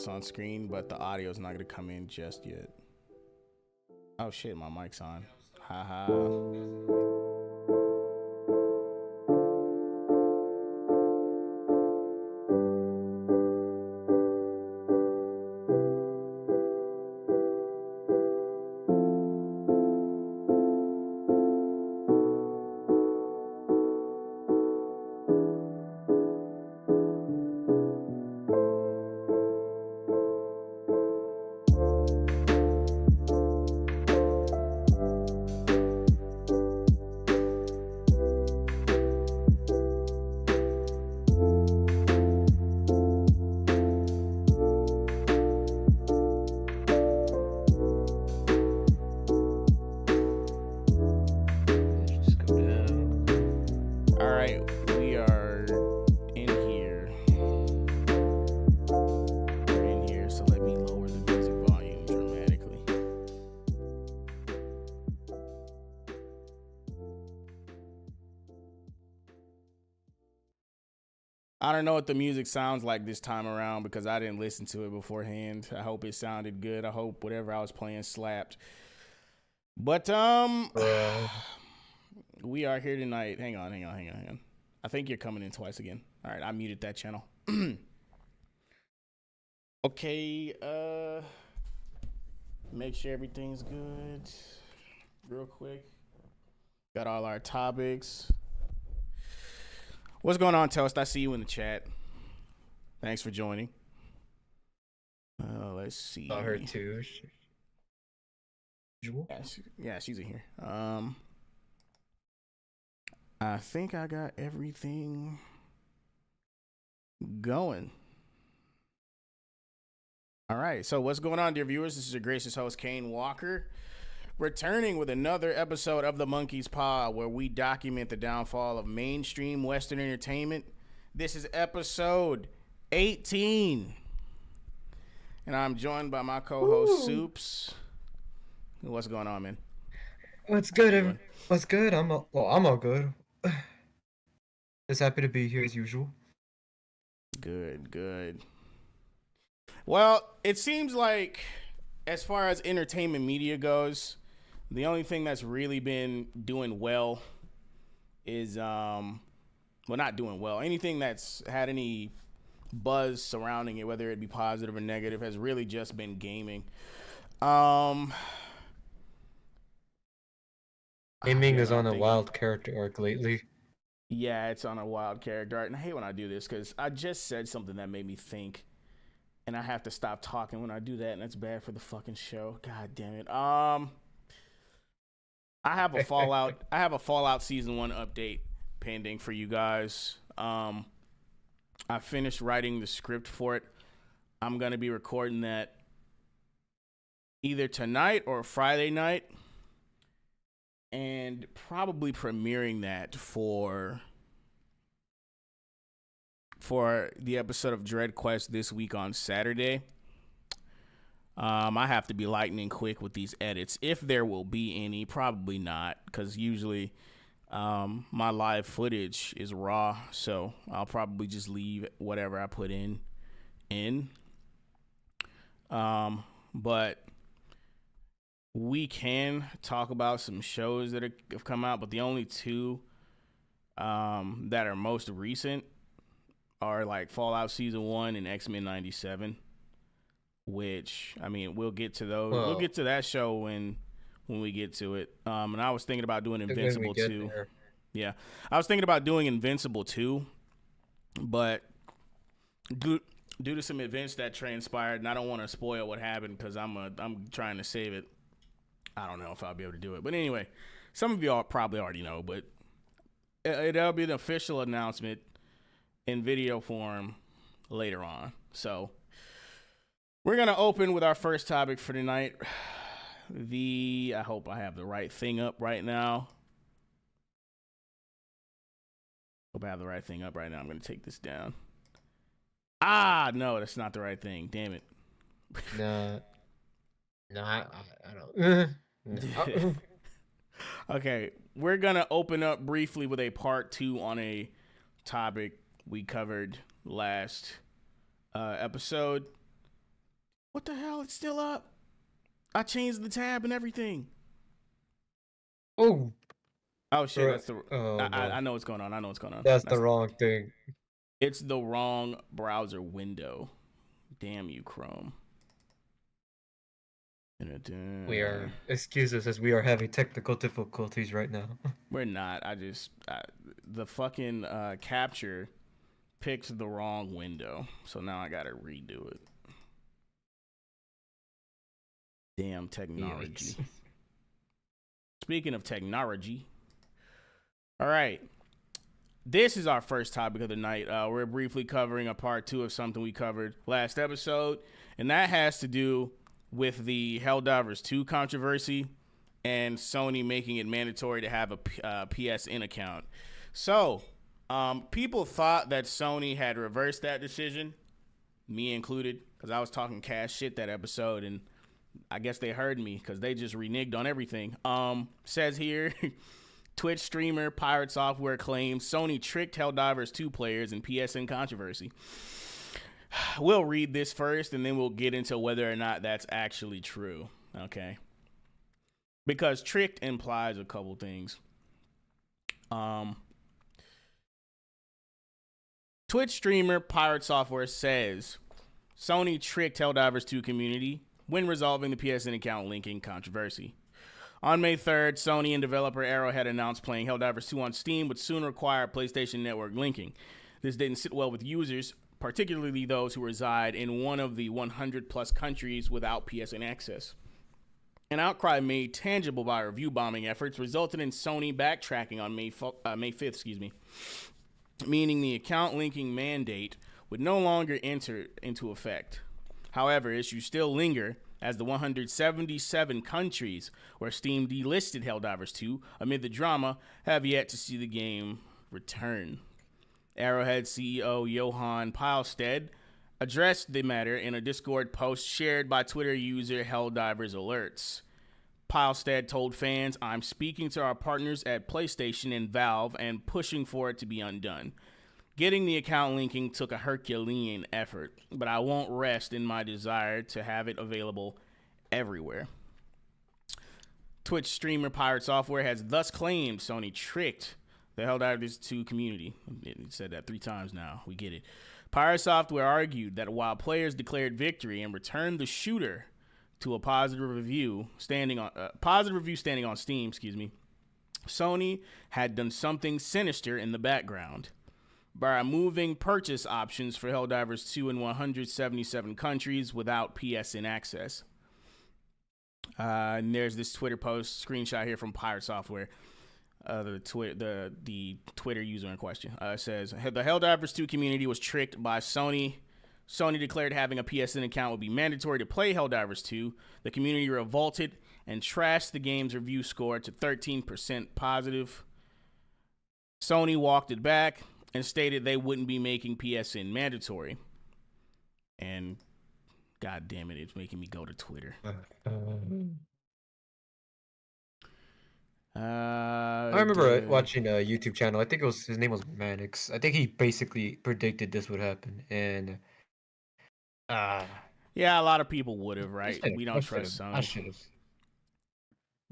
else on screen, but the audio is not going to come in just yet. Oh shit, my mic's on. Haha. I don't know what the music sounds like this time around because I didn't listen to it beforehand. I hope it sounded good. I hope whatever I was playing slapped. But we are here tonight. Hang on. I think you're coming in twice again. All right, I muted that channel. Okay, make sure everything's good. Real quick. Got all our topics. What's going on, Toast? I see you in the chat. Thanks for joining. Let's see. Saw her too. Yeah, she's in here. I think I got everything going. All right. So what's going on, dear viewers? This is your gracious host, Kaine Walker, returning with another episode of the Monkey Paw, where we document the downfall of mainstream Western entertainment. This is episode 18. And I'm joined by my co-host, Soups. What's going on, man? What's good? What's good? I'm all good. Just happy to be here as usual. Good. Well, it seems like as far as entertainment media goes, the only thing that's really been doing well is, well, not doing well. Anything that's had any buzz surrounding it, whether it be positive or negative, has really just been gaming. Gaming is on a wild character arc lately. Yeah, it's on a wild character arc. And I hate when I do this because I just said something that made me think. And I have to stop talking when I do that, and that's bad for the fucking show. God damn it. I have a Fallout season 1 update pending for you guys. I finished writing the script for it. I'm gonna be recording that either tonight or Friday night, and probably premiering that for the episode of Dread Quest this week on Saturday. I have to be lightning quick with these edits, if there will be any. Probably not, because usually my live footage is raw, so I'll probably just leave whatever I put in. But we can talk about some shows that have come out, but the only two that are most recent are like Fallout Season 1 and X-Men 97, which, I mean, we'll get to those. We'll get to that show when we get to it. And I was thinking about doing Invincible 2. There. Yeah. I was thinking about doing Invincible 2, but due to some events that transpired, and I don't want to spoil what happened because I'm trying to save it. I don't know if I'll be able to do it. But anyway, some of y'all probably already know, but it'll be an official announcement in video form later on. So we're going to open with our first topic for tonight. I hope I have the right thing up right now. I'm going to take this down. No, that's not the right thing. Damn it. No, I don't. No. Okay, we're going to open up briefly with a part 2 on a topic we covered last episode. What the hell? It's still up. I changed the tab and everything. Oh. Oh shit, that's the. Oh no. I know what's going on. I know what's going on. That's the wrong thing. It's the wrong browser window. Damn you, Chrome. We are excuses as we are having technical difficulties right now. We're not. The fucking capture picked the wrong window, so now I gotta redo it. Damn technology. Yikes. Speaking of technology, all right. This is our first topic of the night. We're briefly covering a part 2 of something we covered last episode, and that has to do with the Helldivers 2 controversy and Sony making it mandatory to have a PSN account. So, people thought that Sony had reversed that decision, me included, because I was talking cash shit that episode, and I guess they heard me because they just reneged on everything. Says here, Twitch streamer Pirate Software claims Sony tricked Helldivers 2 players in PSN controversy. We'll read this first, and then we'll get into whether or not that's actually true, okay? Because tricked implies a couple things. Twitch streamer Pirate Software says Sony tricked Helldivers 2 community when resolving the PSN account linking controversy. On May 3rd, Sony and developer Arrowhead announced playing Helldivers 2 on Steam would soon require PlayStation Network linking. This didn't sit well with users, particularly those who reside in one of the 100-plus countries without PSN access. An outcry made tangible by review bombing efforts resulted in Sony backtracking on May 5th, meaning the account linking mandate would no longer enter into effect. However, issues still linger as the 177 countries where Steam delisted Helldivers 2 amid the drama have yet to see the game return. Arrowhead CEO Johan Pilestead addressed the matter in a Discord post shared by Twitter user Helldivers Alerts. Pilestead told fans, "I'm speaking to our partners at PlayStation and Valve and pushing for it to be undone. Getting the account linking took a Herculean effort, but I won't rest in my desire to have it available everywhere." Twitch streamer Pirate Software has thus claimed Sony tricked the Helldivers 2 community. It said that 3 times now. We get it. Pirate Software argued that while players declared victory and returned the shooter to a positive review standing on Steam, Sony had done something sinister in the background by removing purchase options for Helldivers 2 in 177 countries without PSN access. And there's this Twitter post screenshot here from Pirate Software. The Twitter user in question says, the Helldivers 2 community was tricked by Sony. Sony declared having a PSN account would be mandatory to play Helldivers 2. The community revolted and trashed the game's review score to 13% positive. Sony walked it back and stated they wouldn't be making PSN mandatory. And god damn it, it's making me go to Twitter. I remember watching a YouTube channel. I think his name was Manix. I think he basically predicted this would happen, and yeah, a lot of people would have, right? We don't trust Sony. I should have.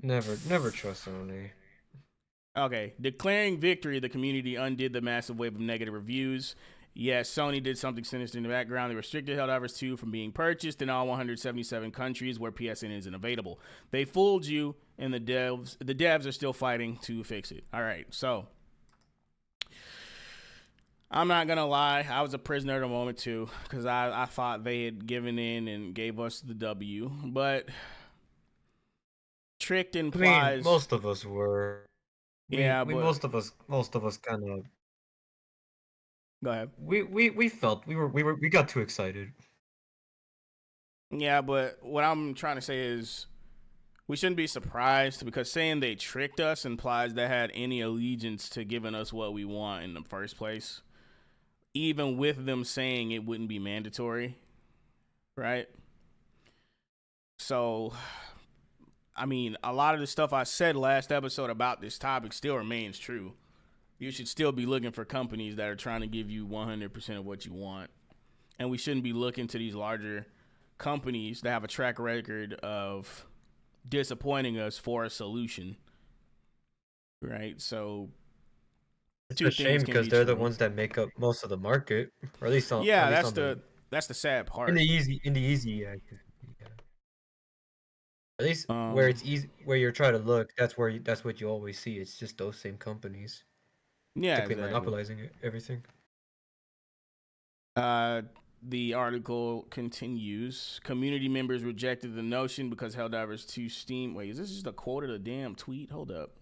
Never trust Sony. Okay, declaring victory, the community undid the massive wave of negative reviews. Yes, Sony did something sinister in the background. They restricted Helldivers 2 from being purchased in all 177 countries where PSN isn't available. They fooled you, and the devs are still fighting to fix it. All right, so I'm not going to lie. I was a prisoner at the moment, too, because I thought they had given in and gave us the W. But tricked implies... I mean, most of us were. Most of us kind of... Go ahead. We got too excited. Yeah, but what I'm trying to say is we shouldn't be surprised, because saying they tricked us implies they had any allegiance to giving us what we want in the first place, even with them saying it wouldn't be mandatory, right? So, I mean, a lot of the stuff I said last episode about this topic still remains true. You should still be looking for companies that are trying to give you 100% of what you want. And we shouldn't be looking to these larger companies that have a track record of disappointing us for a solution, right? So It's two a things shame can because be they're the true. ones that make up most of the market, or Yeah, at least that's on the the sad in part. the easy activity. Yeah. At least where Um, it's easy, where you're trying to look, that's what you always see. It's just those same companies, yeah, basically exactly. monopolizing everything. Uh, the article continues. Community members rejected the notion because Helldivers 2 Steam. Wait, is this just a quote of the damn tweet? Hold up.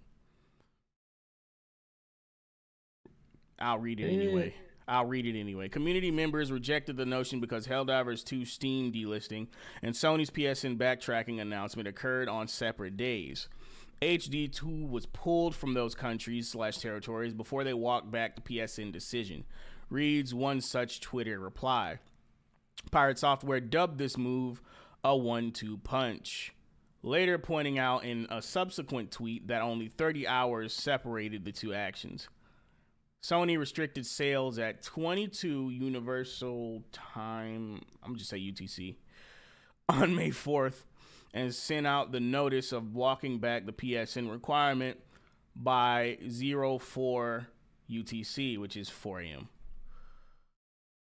I'll read it Eh, anyway. I'll read it anyway. Community members rejected the notion because Helldivers 2 Steam delisting and Sony's PSN backtracking announcement occurred on separate days. HD2 was pulled from those countries/territories before they walked back the PSN decision, reads one such Twitter reply. Pirate Software dubbed this move a 1-2 punch, later pointing out in a subsequent tweet that only 30 hours separated the two actions. Sony restricted sales at 22 Universal Time, I'm just say UTC, on May 4th and sent out the notice of walking back the PSN requirement by 04 UTC, which is 4 a.m.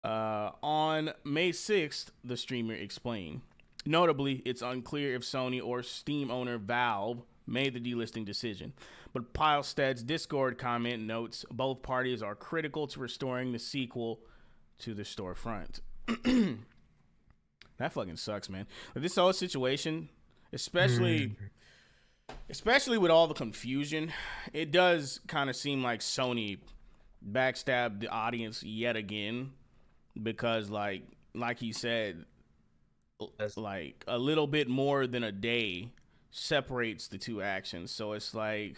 On May 6th, the streamer explained. Notably, it's unclear if Sony or Steam owner Valve made the delisting decision. But Pilested's Discord comment notes both parties are critical to restoring the sequel to the storefront. That fucking sucks, man. This whole situation, especially with all the confusion, it does kind of seem like Sony backstabbed the audience yet again because like he said, like a little bit more than a day separates the two actions. So it's like,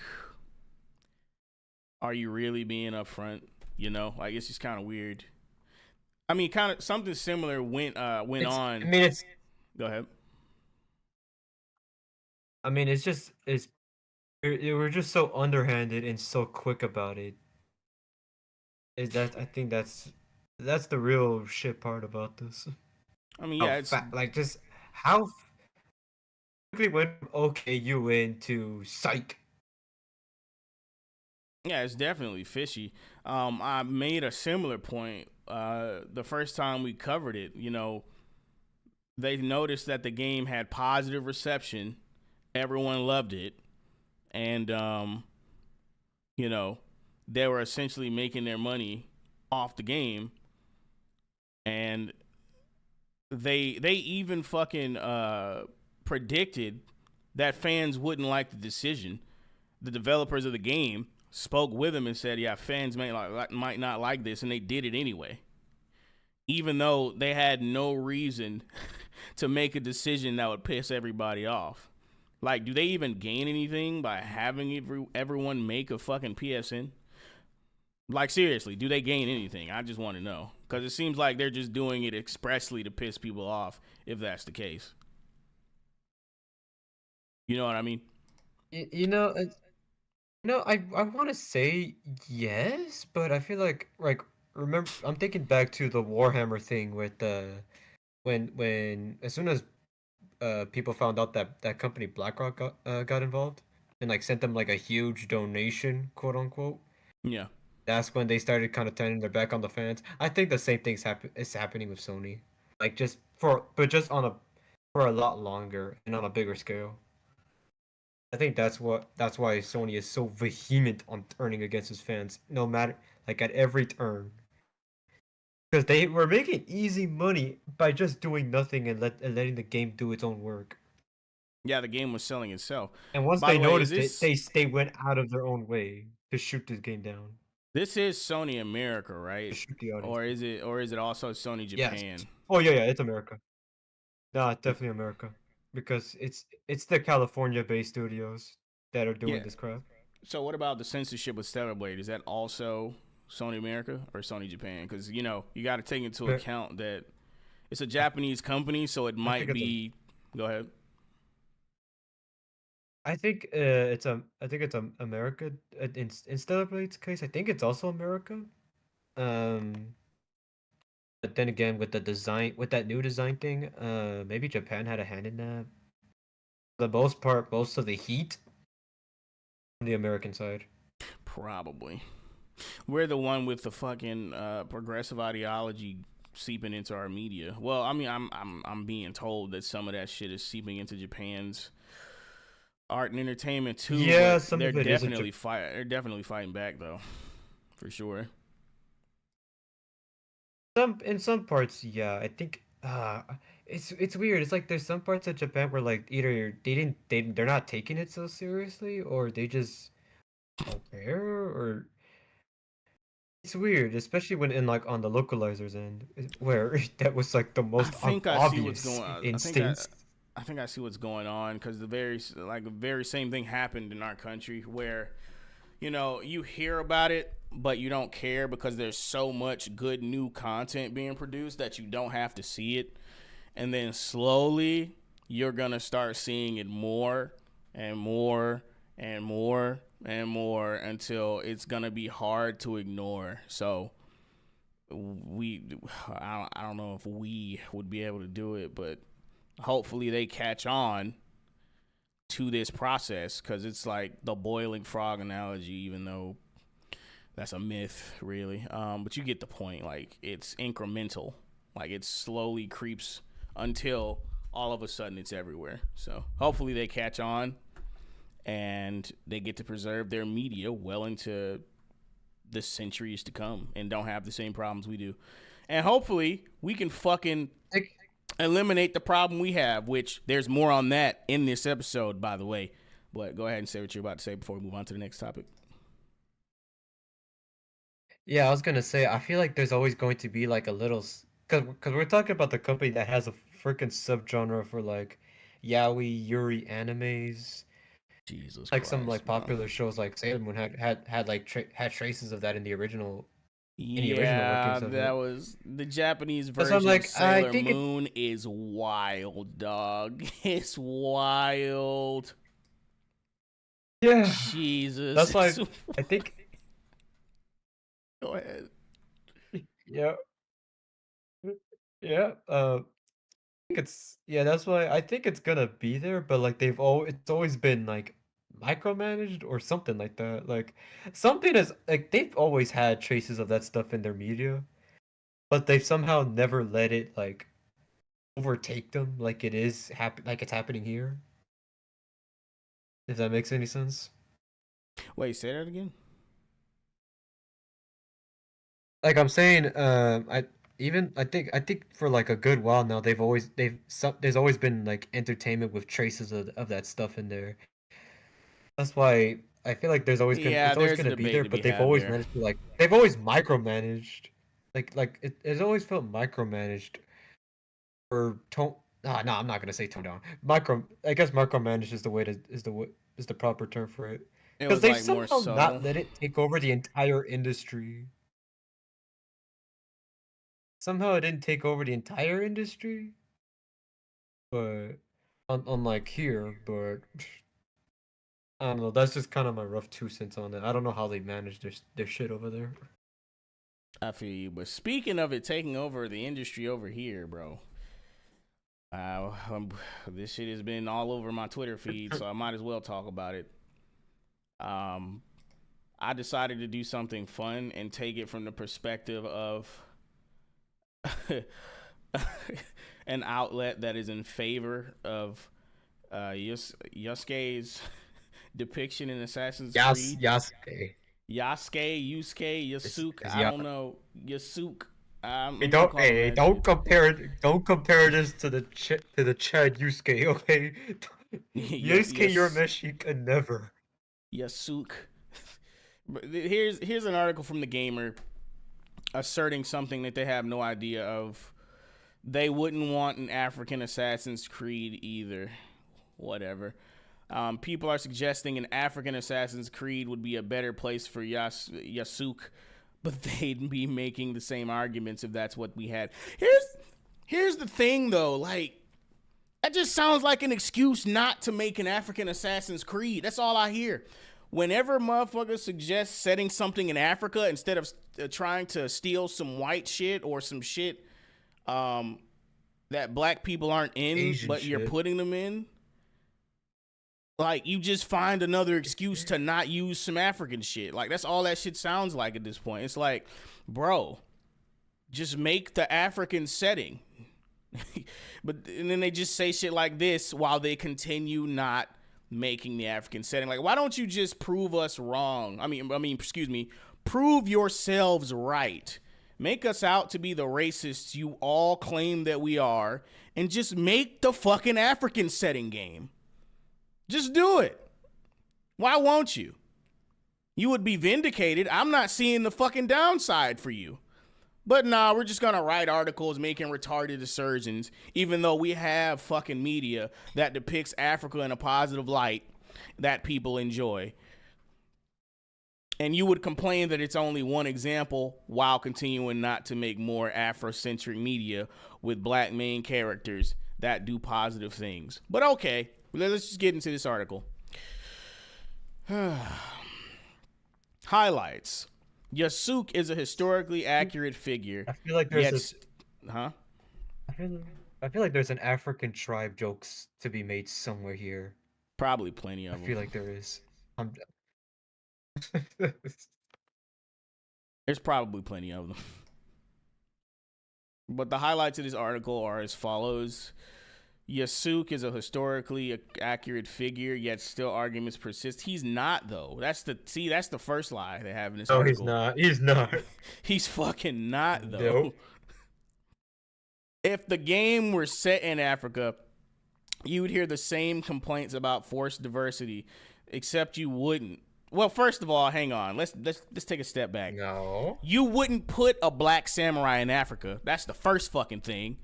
are you really being upfront? You know, like it's just kind of weird. I mean, kind of something similar went it's. on. I mean, it's. Go ahead. I mean, it's. We're just so underhanded and so quick about it. Is that I think that's the real shit part about this. I mean, How yeah, it's like just how quickly went from okay you into psych. yeah, it's definitely fishy. I made a similar point the first time we covered it. You know, they noticed that the game had positive reception. Everyone loved it, and you know, they were essentially making their money off the game, and they even fucking predicted that fans wouldn't like the decision. The developers of the game spoke with them and said, "Yeah, fans might not like this," and they did it anyway, even though they had no reason to make a decision that would piss everybody off. Like, do they even gain anything by having everyone make a fucking PSN? Like, seriously, do they gain anything? I just want to know. Because it seems like they're just doing it expressly to piss people off, if that's the case. You know what I mean? You know, I want to say yes, but I feel like remember I'm thinking back to the Warhammer thing with when as soon as people found out that that company BlackRock got involved and like sent them like a huge donation, quote unquote. Yeah. That's when they started kind of turning their back on the fans. I think the same thing's is happening with Sony, like just just on a for a lot longer and on a bigger scale. I think that's why Sony is so vehement on turning against his fans, no matter like at every turn, because they were making easy money by just doing nothing and letting the game do its own work. Yeah, the game was selling itself. And once By they the way, is noticed it, this they went out of their own way to shoot this game down, this is Sony America, to right? shoot the audience. Or is it also Sony Yes. Japan? Oh yeah, it's America. No, it's definitely America because it's the California-based studios that are doing Yeah. this crap. So what about the censorship with Stellar Blade? Is that also Sony America or Sony Japan? Because you know you got to take into account that it's a Japanese company, so it might be. Go ahead. I think I think it's America in Stellar Blade's case. I think it's also America. Um, But then again, with the design, with that new design thing, maybe Japan had a hand in that. For the most part, most of the heat on the American side. Probably. We're the one with the fucking progressive ideology seeping into our media. Well, I mean, I'm being told that some of that shit is seeping into Japan's art and entertainment too. Yeah, But some they're of it is definitely they're definitely fighting back though, for sure. in some parts, yeah. I think it's weird. It's like there's some parts of Japan where like either they're not taking it so seriously, or they just don't care, or it's weird, especially when in like on the localizers end, where that was like the I most think I see what's obvious going on. instance. I think I see what's going on because the very same thing happened in our country where, you know, you hear about it but you don't care because there's so much good new content being produced that you don't have to see it, and then slowly you're gonna start seeing it more and more and more and more until it's gonna be hard to ignore. So I don't know if we would be able to do it, but hopefully they catch on to this process because it's like the boiling frog analogy, even though that's a myth, really. But you get the point. Like, it's incremental. Like, it slowly creeps until all of a sudden it's everywhere. So hopefully they catch on and they get to preserve their media well into the centuries to come and don't have the same problems we do. And hopefully we can fucking eliminate the problem we have, which there's more on that in this episode, by the way. But go ahead and say what you're about to say before we move on to the next topic. Yeah, I was gonna say, I feel like there's always going to be like a little, cause we're talking about the company that has a freaking subgenre for like yaoi yuri animes, Jesus like some Christ, like bro. popular shows like Sailor Moon had like had traces of that in the original Yeah, workings of that it. was the Japanese So I'm version of like, I Sailor think it, Moon is wild, dog. It's wild. yeah, Jesus. that's why I think, Go ahead. yeah, yeah, think it's yeah, that's why I think it's gonna be there, but like it's always been like micromanaged or something like that. Like something is like they've always had traces of that stuff in their media, but they've somehow never let it like overtake them like like it's happening here. If that makes any sense. Wait, say that again? Like I'm saying, I think for like a good while now there's always been like entertainment with traces of that stuff in there. That's why I feel like Yeah, it's always there's a gonna be debate there, to but be they've had always there. managed to like they've always micromanaged. It's always felt micromanaged or tone no, I'm not gonna say tone down. I guess micromanaged is the way to is the proper term for it. It Because was they've like more somehow not subtle. let it take over the entire industry. Somehow it didn't take over the entire industry, but unlike here, but I don't know. That's just kind of my rough 2 cents on it. I don't know how they manage their shit over there. I feel you. But speaking of it taking over the industry over here, bro, this shit has been all over my Twitter feed, so I might as well talk about it. Um, I decided to do something fun and take it from the perspective of an outlet that is in favor of Yusuke's depiction in Assassin's Creed. Yasuke. Yusuke, Yasuke. Is I don't know. Yasuke. Hey, I'm gonna call him that shit. don't compare this to the Chad Yusuke, okay? Yusuke Yes, Urameshi could never. Yasuke. Here's an article from the Gamer asserting something that they have no idea of. They wouldn't want an African Assassin's Creed either. Whatever. People are suggesting an African Assassin's Creed would be a better place for Yasuke, but they'd be making the same arguments if that's what we had. Here's the thing, though. Like, that just sounds like an excuse not to make an African Assassin's Creed. That's all I hear. Whenever motherfuckers suggest setting something in Africa instead of trying to steal some white shit or some shit that black people aren't in, Asian but you're shit. putting them in. Like, you just find another excuse to not use some African shit. Like, that's all that shit sounds like at this point. It's like, bro, just make the African setting. And then they just say shit like this while they continue not making the African setting. Like, why don't you just prove us wrong? Excuse me, prove yourselves right. Make us out to be the racists you all claim that we are, and just make the fucking African setting game. Just do it. Why won't you? You would be vindicated. I'm not seeing the fucking downside for you. But nah, we're just gonna write articles making retarded assertions, even though we have fucking media that depicts Africa in a positive light that people enjoy. And you would complain that it's only one example while continuing not to make more Afrocentric media with black main characters that do positive things. But okay, let's just get into this article. Highlights. Yasuk is a historically accurate figure. I feel like there's Huh? I feel like there's an African tribe jokes to be made somewhere here. Probably plenty of them. I feel like there is. There's probably plenty of them. But the highlights of this article are as follows. Yasuk is a historically accurate figure, yet still arguments persist. He's not, though. That's the first lie they have in this article. No, he's not. He's fucking not, though. Nope. If the game were set in Africa, you would hear the same complaints about forced diversity, except you wouldn't. Well, first of all, hang on. Let's take a step back. No. You wouldn't put a black samurai in Africa. That's the first fucking thing.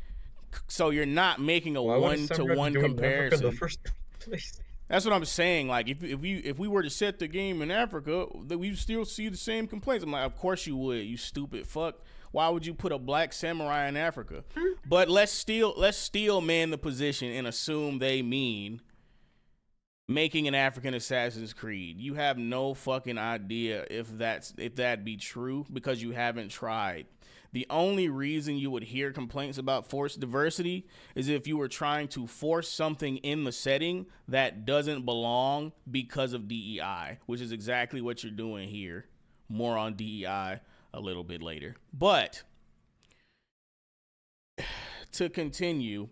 So you're not making a one-to-one comparison. In the first place? That's what I'm saying. Like, if we were to set the game in Africa, we still see the same complaints. I'm like, of course you would, you stupid fuck. Why would you put a black samurai in Africa? But let's still man the position and assume they mean making an African Assassin's Creed. You have no fucking idea if that'd be true because you haven't tried. The only reason you would hear complaints about forced diversity is if you were trying to force something in the setting that doesn't belong because of DEI, which is exactly what you're doing here. More on DEI a little bit later. But to continue,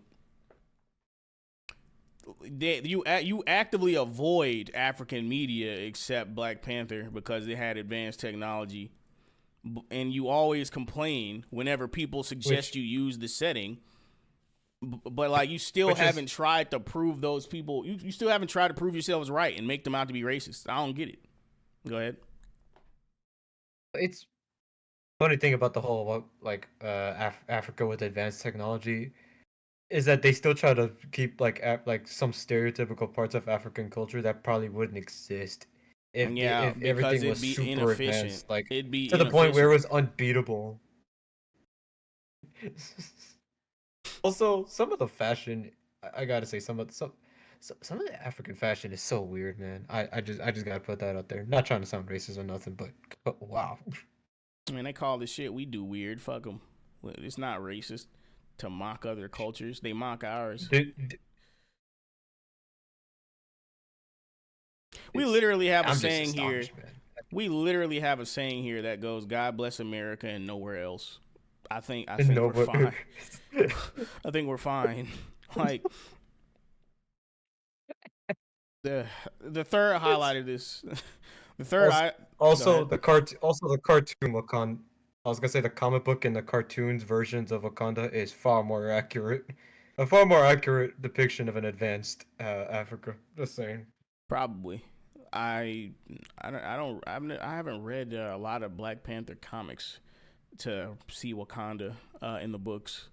you actively avoid African media except Black Panther because they had advanced technology. And you always complain whenever people suggest you use the setting, but like you still haven't tried to prove those people. You still haven't tried to prove yourselves right and make them out to be racist. I don't get it. Go ahead. It's funny thing about the whole Africa with advanced technology is that they still try to keep like some stereotypical parts of African culture that probably wouldn't exist. If everything was super advanced, like it'd be to the point where it was unbeatable. Also, some of the fashion, I gotta say, some of the African fashion is so weird, man. I just gotta put that out there. Not trying to sound racist or nothing, but wow. I mean, they call this shit we do weird. Fuck them. It's not racist to mock other cultures. They mock ours. We literally have a saying here. We literally have a saying here that goes, "God bless America and nowhere else." I think we're fine. I think we're fine. Like the third highlight of this. The third the cartoon Wakanda. I was gonna say the comic book and the cartoons versions of Wakanda is far more accurate. A far more accurate depiction of an advanced Africa. Just saying. Probably. I haven't read a lot of Black Panther comics to see Wakanda in the books.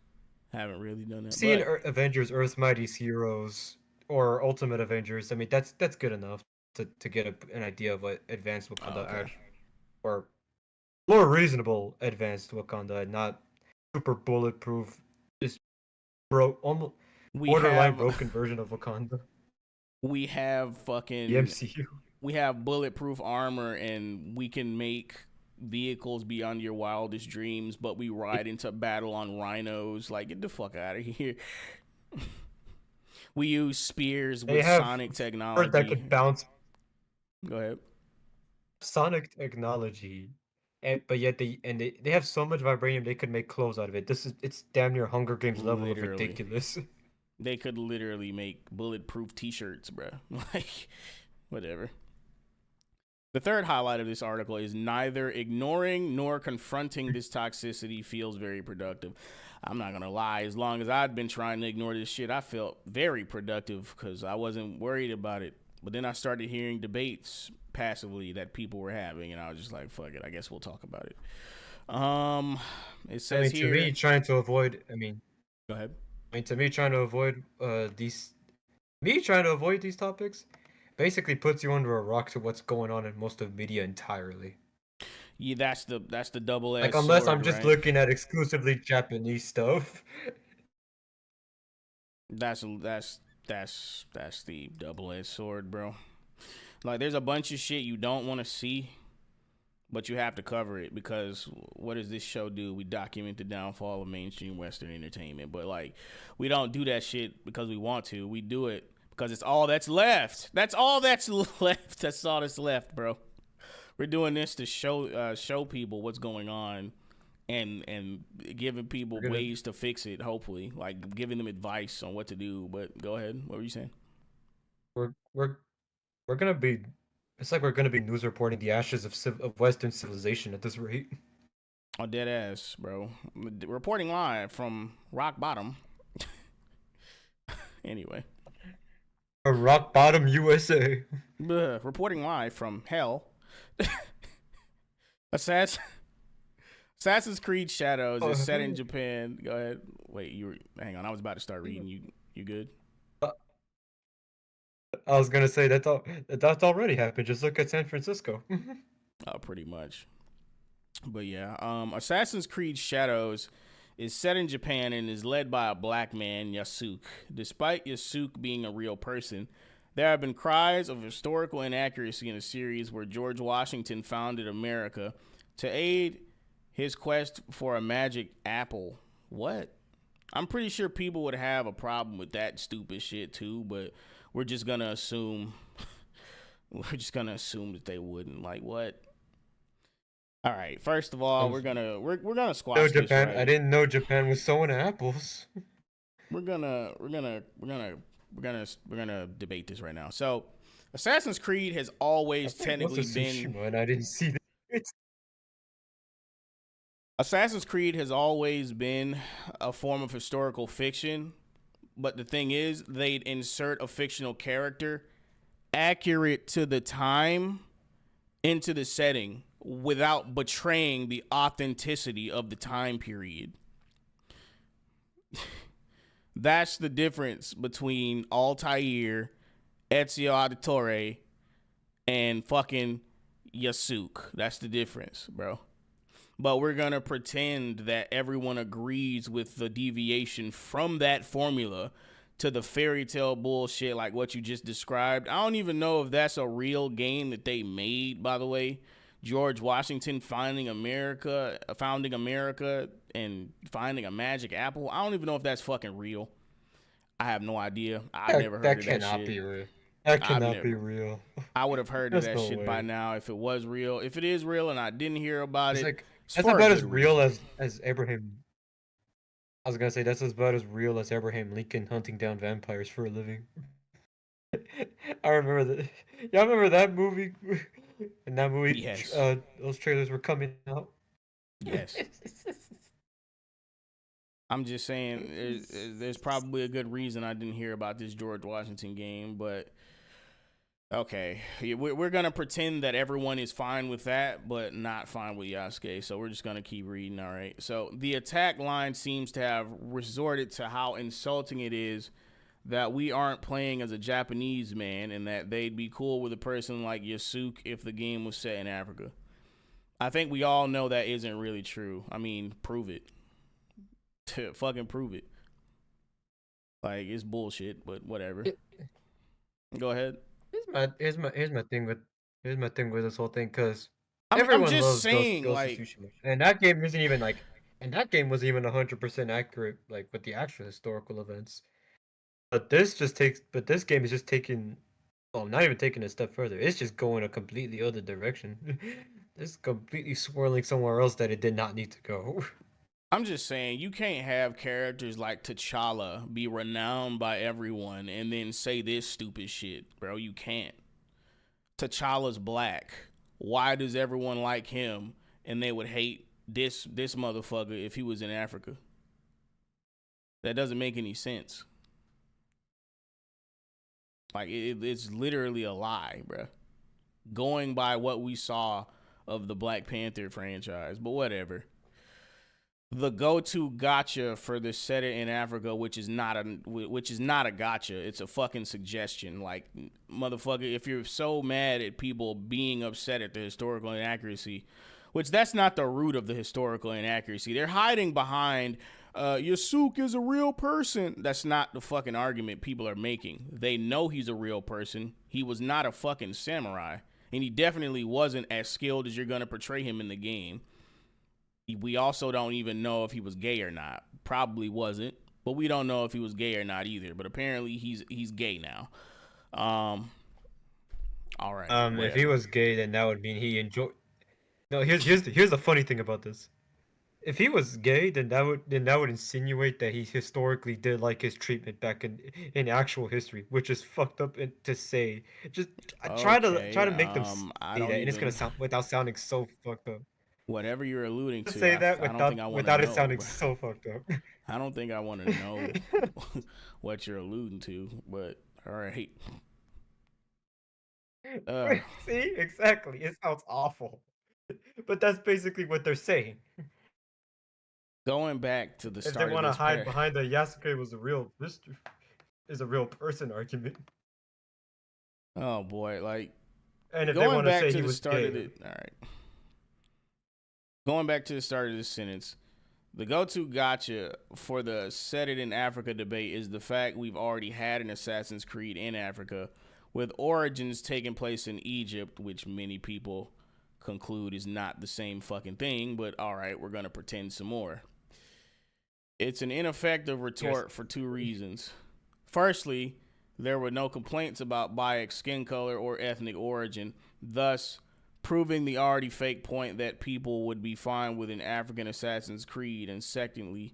I haven't really done that. Seeing Avengers, Earth's Mightiest Heroes, or Ultimate Avengers, I mean that's good enough to get an idea of what advanced Wakanda or more reasonable advanced Wakanda, not super bulletproof, just almost borderline broken version of Wakanda. We have fucking the MCU. We have bulletproof armor, and we can make vehicles beyond your wildest dreams, but we ride into battle on rhinos. Like, get the fuck out of here. We use spears They with have sonic bird that technology. could bounce Go ahead. sonic technology, but yet they have so much vibranium they could make clothes out of it. It's damn near Hunger Games level of Literally. ridiculous. They could literally make bulletproof t-shirts, bro. Like, whatever. The third highlight of this article is neither ignoring nor confronting this toxicity feels very productive. I'm not gonna lie, as long as I'd been trying to ignore this shit, I felt very productive because I wasn't worried about it. But then I started hearing debates passively that people were having, and I was just like, fuck it, I guess we'll talk about it. It says To here. me, trying to avoid. Go ahead. To me, trying to avoid these topics, basically puts you under a rock to what's going on in most of media entirely. Yeah, that's the double-edged Like unless sword, I'm just right? looking at exclusively Japanese stuff. That's the double-edged sword, bro. Like, there's a bunch of shit you don't want to see, but you have to cover it because what does this show do? We document the downfall of mainstream Western entertainment, but like, we don't do that shit because we want to. We do it because it's all that's left. That's all that's left. That's all that's left, bro. We're doing this to show people what's going on, and giving people ways to fix it. Hopefully, like giving them advice on what to do. But go ahead. What were you saying? We're gonna be. It's like we're gonna be news reporting the ashes of Western civilization at this rate. Oh, dead ass, bro. Reporting live from rock bottom. Anyway. A rock bottom USA. Reporting live from hell. Assassin's Creed Shadows is set in Japan. Go ahead. Wait, hang on. I was about to start reading. You good? I was gonna say that's already happened. Just look at San Francisco. Pretty much. But yeah, Assassin's Creed Shadows is set in Japan and is led by a black man, Yasuke. Despite Yasuke being a real person, there have been cries of historical inaccuracy in a series where George Washington founded America to aid his quest for a magic apple. What? I'm pretty sure people would have a problem with that stupid shit too, but we're just gonna assume that they wouldn't. Like, what? All right. First of all, we're gonna squash no, this. Japan. Right? I didn't know Japan was sowing apples. We're gonna debate this right now. So, Assassin's Creed has always technically been. And I didn't see that. Assassin's Creed has always been a form of historical fiction, but the thing is, they'd insert a fictional character accurate to the time into the setting without betraying the authenticity of the time period. That's the difference between Altair, Ezio Auditore, and fucking Yasuke. That's the difference, bro. But we're going to pretend that everyone agrees with the deviation from that formula to the fairy tale bullshit like what you just described. I don't even know if that's a real game that they made, by the way. George Washington founding America and finding a magic apple. I don't even know if that's fucking real. I have no idea. I've never heard of that shit. That cannot be real. That cannot be real. I would have heard of that shit by now if it was real. If it is real and I didn't hear about it, that's about as real as Abraham. I was gonna say that's about as real as Abraham Lincoln hunting down vampires for a living. I remember that. Y'all remember that movie? And that movie, yes. Those trailers were coming out. Yes. I'm just saying, there's probably a good reason I didn't hear about this George Washington game, but okay, we're gonna pretend that everyone is fine with that, but not fine with Yasuke. So we're just gonna keep reading. All right. So the attack line seems to have resorted to how insulting it is that we aren't playing as a Japanese man, and that they'd be cool with a person like Yasuke if the game was set in Africa. I think we all know that isn't really true. I mean, prove it. Fucking prove it. Like, it's bullshit, but whatever. Go ahead. Here's my thing with this whole thing, because I'm Everyone just loves saying, Ghost of like, Tsushima, and that game isn't even like, and that game wasn't even 100% accurate, like with the actual historical events. But this game is just taking, well, not even taking a step further. It's just going a completely other direction. It's completely swirling somewhere else that it did not need to go. I'm just saying, you can't have characters like T'Challa be renowned by everyone and then say this stupid shit, bro. You can't. T'Challa's black. Why does everyone like him and they would hate this motherfucker if he was in Africa? That doesn't make any sense. Like, it's literally a lie, bro. Going by what we saw of the Black Panther franchise, but whatever. The go-to gotcha for the set it in Africa, which is not a gotcha. It's a fucking suggestion. Like, motherfucker, if you're so mad at people being upset at the historical inaccuracy, which that's not the root of the historical inaccuracy. They're hiding behind Yasuke is a real person. That's not the fucking argument people are making. They know he's a real person. He was not a fucking samurai, and he definitely wasn't as skilled as you're gonna portray him in the game. We also don't even know if he was gay or not. Probably wasn't, but we don't know if he was gay or not either. But apparently he's gay now. All right. If he was gay, then that would mean he enjoyed. No, here's the funny thing about this. If he was gay, then that would insinuate that he historically did like his treatment back in actual history, which is fucked up to say. Just try to make them say that, and it's gonna sound without sounding so fucked up. Whatever you're alluding to, Say that I don't think I want to know. without it sounding so fucked up. I don't think I want to know what you're alluding to, but all right. See, exactly. It sounds awful, but that's basically what they're saying. Going back to the start, if they want to hide behind the Yasuke was a real person argument. Oh boy, like, and if they want to say he was gay. All right. Going back to the start of this sentence, the go-to gotcha for the set it in Africa debate is the fact we've already had an Assassin's Creed in Africa, with origins taking place in Egypt, which many people conclude is not the same fucking thing, but all right, we're going to pretend some more. It's an ineffective retort for two reasons. Firstly, there were no complaints about Bayek's skin color or ethnic origin, thus proving the already fake point that people would be fine with an African Assassin's Creed. And secondly,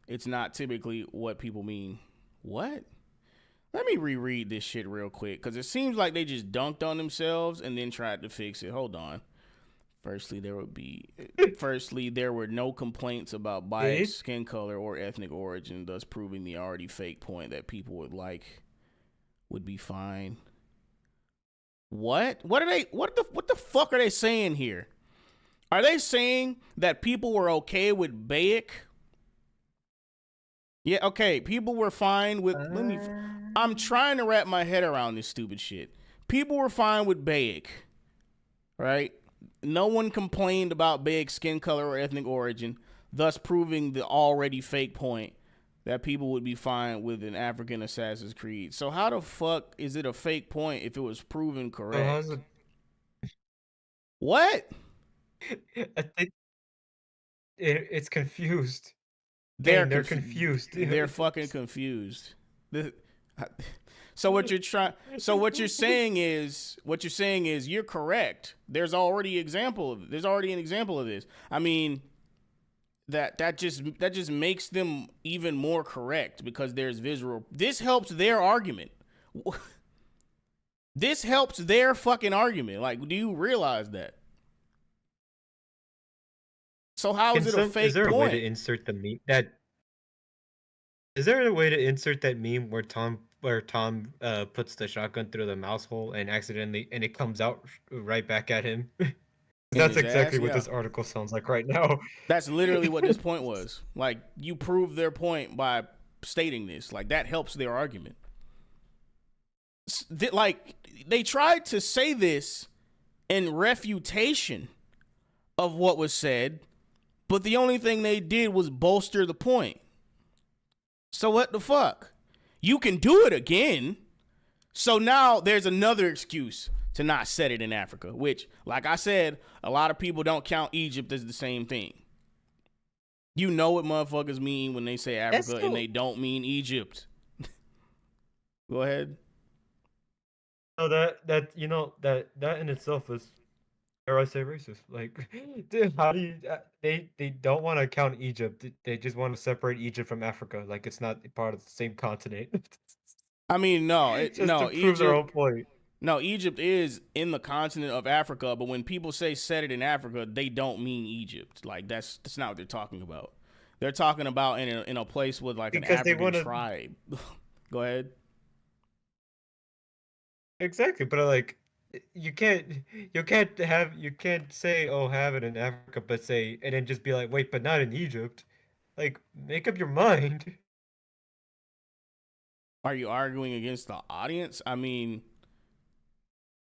it's not typically what people mean. What? Let me reread this shit real quick, because it seems like they just dunked on themselves and then tried to fix it. Hold on. Firstly, there were no complaints about Bayek's skin color or ethnic origin, thus proving the already fake point that people would be fine. What the fuck are they saying here? Are they saying that people were okay with Bayek? Yeah, okay, people were fine with I'm trying to wrap my head around this stupid shit. People were fine with Bayek, right? No one complained about Bayek's skin color or ethnic origin, thus proving the already fake point that people would be fine with an African Assassin's Creed. So how the fuck is it a fake point if it was proven correct? What? I think it's confused. They're confused. They're fucking confused. So what you're saying is you're correct. There's already an example of this. I mean, that just makes them even more correct because there's visual. This helps their argument. This helps their fucking argument. Like, do you realize that? So how is it a fake point? Is there a way to insert the meme that? Is there a way to insert that meme where Tom puts the shotgun through the mouse hole and it comes out right back at him? That's exactly what this article sounds like right now. That's literally what this point was. Like, you prove their point by stating this. Like, that helps their argument. Like, they tried to say this in refutation of what was said, but the only thing they did was bolster the point. So what the fuck? You can do it again. So now there's another excuse to not set it in Africa, which, like I said, a lot of people don't count Egypt as the same thing. You know what motherfuckers mean when they say Africa and they don't mean Egypt. Go ahead. So that you know that in itself is, dare I say, racist. Like, dude, how do you? They don't want to count Egypt. They just want to separate Egypt from Africa, like it's not part of the same continent. I mean, no, Just to prove their own point. No, Egypt is in the continent of Africa, but when people say set it in Africa, they don't mean Egypt. Like that's not what they're talking about. They're talking about in a place with like because an African tribe. Go ahead. Exactly, but like you can't say, oh, have it in Africa, but say, and then just be like, wait, but not in Egypt. Like, make up your mind. Are you arguing against the audience? I mean,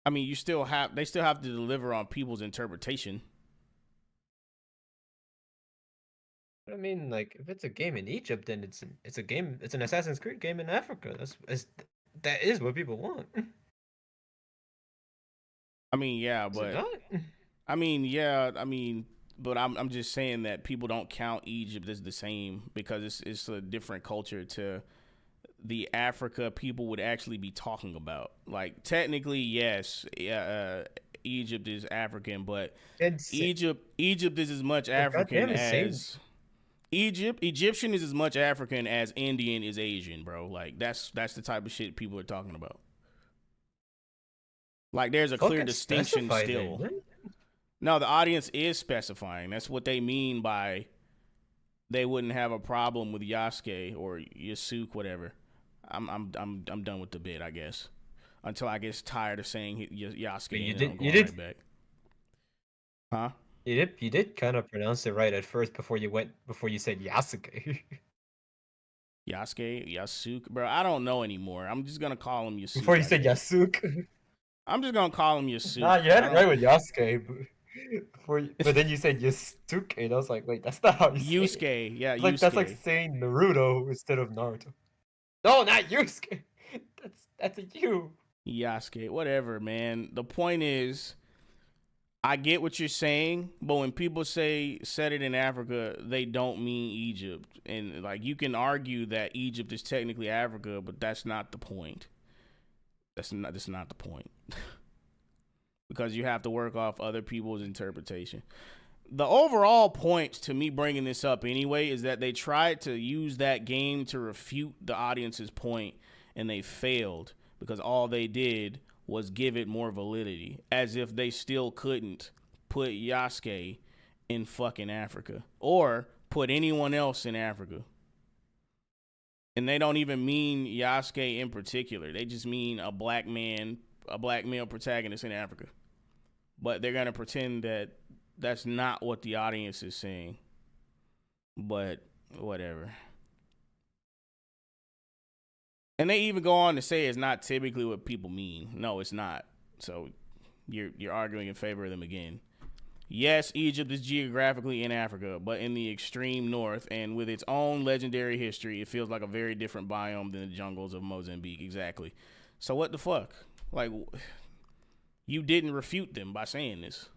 they still have to deliver on people's interpretation. I mean, like, if it's a game in Egypt, then it's a game. It's an Assassin's Creed game in Africa. That is what people want. I mean, yeah, but but I'm just saying that people don't count Egypt as the same because it's a different culture to the Africa people would actually be talking about. Like technically, yes, Egypt is African, but Egypt is as much African as Egyptian is as much African as Indian is Asian, bro. Like that's the type of shit people are talking about. Like there's a clear distinction still. Then. No, the audience is specifying. That's what they mean by they wouldn't have a problem with Yasuke or Yasuke, whatever. I'm done with the bit, I guess. Until I get tired of saying Yasuke. You did. Right back. Huh? You did kind of pronounce it right at first before you said Yasuke. Yasuke, bro. I don't know anymore. I'm just gonna call him Yasuke. Before you said Yasuke. I'm just gonna call him Yasuke. Nah, you had it right with Yasuke, but then you said Yasuke, and I was like, wait, that's not how you say it. Yeah, Yusuke. That's like saying Naruto instead of Naruto. No, not Yusuke. That's a U. Yasuke, whatever, man. The point is, I get what you're saying, but when people say set it in Africa, they don't mean Egypt. And like you can argue that Egypt is technically Africa, but that's not the point. That's not the point. Because you have to work off other people's interpretation. The overall point to me bringing this up anyway is that they tried to use that game to refute the audience's point, and they failed because all they did was give it more validity, as if they still couldn't put Yasuke in fucking Africa or put anyone else in Africa. And they don't even mean Yasuke in particular. They just mean a black male protagonist in Africa. But they're going to pretend that that's not what the audience is saying. But whatever. And they even go on to say it's not typically what people mean. No, it's not. So you're arguing in favor of them again. Yes, Egypt is geographically in Africa, but in the extreme north, and with its own legendary history, it feels like a very different biome than the jungles of Mozambique. Exactly. So what the fuck? Like, you didn't refute them by saying this.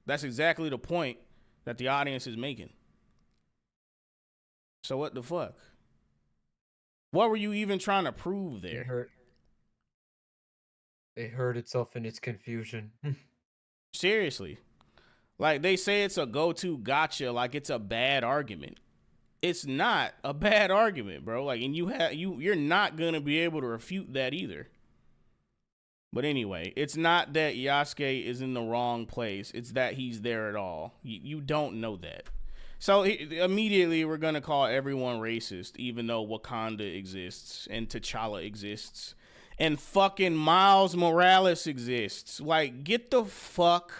That's exactly the point that the audience is making. So what the fuck? What were you even trying to prove there? It hurt itself in its confusion. Seriously. Like, they say it's a go-to gotcha, like it's a bad argument. It's not a bad argument, bro. Like, and you're not gonna be able to refute that either. But anyway, it's not that Yasuke is in the wrong place. It's that he's there at all. You don't know that. So immediately we're gonna call everyone racist, even though Wakanda exists and T'Challa exists and fucking Miles Morales exists. Like, get the fuck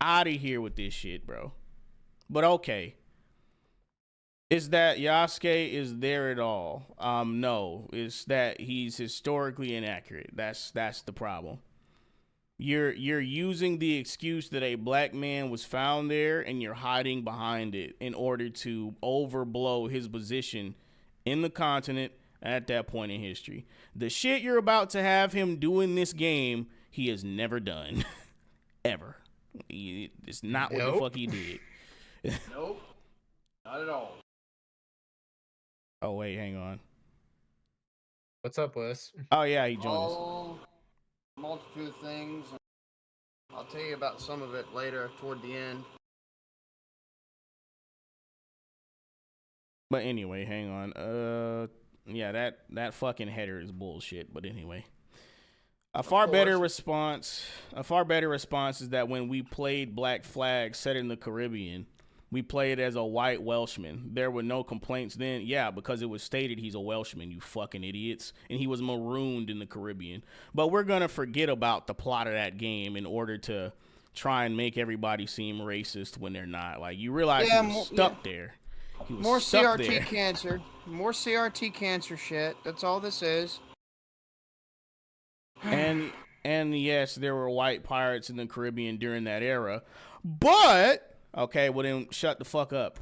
out of here with this shit, bro. But okay. Is that Yasuke is there at all? No. It's that he's historically inaccurate. That's the problem. You're using the excuse that a black man was found there, and you're hiding behind it in order to overblow his position in the continent at that point in history. The shit you're about to have him do in this game, he has never done. Ever. It's not what the fuck he did. Nope. Not at all. Oh, wait, hang on. What's up, Wes? Oh, yeah, he joined us. All multitude of things. I'll tell you about some of it later toward the end. But anyway, hang on. Yeah, that fucking header is bullshit. But anyway, a far better response is that when we played Black Flag set in the Caribbean, we played as a white Welshman. There were no complaints then. Yeah, because it was stated he's a Welshman, you fucking idiots. And he was marooned in the Caribbean. But we're going to forget about the plot of that game in order to try and make everybody seem racist when they're not. Like, you realize he was stuck there. He was More stuck CRT there. cancer. More CRT cancer shit. That's all this is. And yes, there were white pirates in the Caribbean during that era. But... okay, well then shut the fuck up.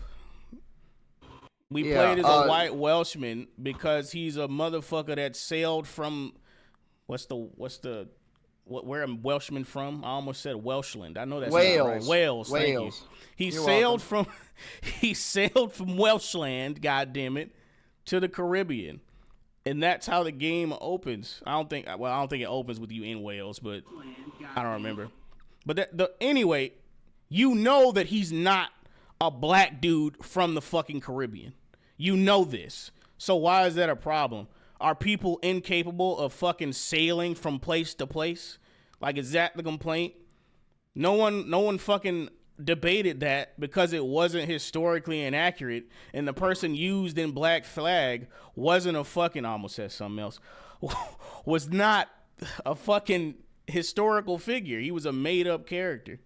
We played as a white Welshman because he's a motherfucker that sailed from where a Welshman from? I almost said Welshland. I know that's Wales. not right. Wales. Thank you. He sailed from Welshland, goddammit, to the Caribbean. And that's how the game opens. I don't think it opens with you in Wales, but I don't remember. But anyway, you know that he's not a black dude from the fucking Caribbean. You know this. So why is that a problem? Are people incapable of fucking sailing from place to place? Like, is that the complaint? No one fucking debated that because it wasn't historically inaccurate, and the person used in Black Flag wasn't a fucking, I almost said something else, was not a fucking historical figure. He was a made-up character.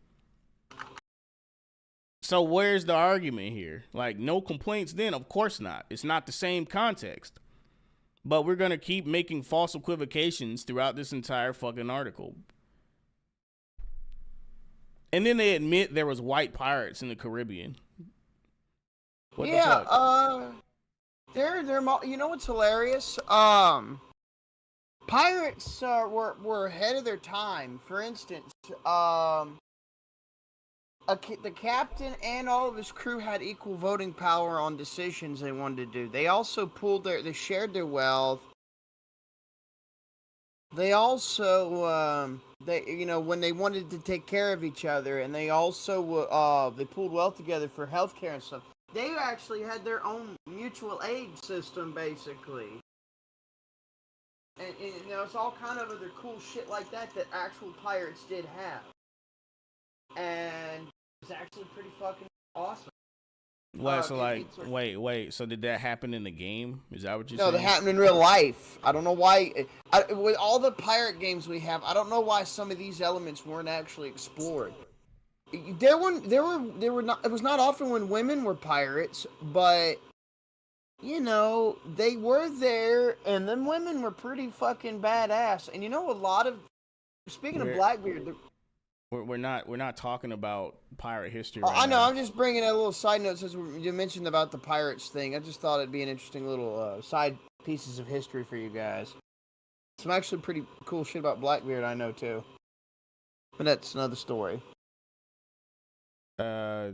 So where's the argument here? Like, no complaints then? Of course not. It's not the same context. But we're going to keep making false equivocations throughout this entire fucking article. And then they admit there was white pirates in the Caribbean. What the fuck? They're you know what's hilarious? Pirates were ahead of their time. For instance, the captain and all of his crew had equal voting power on decisions they wanted to do. They also they shared their wealth. They also, when they wanted to take care of each other, and they also, they pooled wealth together for healthcare and stuff. They actually had their own mutual aid system, basically. And it's all kind of other cool shit like that actual pirates did have. And it's actually pretty fucking awesome. Well, so wait. So did that happen in the game? Is that what you're saying? No, that happened in real life. I don't know why. With all the pirate games we have, I don't know why some of these elements weren't actually explored. There were not. It was not often when women were pirates, but they were there, and then women were pretty fucking badass. And a lot of. Speaking of Blackbeard. We're not talking about pirate history. I know. I'm just bringing a little side note since you mentioned about the pirates thing. I just thought it'd be an interesting little side pieces of history for you guys. Some actually pretty cool shit about Blackbeard I know too, but that's another story. Okay.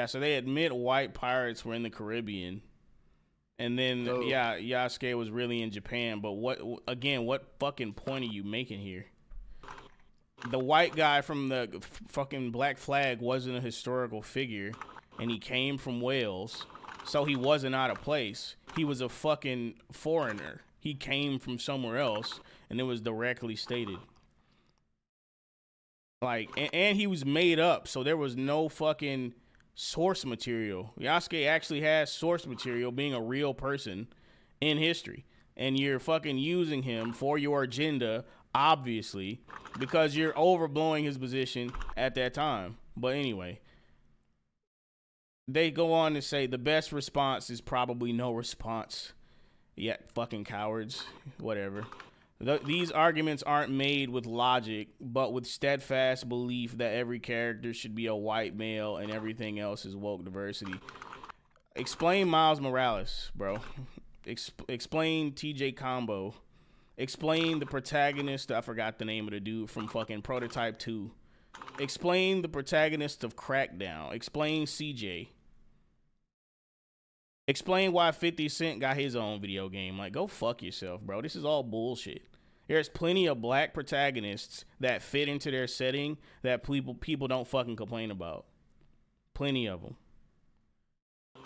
So they admit white pirates were in the Caribbean. And then, Yasuke was really in Japan. But what fucking point are you making here? The white guy from the fucking Black Flag wasn't a historical figure, and he came from Wales, so he wasn't out of place. He was a fucking foreigner. He came from somewhere else, and it was directly stated. Like, and he was made up, so there was no fucking source material. Yasuke actually has source material, being a real person in history, and you're fucking using him for your agenda, obviously, because you're overblowing his position at that time. But anyway, they go on to say the best response is probably no response. Yeah, fucking cowards. Whatever. These arguments aren't made with logic, but with steadfast belief that every character should be a white male and everything else is woke diversity. Explain Miles Morales, bro. Explain TJ Combo. Explain the protagonist. I forgot the name of the dude from fucking Prototype 2. Explain the protagonist of Crackdown. Explain CJ. Explain why 50 Cent got his own video game. Like, go fuck yourself, bro. This is all bullshit. There's plenty of black protagonists that fit into their setting that people don't fucking complain about. Plenty of them.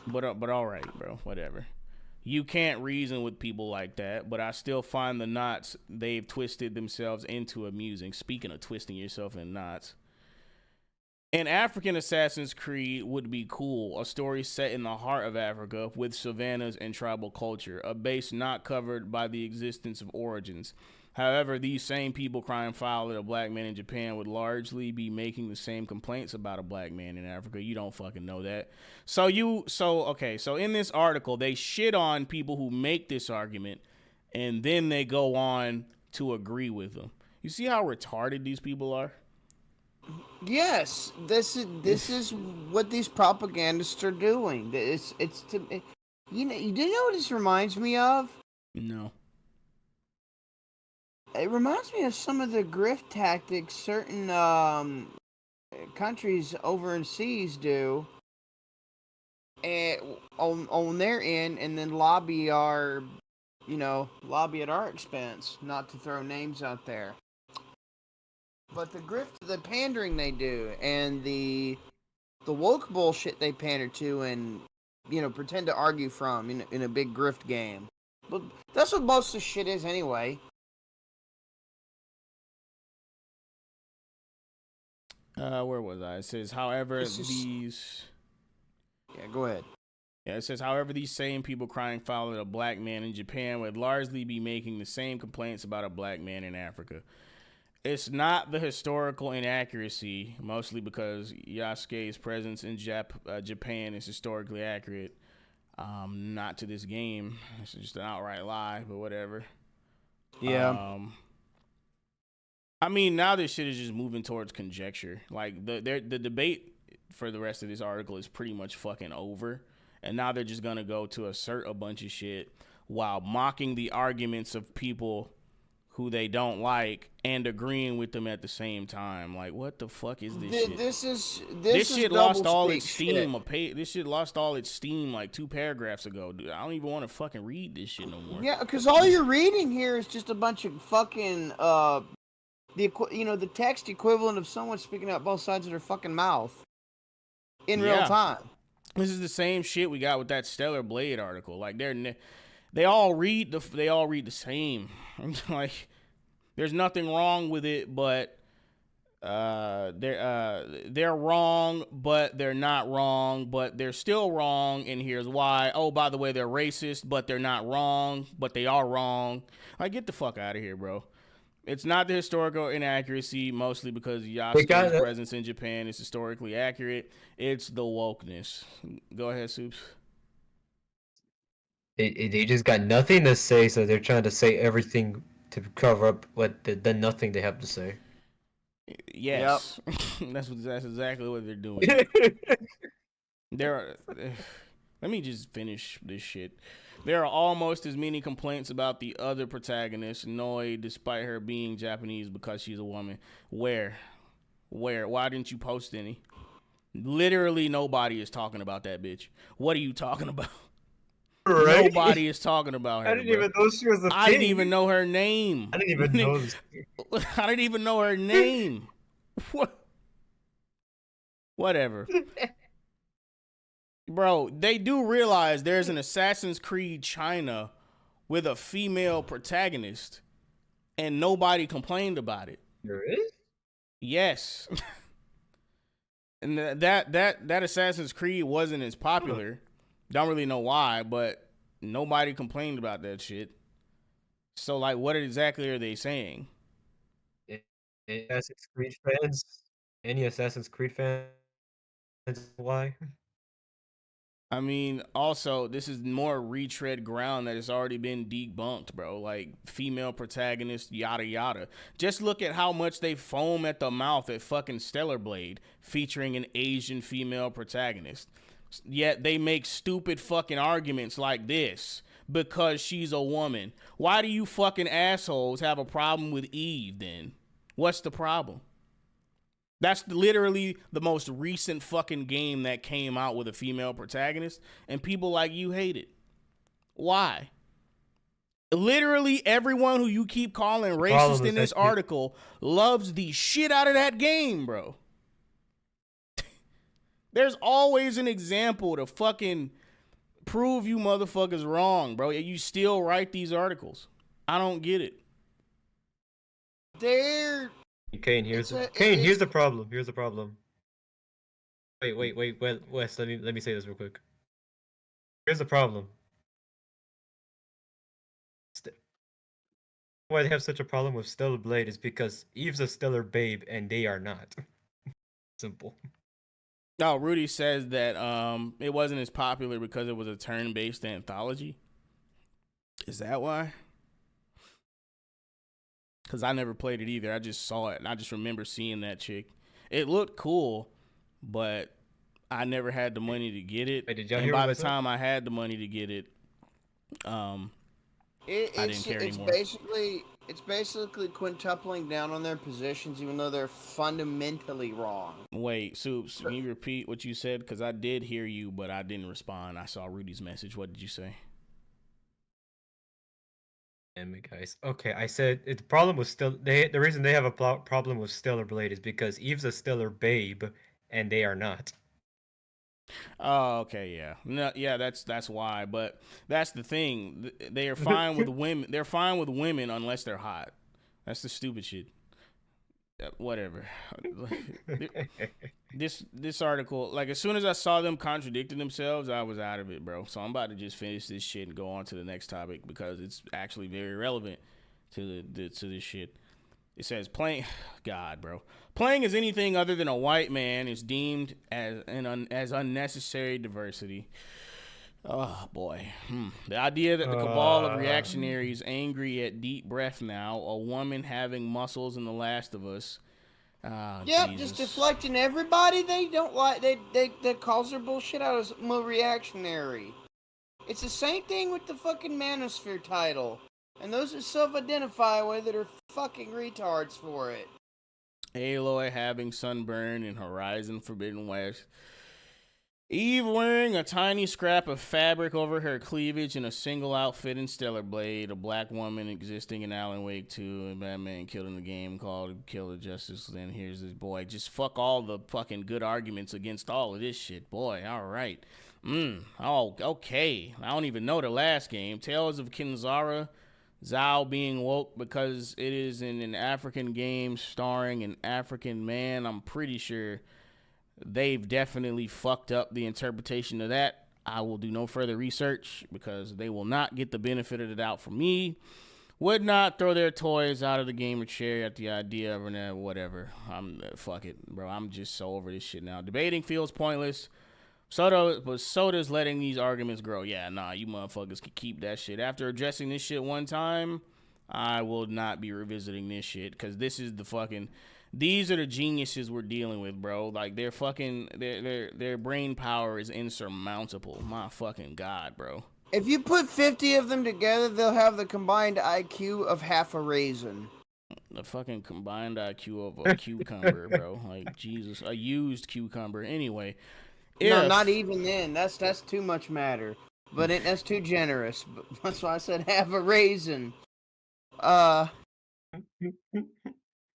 But all right, bro. Whatever. You can't reason with people like that, but I still find the knots they've twisted themselves into amusing. Speaking of twisting yourself in knots. An African Assassin's Creed would be cool. A story set in the heart of Africa with savannas and tribal culture. A base not covered by the existence of origins. However, these same people crying foul at a black man in Japan would largely be making the same complaints about a black man in Africa. You don't fucking know that. So in this article, they shit on people who make this argument, and then they go on to agree with them. You see how retarded these people are? Yes, this is what these propagandists are doing. It's to, you know what this reminds me of? No. It reminds me of some of the grift tactics certain countries overseas do, and on their end, and then lobby at our expense. Not to throw names out there, but the pandering they do, and the woke bullshit they pander to, and pretend to argue from in a big grift game. But that's what most of the shit is anyway. Where was I? It says, however, these... Yeah, go ahead. Yeah, it says, however, these same people crying foul at a black man in Japan would largely be making the same complaints about a black man in Africa. It's not the historical inaccuracy, mostly because Yasuke's presence in Japan is historically accurate. Not to this game. It's just an outright lie, but whatever. Yeah. I mean, now this shit is just moving towards conjecture. Like, the debate for the rest of this article is pretty much fucking over. And now they're just going to go to assert a bunch of shit while mocking the arguments of people who they don't like and agreeing with them at the same time. Like, what the fuck is this shit? This shit lost all its steam. This shit lost all its steam like 2 paragraphs ago, dude. I don't even want to fucking read this shit no more. Yeah, because all you're reading here is just a bunch of fucking... the text equivalent of someone speaking out both sides of their fucking mouth in real time. This is the same shit we got with that Stellar Blade article. Like they all read the same. Like, there's nothing wrong with it, but they're wrong, but they're not wrong, but they're still wrong, and here's why. Oh, by the way, they're racist, but they're not wrong, but they are wrong. Like, get the fuck out of here, bro. It's not the historical inaccuracy, mostly because Yasuke's presence in Japan is historically accurate. It's the wokeness. Go ahead, Soups. They just got nothing to say, so they're trying to say everything to cover up what the nothing they have to say. Yes. Yep. That's exactly what they're doing. Let me just finish this shit. There are almost as many complaints about the other protagonist, Noi, despite her being Japanese because she's a woman. Where? Why didn't you post any? Literally nobody is talking about that bitch. What are you talking about? Right? Nobody is talking about her. I didn't even know she was a thing. I didn't even know her name. I didn't even know this. I didn't even know her name. What? Whatever. Bro, they do realize there's an Assassin's Creed China with a female protagonist, and nobody complained about it. There is? Yes. And that Assassin's Creed wasn't as popular. Don't really know why, but nobody complained about that shit. So, like, what exactly are they saying? Assassin's Creed fans? Any Assassin's Creed fans? Why? I mean, also, this is more retread ground that has already been debunked, bro. Like, female protagonist, yada yada. Just look at how much they foam at the mouth at fucking Stellar Blade, featuring an Asian female protagonist. Yet they make stupid fucking arguments like this because she's a woman. Why do you fucking assholes have a problem with Eve then? What's the problem? That's literally the most recent fucking game that came out with a female protagonist, and people like you hate it. Why? Literally everyone who you keep calling racist in this article loves the shit out of that game, bro. There's always an example to fucking prove you motherfuckers wrong, bro. You still write these articles. I don't get it. Kaine, here's the problem. Here's the problem. Wait, Wes, let me say this real quick. Here's the problem. Why they have such a problem with Stellar Blade is because Eve's a stellar babe and they are not. Simple. No, Rudy says that it wasn't as popular because it was a turn-based anthology. Is that why? Because I never played it either. I just saw it, and I just remember seeing that chick. It looked cool, but I never had the money to get it. Wait, did y'all and hear by what I the said? time I had the money to get it, I didn't care anymore. It's basically quintupling down on their positions, even though they're fundamentally wrong. Wait, Soups, can you repeat what you said? Because I did hear you, but I didn't respond. I saw Rudy's message. What did you say? Damn it, guys. Okay, I said the problem was the reason they have a problem with Stellar Blade is because Eve's a stellar babe and they are not. Oh, okay, yeah. No, yeah, that's why. But that's the thing. They are fine with women. They're fine with women unless they're hot. That's the stupid shit. Whatever. This article, like, as soon as I saw them contradicting themselves, I was out of it, bro. So I'm about to just finish this shit and go on to the next topic because it's actually very relevant to this shit. It says playing as anything other than a white man is deemed as unnecessary diversity. Oh boy. The idea that the cabal of reactionaries angry at deep breath now, a woman having muscles in The Last of Us. Yep, Jesus. just deflecting everybody they don't like. They calls their bullshit out as more reactionary. It's the same thing with the fucking Manosphere title. And those that self-identify with it are fucking retards for it. Aloy having sunburn in Horizon Forbidden West. Eve wearing a tiny scrap of fabric over her cleavage in a single outfit in Stellar Blade. A black woman existing in Alan Wake 2. And Batman killed in the game called Kill the Justice. Then here's this boy. Just fuck all the fucking good arguments against all of this shit. Boy, all right. Oh, okay. I don't even know the last game. Tales of Kinzara. Zhao being woke because it is in an African game starring an African man. I'm pretty sure they've definitely fucked up the interpretation of that. I will do no further research because they will not get the benefit of the doubt from me. Would not throw their toys out of the gamer chair at the idea of whatever. Fuck it, bro. I'm just so over this shit now. Debating feels pointless. Soda's letting these arguments grow. Yeah, nah, you motherfuckers can keep that shit. After addressing this shit one time, I will not be revisiting this shit because these are the geniuses we're dealing with, bro. Like, their brain power is insurmountable. My fucking God, bro. If you put 50 of them together, they'll have the combined IQ of half a raisin. The fucking combined IQ of a cucumber, bro. Like, Jesus, a used cucumber. Anyway. No, not even then. That's too much matter. But that's too generous. That's why I said half a raisin.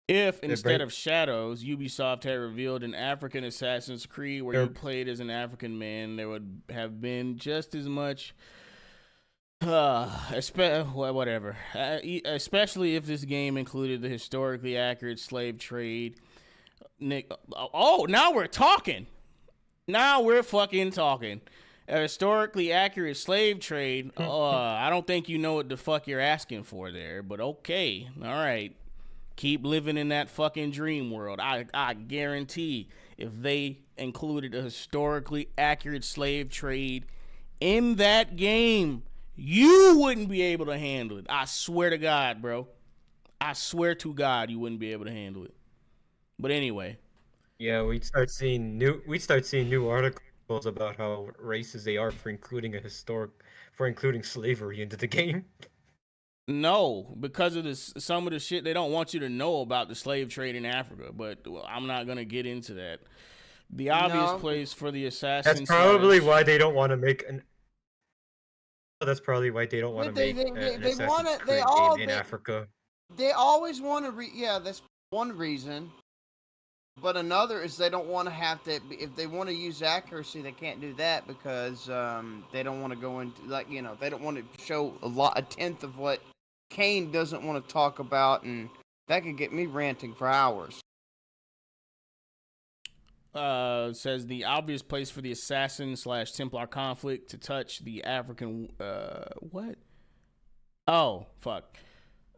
If instead of Shadows, Ubisoft had revealed an African Assassin's Creed where you played as an African man, there would have been just as much. Whatever. Especially if this game included the historically accurate slave trade. Now we're talking. Now we're fucking talking. A historically accurate slave trade. I don't think you know what the fuck you're asking for there, but okay. All right. Keep living in that fucking dream world. I guarantee if they included a historically accurate slave trade in that game, you wouldn't be able to handle it. I swear to God, bro. I swear to God you wouldn't be able to handle it. But anyway. Yeah, we'd start seeing new articles articles about how racist they are for including slavery into the game. No, because of this, some of the shit they don't want you to know about the slave trade in Africa. But I'm not gonna get into that. The obvious place for the assassin. That's probably why they don't want to make an. That's probably why they don't want to make an Assassin's Creed game in Africa. They always want to. Yeah, that's one reason. But another is they don't want to have to. If they want to use accuracy, they can't do that because they don't want to go into they don't want to show a tenth of what Kaine doesn't want to talk about, and that could get me ranting for hours. Says the obvious place for the assassin/Templar conflict to touch the African. What? Oh, fuck.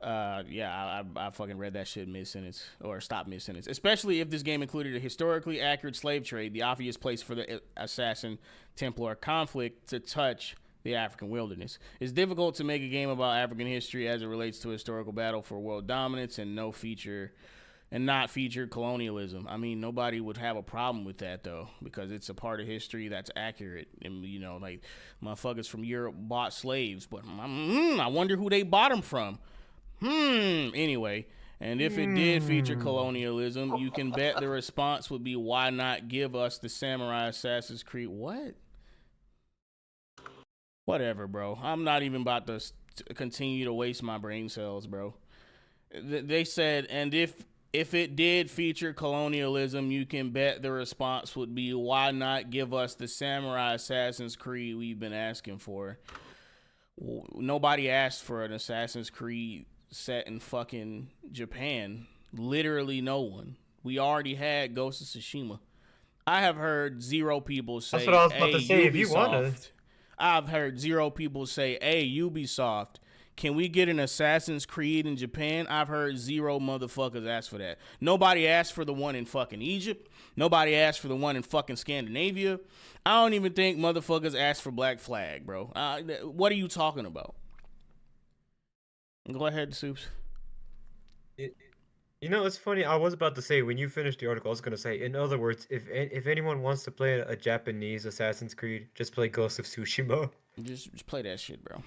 Yeah, I fucking read that shit mid-sentence, or stopped mid-sentence. Especially if this game included a historically accurate slave trade, the obvious place for the assassin-Templar conflict to touch the African wilderness. It's difficult to make a game about African history as it relates to a historical battle for world dominance and not feature colonialism. I mean, nobody would have a problem with that, though, because it's a part of history that's accurate. And, like, motherfuckers from Europe bought slaves, but I wonder who they bought them from. Anyway, and if it did feature colonialism, you can bet the response would be, why not give us the Samurai Assassin's Creed? What? Whatever, bro. I'm not even about to continue to waste my brain cells, bro. They said, and if it did feature colonialism, you can bet the response would be, why not give us the Samurai Assassin's Creed we've been asking for? Nobody asked for an Assassin's Creed set in fucking Japan. Literally no one. We already had Ghost of Tsushima. I have heard zero people say, that's what I was about to say. Ubisoft. If you want I've heard zero people say, hey, Ubisoft, can we get an Assassin's Creed in Japan? I've heard zero motherfuckers ask for that. Nobody asked for the one in fucking Egypt. Nobody asked for the one in fucking Scandinavia. I don't even think motherfuckers asked for Black Flag, bro. What are you talking about? Go ahead, Soups. It's funny. I was about to say, when you finished the article, I was going to say, in other words, if anyone wants to play a Japanese Assassin's Creed, just play Ghost of Tsushima. Just play that shit, bro.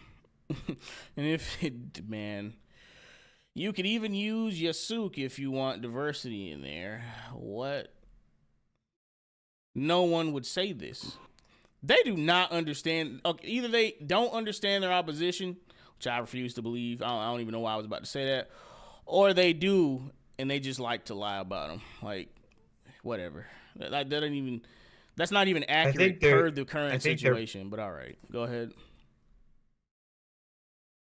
And man, you could even use Yasuke if you want diversity in there. What? No one would say this. They do not understand. Okay, either they don't understand their opposition, which I refuse to believe. I don't even know why I was about to say that. Or they do, and they just like to lie about them. Like, whatever. That's not even accurate per the current situation. But all right, go ahead.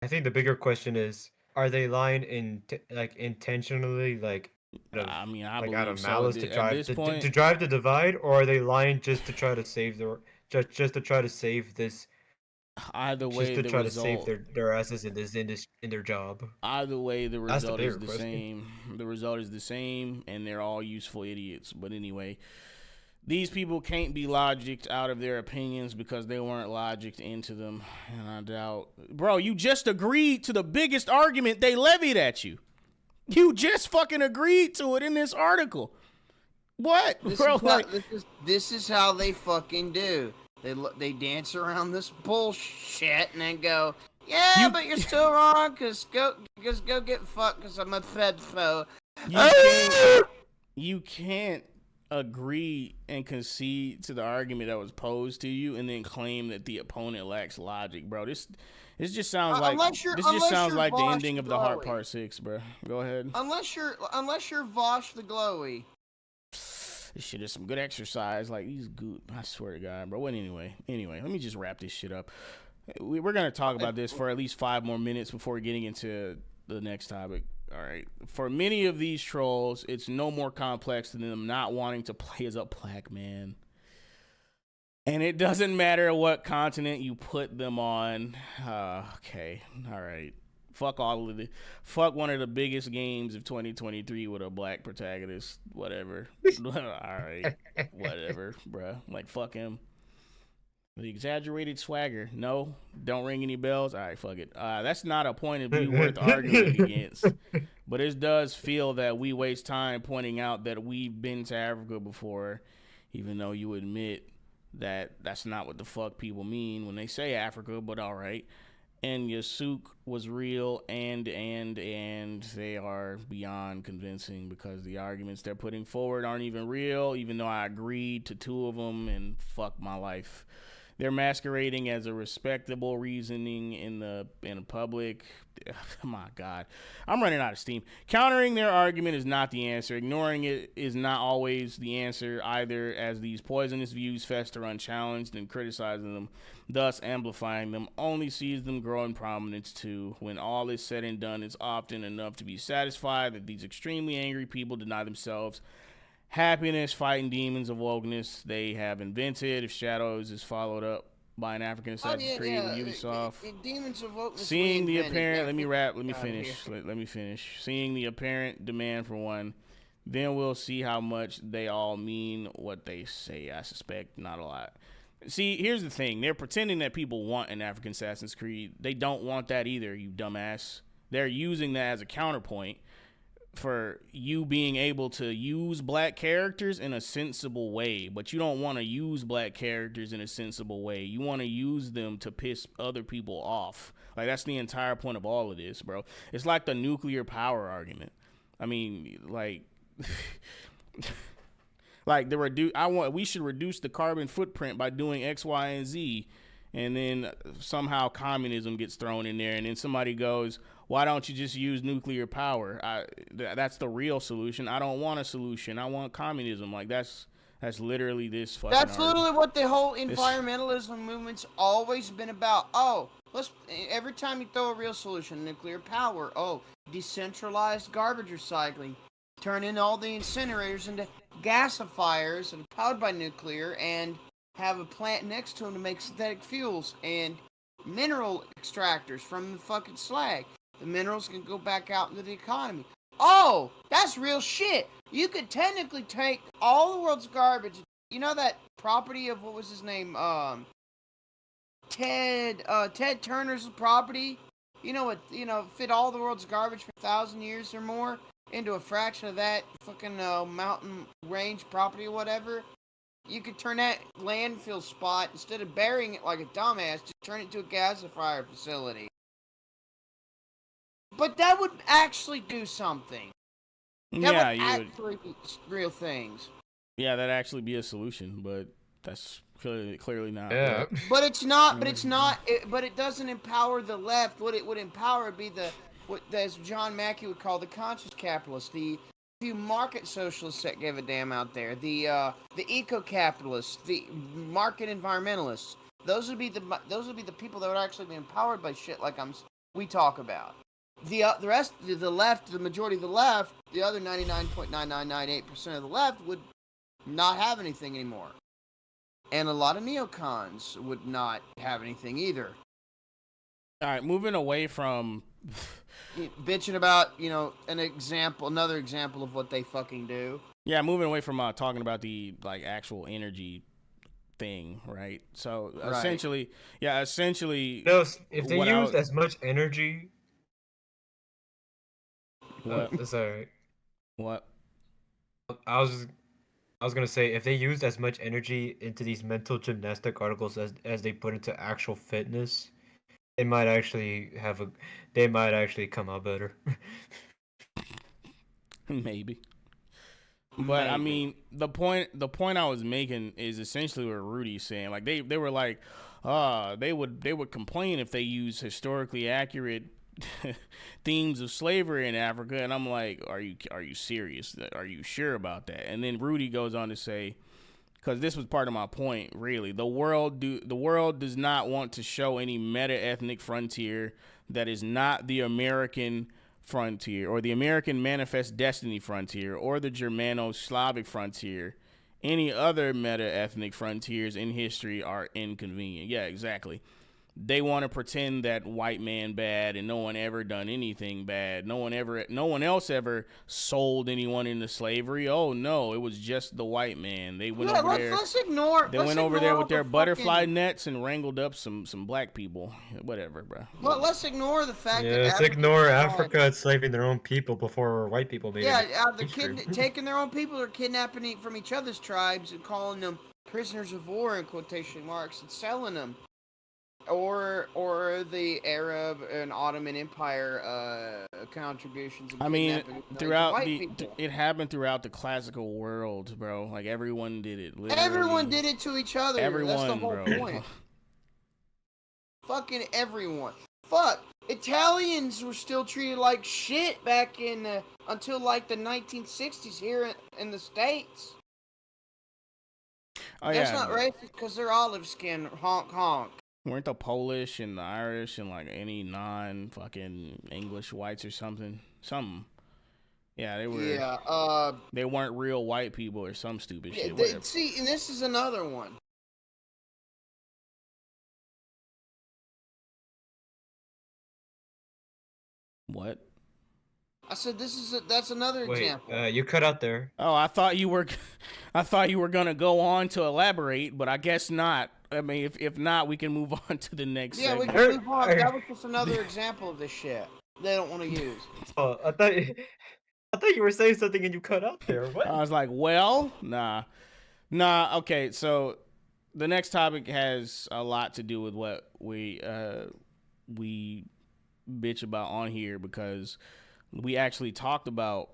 I think the bigger question is, are they lying intentionally, I mean, I believe out of so. malice to drive the divide, or are they lying just to try to save this? Either way, just to try to save their asses in their job. Either way, the result is the same. The result is the same, and they're all useful idiots. But anyway, these people can't be logicked out of their opinions because they weren't logicked into them. And I doubt, bro, you just agreed to the biggest argument they levied at you. You just fucking agreed to it in this article. What, bro? This is how they fucking do. They dance around this bullshit and then go, but you're still wrong, cause go get fucked, cause I'm a pedophilia. You can't agree and concede to the argument that was posed to you and then claim that the opponent lacks logic, bro. This just sounds like the ending of the Heart Part 6, bro. Go ahead. Unless you're Vosh the Glowy. This shit is some good exercise. Like, these good. I swear to God, bro. But anyway, let me just wrap this shit up. We're gonna talk about this for at least 5 more minutes before getting into the next topic. All right. For many of these trolls, it's no more complex than them not wanting to play as a black man. And it doesn't matter what continent you put them on. Okay. All right. Fuck all of it. Fuck one of the biggest games of 2023 with a black protagonist. Whatever. All right. Whatever, bruh. Like, fuck him. The exaggerated swagger. No. Don't ring any bells. All right, fuck it. That's not a point of view worth arguing against. But it does feel that we waste time pointing out that we've been to Africa before, even though you admit that's not what the fuck people mean when they say Africa, but all right. And Yasuk was real, and they are beyond convincing because the arguments they're putting forward aren't even real, even though I agreed to 2 of them, and fuck my life. They're masquerading as a respectable reasoning in the public. My God, I'm running out of steam. Countering their argument is not the answer. Ignoring it is not always the answer either, as these poisonous views fester unchallenged, and criticizing them, thus amplifying them, only sees them grow in prominence too. When all is said and done, it's often enough to be satisfied that these extremely angry people deny themselves happiness fighting demons of wokeness they have invented. If Shadows is followed up by an African Assassin's Creed with Ubisoft, demons of wokeness. Seeing the apparent, let me finish. Seeing the apparent demand for one, then we'll see how much they all mean what they say. I suspect not a lot. See, here's the thing. They're pretending that people want an African Assassin's Creed. They don't want that either, you dumbass. They're using that as a counterpoint for you being able to use black characters in a sensible way, but you don't want to use black characters in a sensible way. You want to use them to piss other people off. Like, that's the entire point of all of this, bro. It's like the nuclear power argument. I mean, like, like we should reduce the carbon footprint by doing X, Y, and Z, and then somehow communism gets thrown in there, and then somebody goes, why don't you just use nuclear power? That's the real solution. I don't want a solution. I want communism. Like, that's literally this fucking literally what the whole environmentalism movement's always been about. Oh, every time you throw a real solution, nuclear power. Oh, decentralized garbage recycling. Turn in all the incinerators into gasifiers and powered by nuclear, and have a plant next to them to make synthetic fuels and mineral extractors from the fucking slag. The minerals can go back out into the economy. Oh, that's real shit. You could technically take all the world's garbage. You know that property of, what was his name? Ted Turner's property? Fit all the world's garbage for 1,000 years or more into a fraction of that fucking mountain range property or whatever. You could turn that landfill spot, instead of burying it like a dumbass, just turn it into a gasifier facility. But that would actually do something. That would actually be real things. Yeah, that'd actually be a solution, but that's clearly not. Yeah. But it's not. But it doesn't empower the left. What it would empower would be what as John Mackey would call the conscious capitalists, the few market socialists that give a damn out there, the eco-capitalists, the market environmentalists. Those would be the people that would actually be empowered by shit like we talk about. The rest, the left, the majority of the left, the other 99.9998% of the left would not have anything anymore. And a lot of neocons would not have anything either. All right, moving away from bitching about, another example of what they fucking do. Yeah, moving away from talking about the actual energy thing, right? So essentially, no, if they used as much energy. What? Sorry. What? I was gonna say, if they used as much energy into these mental gymnastic articles as they put into actual fitness, they might actually come out better. Maybe. But I mean, the point I was making is essentially what Rudy's saying. Like they were like, they would complain if they use historically accurate themes of slavery in Africa, and I'm like, are you serious? Are you sure about that? And then Rudy goes on to say, because this was part of my point, really, the world does not want to show any meta-ethnic frontier that is not the American frontier, or the American Manifest Destiny frontier, or the Germano-Slavic frontier. Any other meta-ethnic frontiers in history are inconvenient. Yeah, exactly. They want to pretend that white man bad and no one ever done anything bad. No one else ever sold anyone into slavery. Oh no, it was just the white man. They went over there. They went over there with their butterfly nets and wrangled up some black people. Whatever, bro. Well, let's ignore the fact that let's ignore Africa enslaving their own people before white people made it. Yeah, they're taking their own people or kidnapping from each other's tribes and calling them prisoners of war in quotation marks and selling them, or the Arab and Ottoman Empire contributions and I mean, kidnapping of throughout white the people. it happened throughout the classical world, bro. Like everyone did it. Literally. Everyone did it to each other. Everyone, That's the whole bro. point. Fucking everyone. Fuck. Italians were still treated like shit back in until like the 1960s here in the States. Oh, That's yeah. not racist because they're olive skin. Honk honk. Weren't the Polish and the Irish and like any non-fucking English whites or something? Yeah, they were. Yeah. They weren't real white people or some stupid shit. See, and this is another one. What? I said that's another example. You cut out there. Oh, I thought you were gonna go on to elaborate, but I guess not. I mean, if not, we can move on to the next. Yeah, segment. we can move on. That was just another example of this shit they don't want to use. Oh, I thought you were saying something and you cut out there. What? I was like, well, nah. Okay, so the next topic has a lot to do with what we bitch about on here, because we actually talked about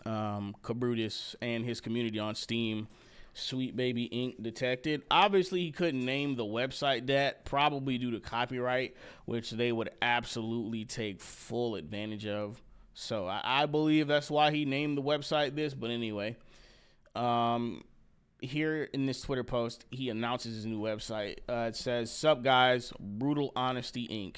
Cabrutus and his community on Steam. Sweet Baby Inc. detected. Obviously, he couldn't name the website that, probably due to copyright, which they would absolutely take full advantage of. So I believe that's why he named the website this. But anyway, here in this Twitter post, he announces his new website. It says, "Sup guys, Brutal Honesty Inc.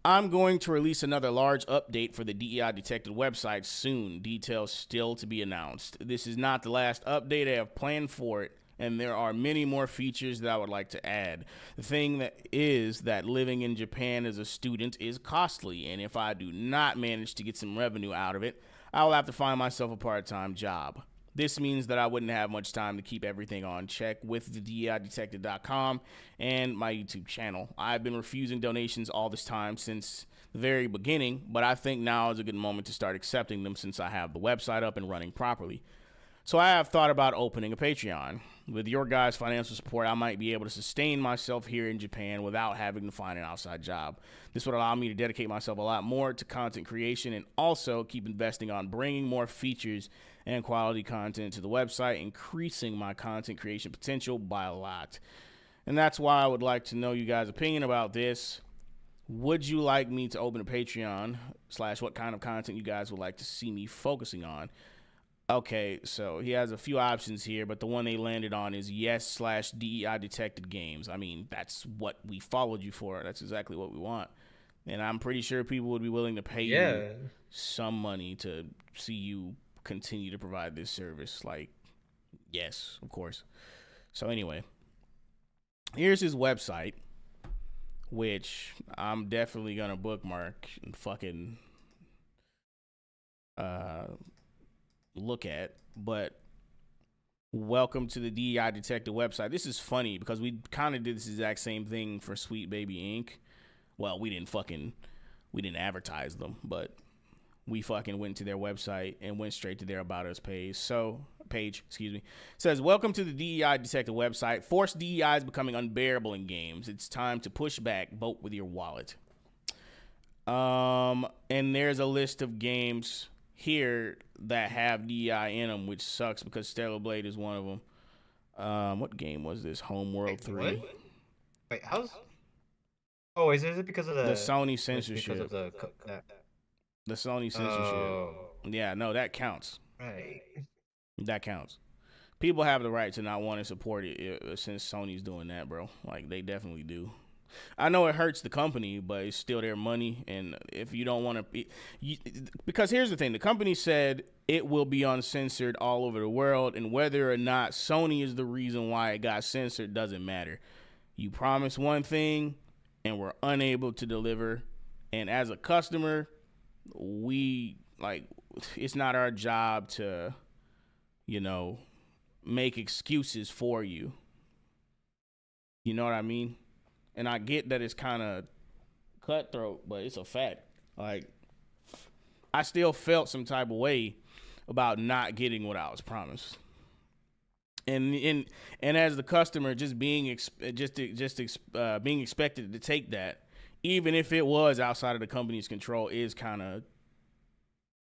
I'm going to release another large update for the DEI Detected website soon. Details still to be announced. This is not the last update I have planned for it, and there are many more features that I would like to add. The thing that is that living in Japan as a student is costly, and if I do not manage to get some revenue out of it, I will have to find myself a part-time job. This means that I wouldn't have much time to keep everything on check with the DEIDetected.com and my YouTube channel. I've been refusing donations all this time since the very beginning, but I think now is a good moment to start accepting them since I have the website up and running properly. So I have thought about opening a Patreon. With your guys' financial support, I might be able to sustain myself here in Japan without having to find an outside job. This would allow me to dedicate myself a lot more to content creation and also keep investing on bringing more features and quality content to the website, increasing my content creation potential by a lot. And that's why I would like to know you guys' opinion about this. Would you like me to open a Patreon / what kind of content you guys would like to see me focusing on? Okay, so he has a few options here, but the one they landed on is yes / DEI detected games. I mean, that's what we followed you for. That's exactly what we want. And I'm pretty sure people would be willing to pay you some money to see you continue to provide this service. Like, yes, of course. So anyway, here's his website, which I'm definitely gonna bookmark and fucking look at. But welcome to the DEI Detective website. This is funny because we kind of did this exact same thing for Sweet Baby Inc. Well, we didn't advertise them, but we fucking went to their website and went straight to their About Us page. It says, welcome to the DEI Detective website. Forced DEI is becoming unbearable in games. It's time to push back. Vote with your wallet. And there's a list of games here that have DEI in them, which sucks because Stellar Blade is one of them. What game was this? Homeworld 3. What? Wait, how's... Oh, is it because of the Sony censorship? Because of the Sony censorship. Oh. Yeah, no, that counts. Right. That counts. People have the right to not want to support it since Sony's doing that, bro. Like, they definitely do. I know it hurts the company, but it's still their money. And if you don't want to... Because here's the thing. The company said it will be uncensored all over the world, and whether or not Sony is the reason why it got censored doesn't matter. You promised one thing, and we're unable to deliver. And as a customer, it's not our job to, make excuses for you. You know what I mean? And I get that it's kind of cutthroat, but it's a fact. Like, I still felt some type of way about not getting what I was promised. And as the customer, just being being expected to take that, even if it was outside of the company's control, is kind of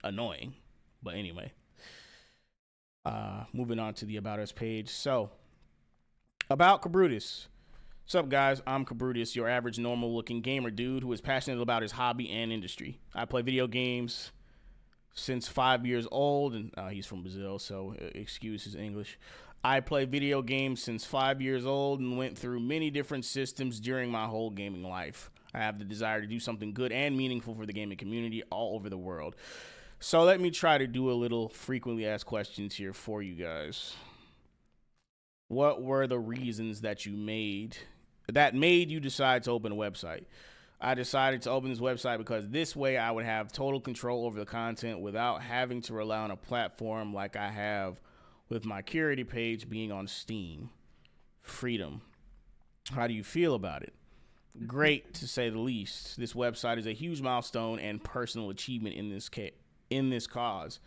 annoying. But anyway, moving on to the About Us page. So, about Cabrutus. What's up, guys? I'm Cabrutus, your average normal-looking gamer dude who is passionate about his hobby and industry. I play video games since 5 years old, and he's from Brazil, so excuse his English. I play video games since 5 years old and went through many different systems during my whole gaming life. I have the desire to do something good and meaningful for the gaming community all over the world. So let me try to do a little frequently asked questions here for you guys. What were the reasons that made you decide to open a website? I decided to open this website because this way I would have total control over the content without having to rely on a platform like I have with my curated page being on Steam. Freedom. How do you feel about it? Great, to say the least. This website is a huge milestone and personal achievement in this cause,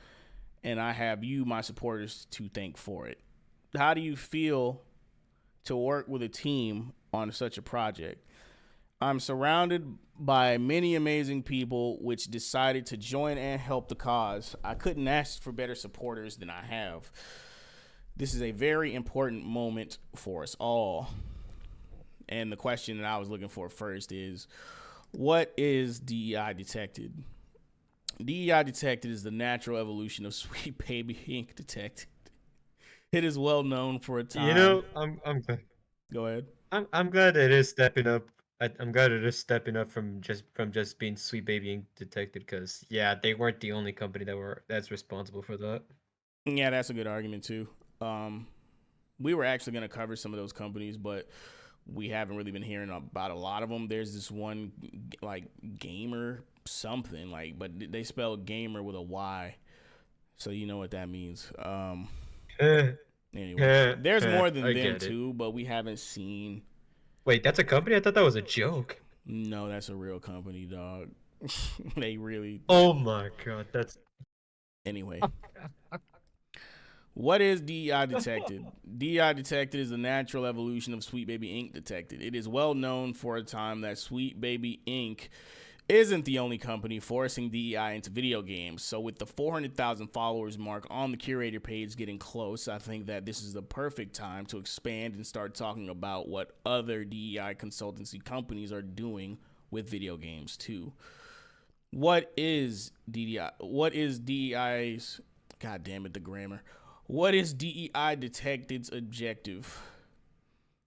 and I have you, my supporters, to thank for it. How do you feel to work with a team on such a project? I'm surrounded by many amazing people which decided to join and help the cause. I couldn't ask for better supporters than I have. This is a very important moment for us all. And the question that I was looking for first is, what is DEI detected? DEI detected is the natural evolution of Sweet Baby Ink detected. It is well known for a time. You know, I'm Go ahead. I'm glad it is stepping up. I'm glad it is stepping up from just being Sweet Baby Ink detected, because yeah, they weren't the only company that's responsible for that. Yeah, that's a good argument too. We were actually going to cover some of those companies, but we haven't really been hearing about a lot of them. There's this one like Gamer something, like, but they spell gamer with a Y, so you know what that means. Anyway, there's more than them too, but we haven't seen. Wait, that's a company? I thought that was a joke. No, that's a real company, dog. They really. Oh my god, that's. Anyway. What is DEI detected? DEI detected is the natural evolution of Sweet Baby Ink detected. It is well known for a time that Sweet Baby Ink isn't the only company forcing DEI into video games. So with the 400,000 followers mark on the curator page getting close, I think that this is the perfect time to expand and start talking about what other DEI consultancy companies are doing with video games too. What is DEI? What is DEI's? God damn it, the grammar. What is DEI Detected's objective?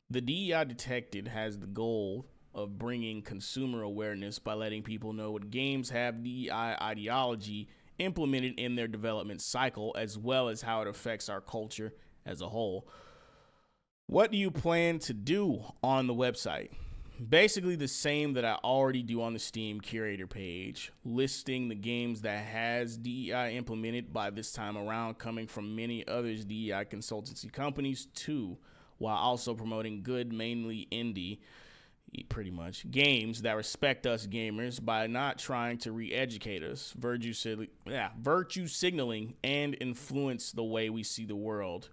The DEI Detected has the goal of bringing consumer awareness by letting people know what games have DEI ideology implemented in their development cycle, as well as how it affects our culture as a whole. What do you plan to do on the website? Basically the same that I already do on the Steam curator page, listing the games that has DEI implemented by this time around, coming from many others DEI consultancy companies too, while also promoting good, mainly indie, pretty much, games that respect us gamers by not trying to re-educate us, virtue signaling, and influence the way we see the world.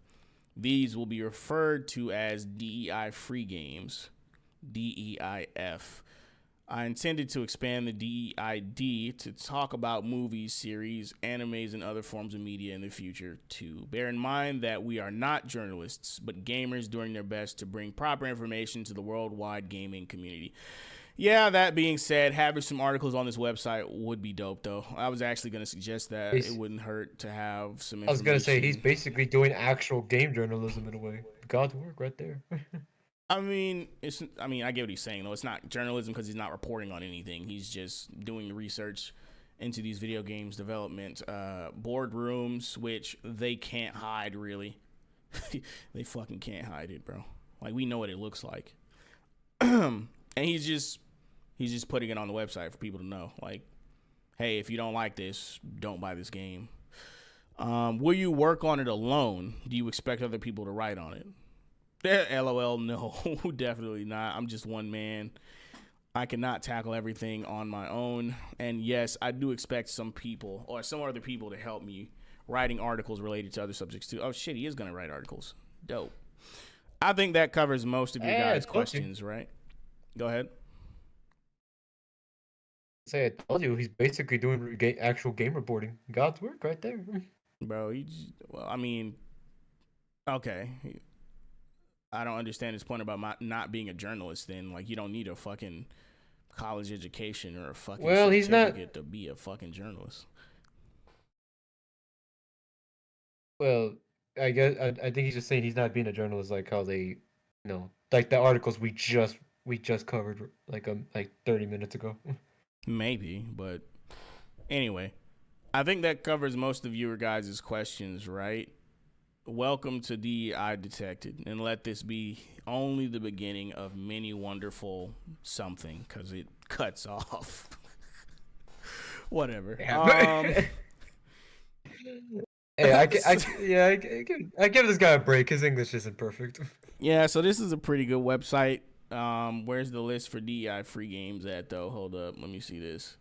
These will be referred to as DEI free games. DEIF. I intended to expand the DEID to talk about movies, series, animes, and other forms of media in the future too. Bear in mind that we are not journalists, but gamers doing their best to bring proper information to the worldwide gaming community. Yeah, that being said, having some articles on this website would be dope, though. I was actually going to suggest that it wouldn't hurt to have some information. I was going to say, he's basically doing actual game journalism in a way. God's work right there. I get what he's saying, though. It's not journalism because he's not reporting on anything. He's just doing the research into these video games development boardrooms, which they can't hide, really. They fucking can't hide it, bro. Like, we know what it looks like. And he's just putting it on the website for people to know. Like, hey, if you don't like this, don't buy this game. Will you work on it alone? Do you expect other people to write on it? LOL, no, definitely not. I'm just one man. I cannot tackle everything on my own. And yes, I do expect some other people to help me writing articles related to other subjects too. Oh shit, he is going to write articles. Dope. I think that covers most of your Yeah, guys' I told you. questions, right? Go ahead. Say, I told you, he's basically doing actual game reporting. God's work right there. Bro, well, I mean, okay. I don't understand his point about not being a journalist then. Like, you don't need a fucking college education or a fucking Well, he's not. certificate to be a fucking journalist. Well, I guess I think he's just saying he's not being a journalist like how they, like the articles we just covered like 30 minutes ago. Maybe, but anyway, I think that covers most of your guys' questions, right? Welcome to DEI Detected, and let this be only the beginning of many wonderful something, because it cuts off. Whatever. Yeah. Hey, I give this guy a break. His English isn't perfect. Yeah, so this is a pretty good website. Where's the list for DEI free games at, though? Hold up. Let me see this.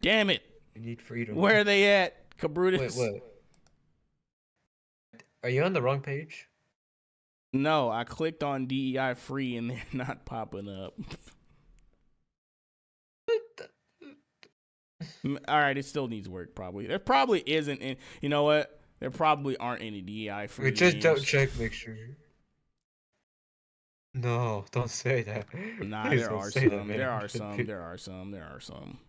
Damn it. You need freedom. Where are they at, Cabrutus? Wait, what? Are you on the wrong page? No, I clicked on DEI free and they're not popping up. All right, it still needs work, probably. There probably isn't. You know what? There probably aren't any DEI free Wait, just games. don't check, make sure. No, don't say that. Nah, Please there don't are say some. that, man. There are some.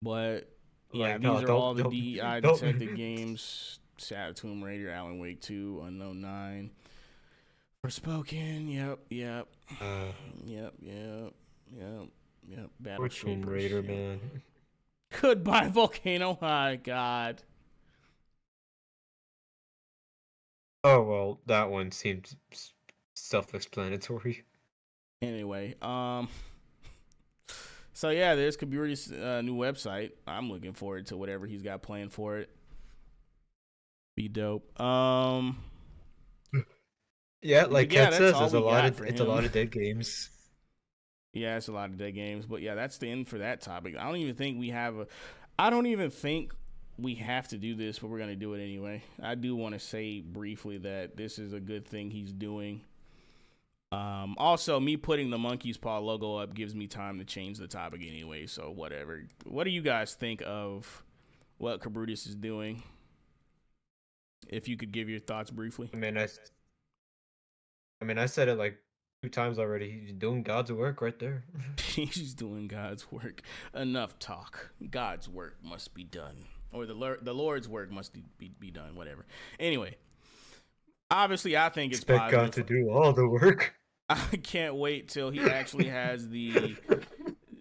But yeah, Like, these no, are don't- all the don't- DEI don't- detected games. Sad Tomb Raider, Alan Wake 2, Unknown 9. Forspoken, yep. Battle Poor Tomb Shapers, Raider, yep. man. Goodbye, Volcano. My God. Oh well, that one seems self-explanatory. Anyway, so yeah, there's Kaburi's new website. I'm looking forward to whatever he's got planned for it. Be dope. Yeah, like yeah, Kat that's says, all there's we a lot got of for it's a him. lot of dead games. Yeah, it's a lot of dead games, but yeah, that's the end for that topic. I don't even think we have to do this, but we're gonna do it anyway. I do want to say briefly that this is a good thing he's doing. Also, me putting the Monkey's Paw logo up gives me time to change the topic anyway, so whatever. What do you guys think of what Cabrutus is doing? If you could give your thoughts briefly. I mean, I said it like 2 times already. He's doing God's work right there. He's doing God's work. Enough talk. God's work must be done. Or the Lord's work must be done, whatever. Anyway, obviously I think it's Expect positive. God to do all the work. I can't wait till he actually has the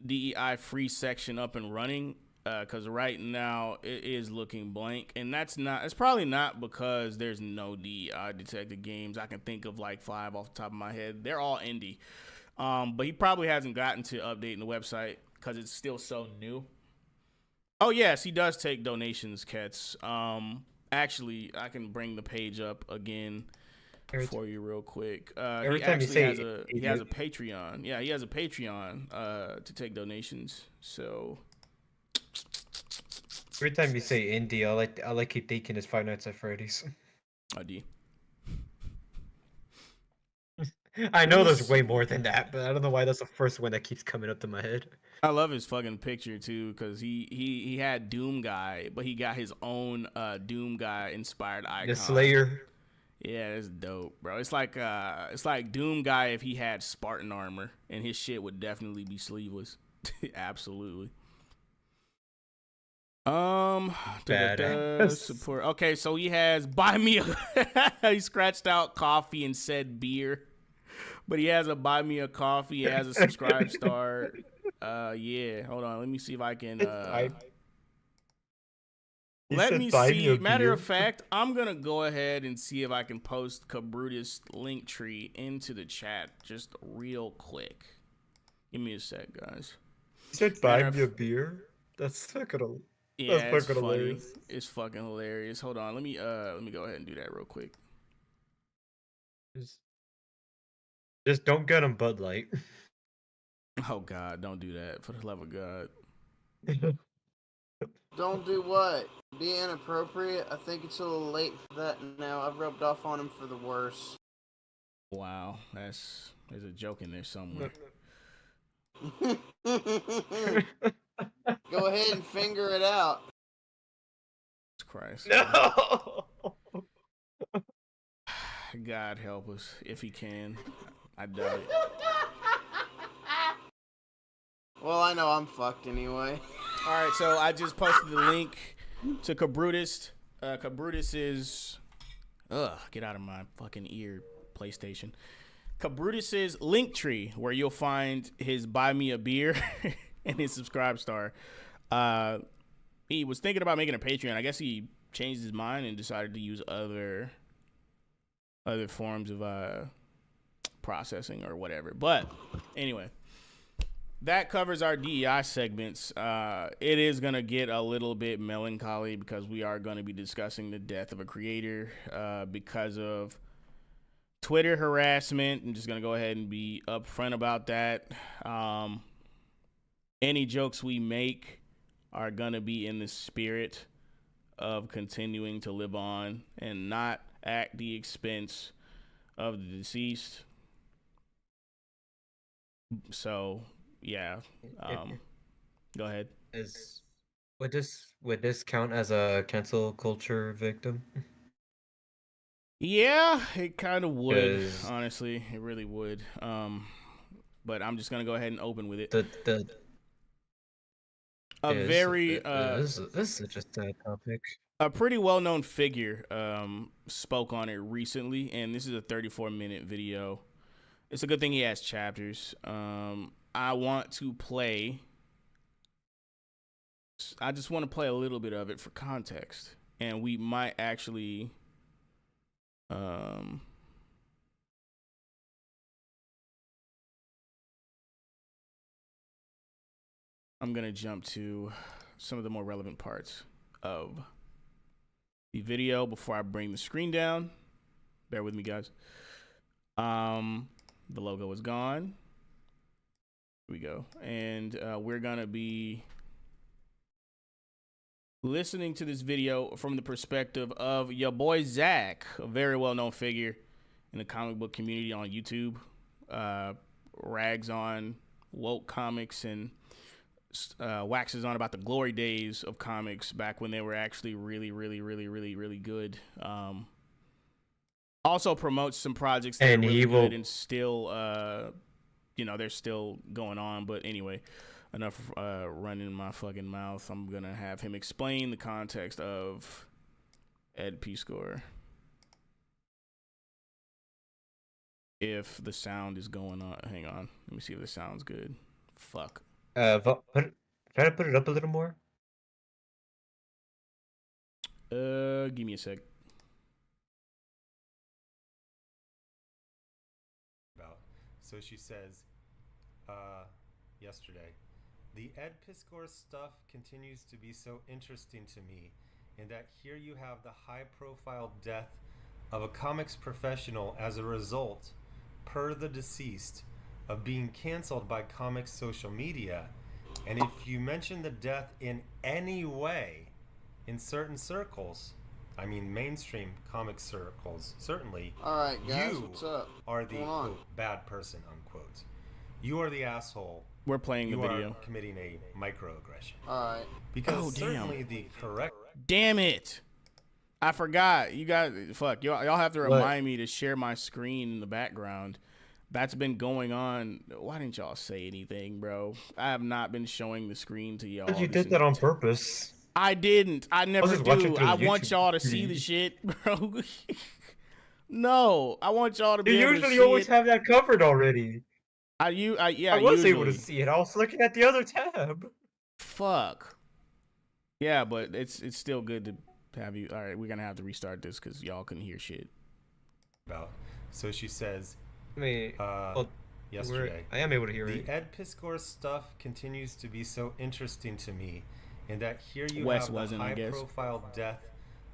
DEI free section up and running, because right now it is looking blank, and it's probably not because there's no DEI detected games. I can think of like 5 off the top of my head. They're all indie, but he probably hasn't gotten to updating the website because it's still so new. Oh yes, he does take donations, Kets. Actually, I can bring the page up again for you real quick. Every He time you actually say he has a Patreon. Yeah, he has a Patreon to take donations. So Every time you say indie, I like keep thinking it's Five Nights at Freddy's. ID. I know there's way more than that, but I don't know why that's the first one that keeps coming up to my head. I love his fucking picture too, because he had Doom Guy, but he got his own Doom Guy inspired icon. The Slayer. Yeah, that's dope, bro. It's like Doom Guy if he had Spartan armor, and his shit would definitely be sleeveless. Absolutely. Badass. Support. Okay, so he has buy me he scratched out coffee and said beer. But he has a buy me a coffee, he has a subscribe star. Yeah, hold on. Let me see if I can let me see. Matter of fact, I'm gonna go ahead and see if I can post Cabrutus link tree into the chat just real quick. Give me a sec, guys. You said buy me a beer? That's fucking Yeah, that's it's fucking funny. hilarious. It's fucking hilarious. Hold on, let me go ahead and do that real quick. Just don't get him Bud Light. Oh God, don't do that for the love of God. Don't do what? Be inappropriate. I think it's a little late for that now. I've rubbed off on him for the worse. Wow, there's a joke in there somewhere. Go ahead and finger it out. Christ. No. God help us if he can. I doubt it. Well, I know I'm fucked anyway. All right, so I just posted the link to Cabrutus. Cabrutus is, get out of my fucking ear, PlayStation. Cabrutus's link tree, where you'll find his buy me a beer and his subscribe star. He was thinking about making a Patreon. I guess he changed his mind and decided to use other forms of processing or whatever. But anyway, that covers our DEI segments. It is going to get a little bit melancholy because we are going to be discussing the death of a creator because of Twitter harassment. I'm just going to go ahead and be upfront about that. Any jokes we make are going to be in the spirit of continuing to live on and not at the expense of the deceased. So, yeah. Go ahead. Would this count as a cancel culture victim? Yeah, it kind of would. 'Cause Honestly, it really would. But I'm just gonna go ahead and open with it. This is such a sad topic. A pretty well-known figure spoke on it recently, and this is a 34-minute video. It's a good thing he has chapters. I just want to play a little bit of it for context, and we might actually I'm gonna jump to some of the more relevant parts of the video before I bring the screen down. Bear with me, guys. The logo is gone. Here we go. And we're gonna be listening to this video from the perspective of your boy Zach, a very well-known figure in the comic book community on YouTube. Rags on woke comics and waxes on about the glory days of comics back when they were actually really, really, really, really, really good. Also promotes some projects that are really good and still, they're still going on. But anyway, enough running my fucking mouth. I'm gonna have him explain the context of Ed P. Score. If the sound is going on, hang on. Let me see if the sound's good. Fuck. Try to put it up a little more. Give me a sec. So she says, yesterday, the Ed Piskor stuff continues to be so interesting to me, in that here you have the high-profile death of a comics professional as a result, per the deceased, of being canceled by comics social media. And if you mention the death in any way in certain circles, I mean mainstream comic circles, certainly, Alright guys, you what's up? are the quote, bad person, unquote. You are the asshole. We're playing the video. You are committing a microaggression. Alright. Because certainly the correct... Damn it! I forgot. You guys, fuck. Y'all have to remind me to share my screen in the background. That's been going on. Why didn't y'all say anything, bro? I have not been showing the screen to y'all. You did that on purpose. I didn't. I never do. I want y'all to see the shit, bro. No, I want y'all to be able to see it. You usually always have that covered already. I was able to see it. I was looking at the other tab. Fuck. Yeah, but it's still good to have you. All right, we're gonna have to restart this because y'all couldn't hear shit. So she says, yesterday, I am able to hear it. The Ed Piskor stuff continues to be so interesting to me, in that here you Wes have wasn't, the I guess. high-profile death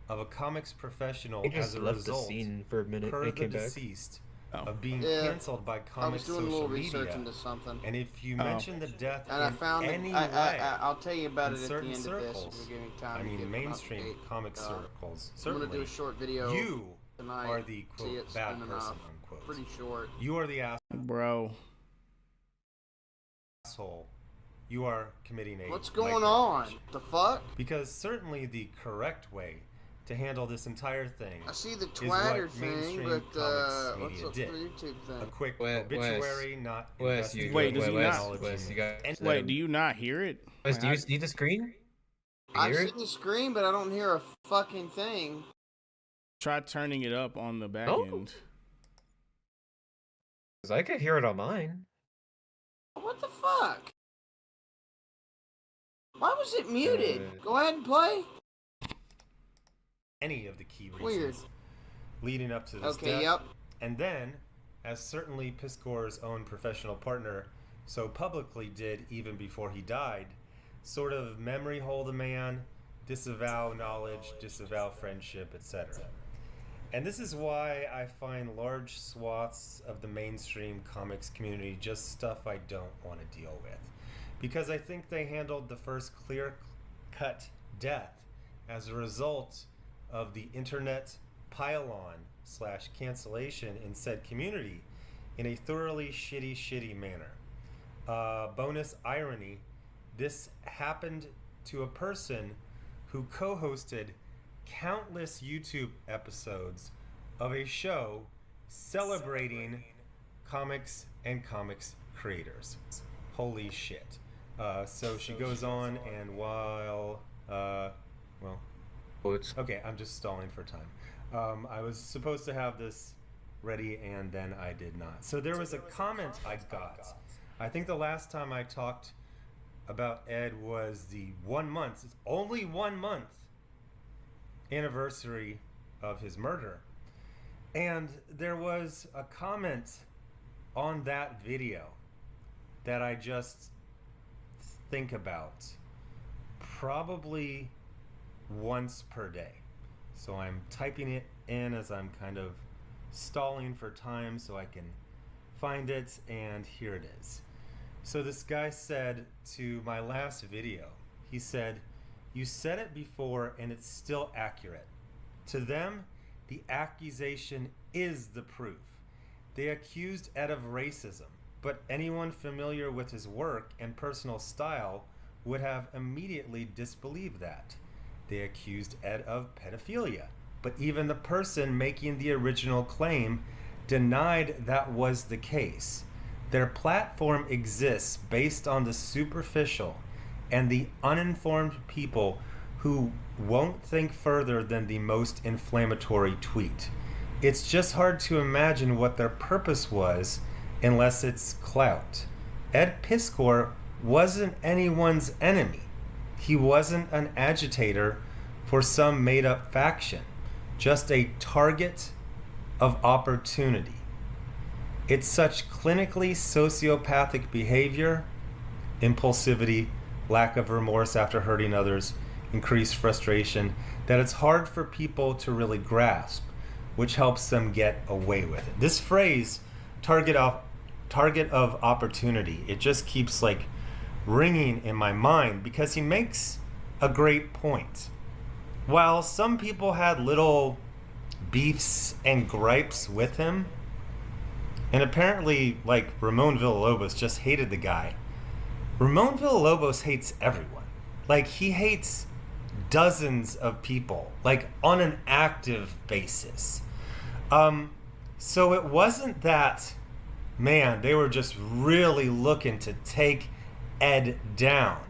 of a comics professional He just as a left result, the scene for a minute per and the came back. deceased, of being Yeah, canceled by I was comic doing a little social research media. into something, And if you mention the death and I in found any it. way, I'll tell you about in it at the certain end of this. circles, If we're giving time I to mean give mainstream an update. comic circles, I'm gonna do certainly a short video you tonight. are the See quote it bad spinning person off. unquote. Pretty short. You are the Bro. asshole. You are committing a What's going on? microaggression. The fuck? Because certainly the correct way to handle this entire thing I see the is Twatter what thing, mainstream but comics what's media up did. for the YouTube A thing? quick Wes, obituary, not Wes, you- investigating Wait, does he not- acknowledging you got- any- Wait, do you not hear it? Wes, do you Like, see the screen? I Hear see it? the screen, but I don't hear a fucking thing. try turning it up on the back Oh. end. Because I could hear it on mine. What the fuck? Why was it muted? Go ahead and play. any of the key reasons Weird. leading up to this Okay, death. yep. And then, as certainly Piskor's own professional partner so publicly did even before he died, sort of memory hold a man, disavow knowledge, disavow friendship, etc. And this is why I find large swaths of the mainstream comics community just stuff I don't want to deal with. Because I think they handled the first clear-cut death as a result of the internet pile-on / cancellation in said community in a thoroughly shitty manner. Bonus irony, this happened to a person who co-hosted countless YouTube episodes of a show celebrating comics and comics creators. Holy shit. So she goes on, and while, okay, I'm just stalling for time. I was supposed to have this ready, and then I did not. So there was a comment I got. I think the last time I talked about Ed was the 1 month, it's only 1 month anniversary of his murder. And there was a comment on that video that I just think about probably once per day. So I'm typing it in as I'm kind of stalling for time so I can find it, and here it is. So this guy said to my last video, he said, "You said it before and it's still accurate. To them, the accusation is the proof. They accused Ed of racism, but anyone familiar with his work and personal style would have immediately disbelieved that. They accused Ed of pedophilia, but even the person making the original claim denied that was the case. Their platform exists based on the superficial and the uninformed people who won't think further than the most inflammatory tweet. It's just hard to imagine what their purpose was unless it's clout. Ed Piskor wasn't anyone's enemy. He wasn't an agitator for some made-up faction, just a target of opportunity. It's such clinically sociopathic behavior, impulsivity, lack of remorse after hurting others, increased frustration, that it's hard for people to really grasp, which helps them get away with it." This phrase, target of opportunity, it just keeps like ringing in my mind because he makes a great point. While some people had little beefs and gripes with him, and apparently like Ramon Villalobos just hated the guy, Ramon Villalobos hates everyone. Like, he hates dozens of people, like on an active basis. So it wasn't that, man, they were just really looking to take Ed down.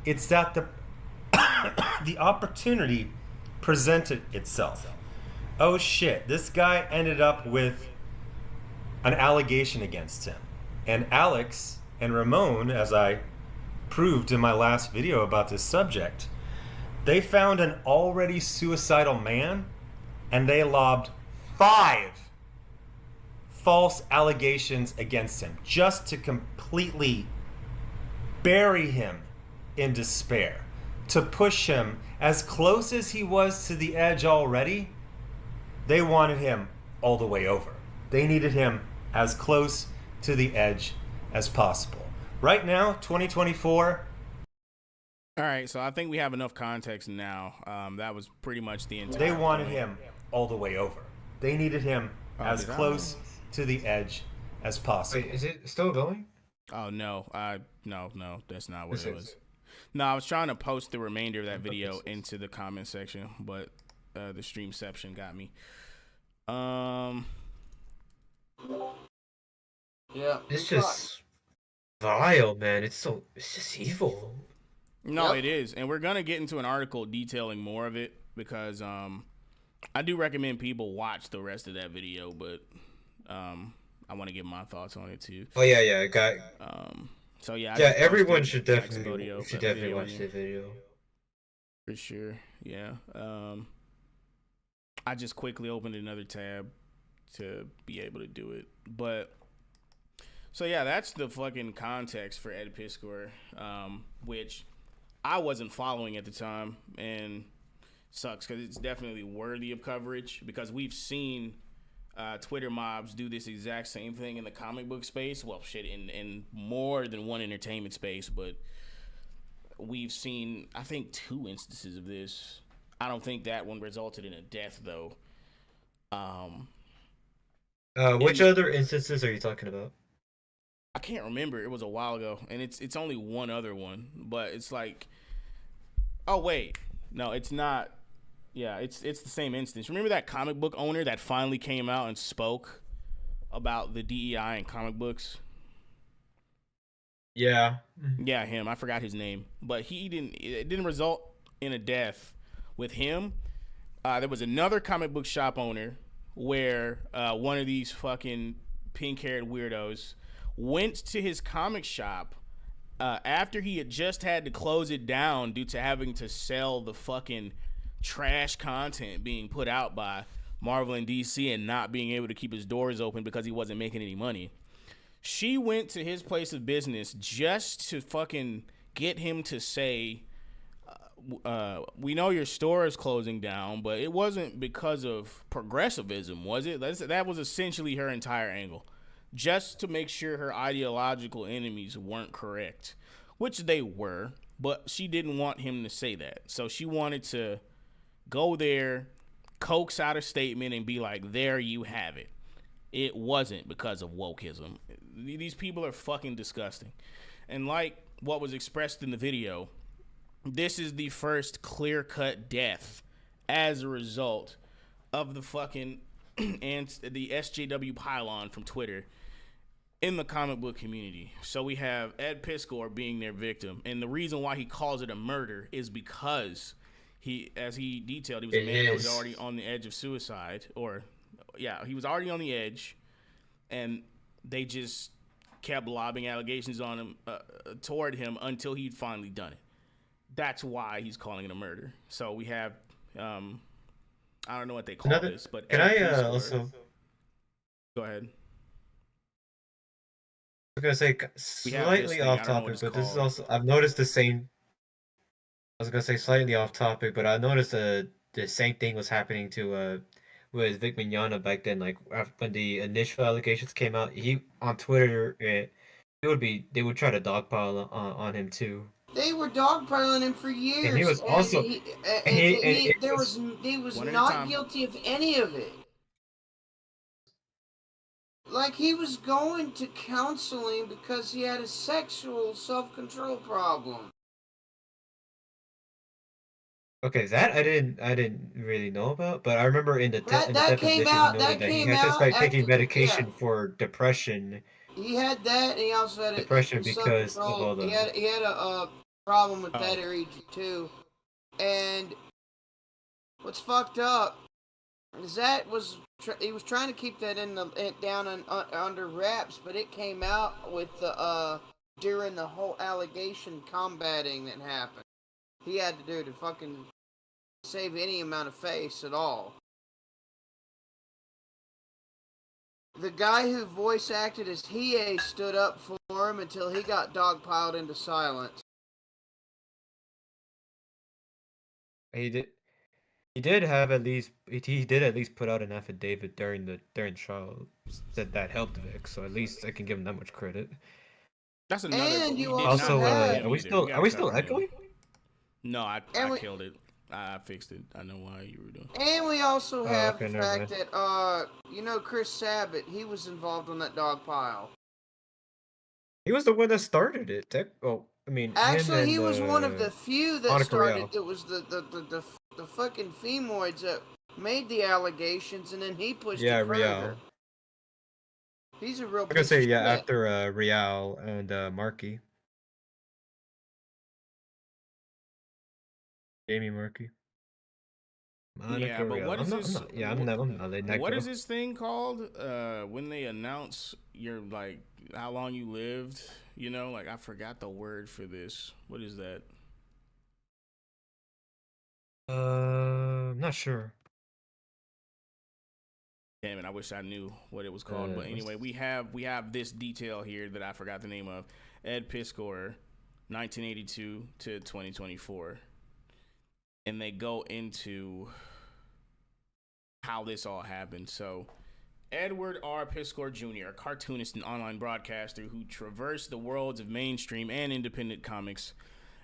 It's that the opportunity presented itself. Oh shit, this guy ended up with an allegation against him. And Alex and Ramon, as I proved in my last video about this subject, they found an already suicidal man and they lobbed 5 false allegations against him just to completely bury him in despair, to push him as close as he was to the edge already. They wanted him all the way over. They needed him as close to the edge as possible. Right now, 2024. All right, so I think we have enough context now. That was pretty much the entire. They wanted point. him all the way over. They needed him as close to the edge as possible. Wait, is it still going? Oh no, no, that's not what it was. No, I was trying to post the remainder of that video into the comment section, but the streamception got me. Yeah. It's just vile, man. It's just evil. No, it is, and we're gonna get into an article detailing more of it because I do recommend people watch the rest of that video, but I want to give my thoughts on it too. Oh yeah, got. So yeah, everyone should definitely watch the video. For sure, yeah. I just quickly opened another tab to be able to do it, but so yeah, that's the fucking context for Ed Piskor, which I wasn't following at the time, and sucks because it's definitely worthy of coverage because we've seen Twitter mobs do this exact same thing in the comic book space. Well, shit, in more than one entertainment space, but we've seen, I think, 2 instances of this. I don't think that one resulted in a death, though. Which other instances are you talking about? I can't remember. It was a while ago, and it's only one other one, but it's like, oh wait, no, it's not. Yeah, it's the same instance. Remember that comic book owner that finally came out and spoke about the DEI in comic books? Yeah. Yeah, him. I forgot his name, but it didn't result in a death with him. There was another comic book shop owner where one of these fucking pink-haired weirdos went to his comic shop after he had just had to close it down due to having to sell the fucking trash content being put out by Marvel and DC and not being able to keep his doors open because he wasn't making any money. She went to his place of business just to fucking get him to say, we know your store is closing down, but it wasn't because of progressivism, was it? That was essentially her entire angle. Just to make sure her ideological enemies weren't correct, which they were, but she didn't want him to say that. So she wanted to go there, coax out a statement, and be like, there you have it. It wasn't because of wokeism. These people are fucking disgusting. And like what was expressed in the video, this is the first clear-cut death as a result of the fucking and the SJW pylon from Twitter in the comic book community. So we have Ed Piskor being their victim, and the reason why he calls it a murder is because he, as he detailed, he was a man that was already on the edge of suicide, he was already on the edge, and they just kept lobbing allegations on him toward him until he'd finally done it. That's why he's calling it a murder. So we have, I don't know what they call this, but can I also go ahead. I was gonna say slightly off topic, but this is also I've noticed the same. I was gonna say slightly off topic, but I noticed the same thing was happening to with Vic Mignogna back then. Like when the initial allegations came out, he on Twitter, they would try to dogpile on him too. They were dogpiling him for years, and he was also he was not guilty of any of it. Like, he was going to counseling because he had a sexual self-control problem. Okay, that I didn't really know about, but I remember in the that came out. That he had to start taking medication for depression. He had that, and he also had depression because of all the. He had a problem with that area too, and what's fucked up is that he was trying to keep that under wraps, but it came out with the during the whole allegation combating that happened. He had to do it to fucking save any amount of face at all. The guy who voice acted as Hiei stood up for him until he got dogpiled into silence. He did. He did have at least he did at least put out an affidavit during the trial that helped Vic, so at least I can give him that much credit. That's another. And But we you did also not cover have- him are we either. still We gotta cover him. echoing? No, I And we- killed it. I fixed it. I know why you were doing. And we also have okay, the never fact that Chris Sabat, he was involved on that dog pile. He was the one that started it. I mean, him Actually, and, he was one of the few that Monica started. Real. It was the fucking femoids that made the allegations, and then he pushed Yeah, it further. Real. He's a real. I'm gonna piece say of yeah shit. after Real and Markey. Jamie Markey. Yeah, but Real. what is this? I'm not letting that What go. is this thing called? When they announce your like how long you lived, like I forgot the word for this. What is that? I'm not sure. Damn it! I wish I knew what it was called. But anyway, we have this detail here that I forgot the name of. Ed Piskor, 1982 to 2024, and they go into how this all happened. So, Edward R. Piskor Jr., a cartoonist and online broadcaster who traversed the worlds of mainstream and independent comics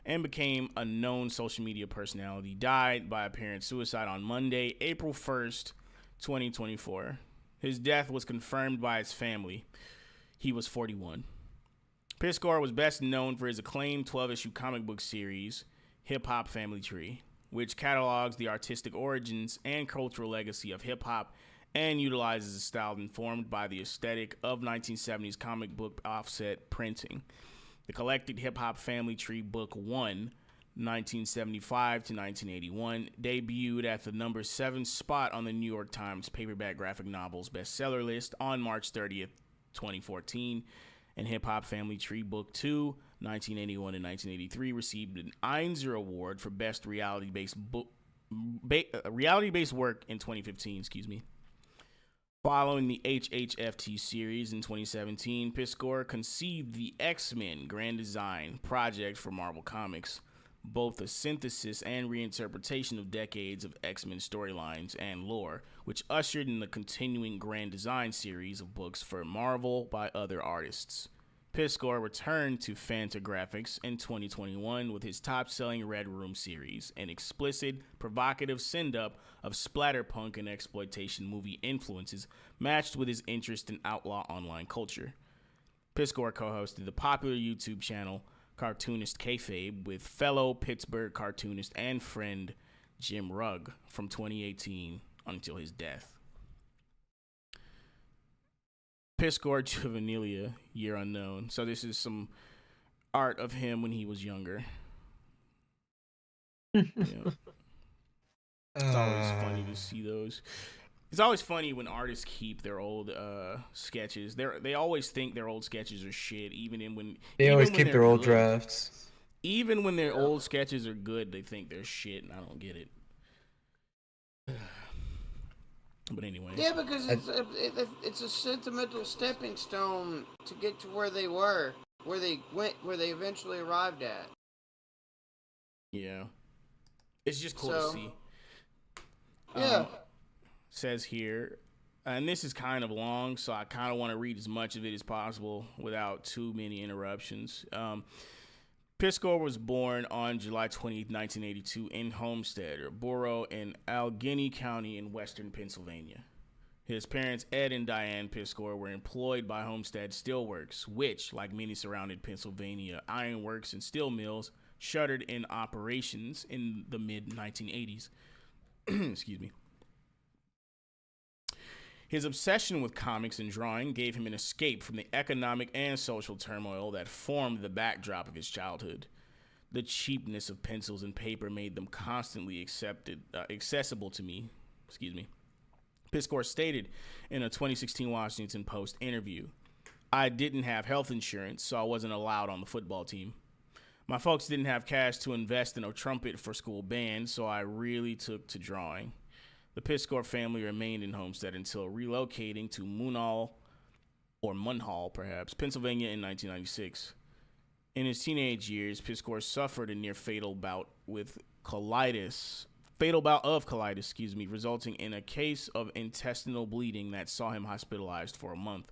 and became a known social media personality, died by apparent suicide on Monday, April 1st, 2024. His death was confirmed by his family. He was 41. Piskor was best known for his acclaimed 12-issue comic book series, Hip Hop Family Tree, which catalogs the artistic origins and cultural legacy of hip-hop and utilizes a style informed by the aesthetic of 1970s comic book offset printing. The collected Hip Hop Family Tree Book 1, 1975 to 1981, debuted at the number 7 spot on the New York Times paperback graphic novels bestseller list on March 30th, 2014, and Hip Hop Family Tree Book 2, 1981 and 1983, received an Eisner Award for Best Reality-Based Work in 2015. Following the HHFT series in 2017, Piskor conceived the X-Men Grand Design project for Marvel Comics, both a synthesis and reinterpretation of decades of X-Men storylines and lore, which ushered in the continuing Grand Design series of books for Marvel by other artists. Piskor returned to Fantagraphics in 2021 with his top-selling Red Room series, an explicit, provocative send-up of splatterpunk and exploitation movie influences matched with his interest in outlaw online culture. Piskor co-hosted the popular YouTube channel Cartoonist Kayfabe with fellow Pittsburgh cartoonist and friend Jim Rugg from 2018 until his death. Piskor Juvenilia, year unknown. So this is some art of him when he was younger. Yeah. It's always funny to see those. It's always funny when artists keep their old sketches. They always think their old sketches are shit, They always keep their old drafts. Even when their old sketches are good, they think they're shit, and I don't get it. But anyway. Yeah, because it's a sentimental stepping stone to get to where they were, where they eventually arrived at. Yeah. It's just cool to see. Yeah. Says here, and this is kind of long, so I kind of want to read as much of it as possible without too many interruptions. Piskor was born on July 20th, 1982 in Homestead, or borough in Allegheny County in western Pennsylvania. His parents, Ed and Diane Piskor, were employed by Homestead Steelworks, which, like many surrounding Pennsylvania ironworks and steel mills, shuttered in operations in the mid-1980s. Excuse me. His obsession with comics and drawing gave him an escape from the economic and social turmoil that formed the backdrop of his childhood. The cheapness of pencils and paper made them constantly accessible to me. Piskor stated in a 2016 Washington Post interview, "I didn't have health insurance, so I wasn't allowed on the football team. My folks didn't have cash to invest in a trumpet for school band, so I really took to drawing." The Piskor family remained in Homestead until relocating to Munhall, Pennsylvania in 1996. In his teenage years, Piskor suffered a near-fatal bout with colitis fatal bout of colitis, resulting in a case of intestinal bleeding that saw him hospitalized for a month.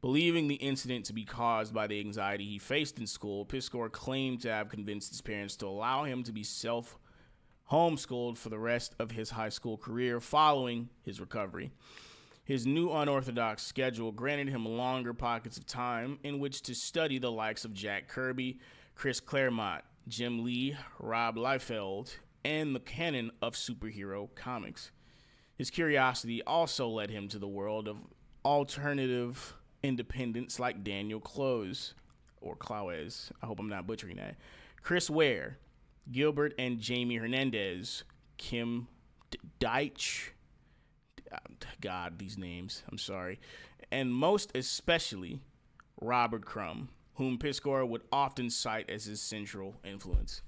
Believing the incident to be caused by the anxiety he faced in school, Piskor claimed to have convinced his parents to allow him to be homeschooled for the rest of his high school career following his recovery. His new unorthodox schedule granted him longer pockets of time in which to study the likes of Jack Kirby, Chris Claremont, Jim Lee, Rob Liefeld, and the canon of superhero comics. His curiosity also led him to the world of alternative independents like Daniel Clowes, I hope I'm not butchering that, Chris Ware, Gilbert and Jamie Hernandez, Kim Deitch, God, these names, I'm sorry, and most especially Robert Crumb, whom Piskor would often cite as his central influence.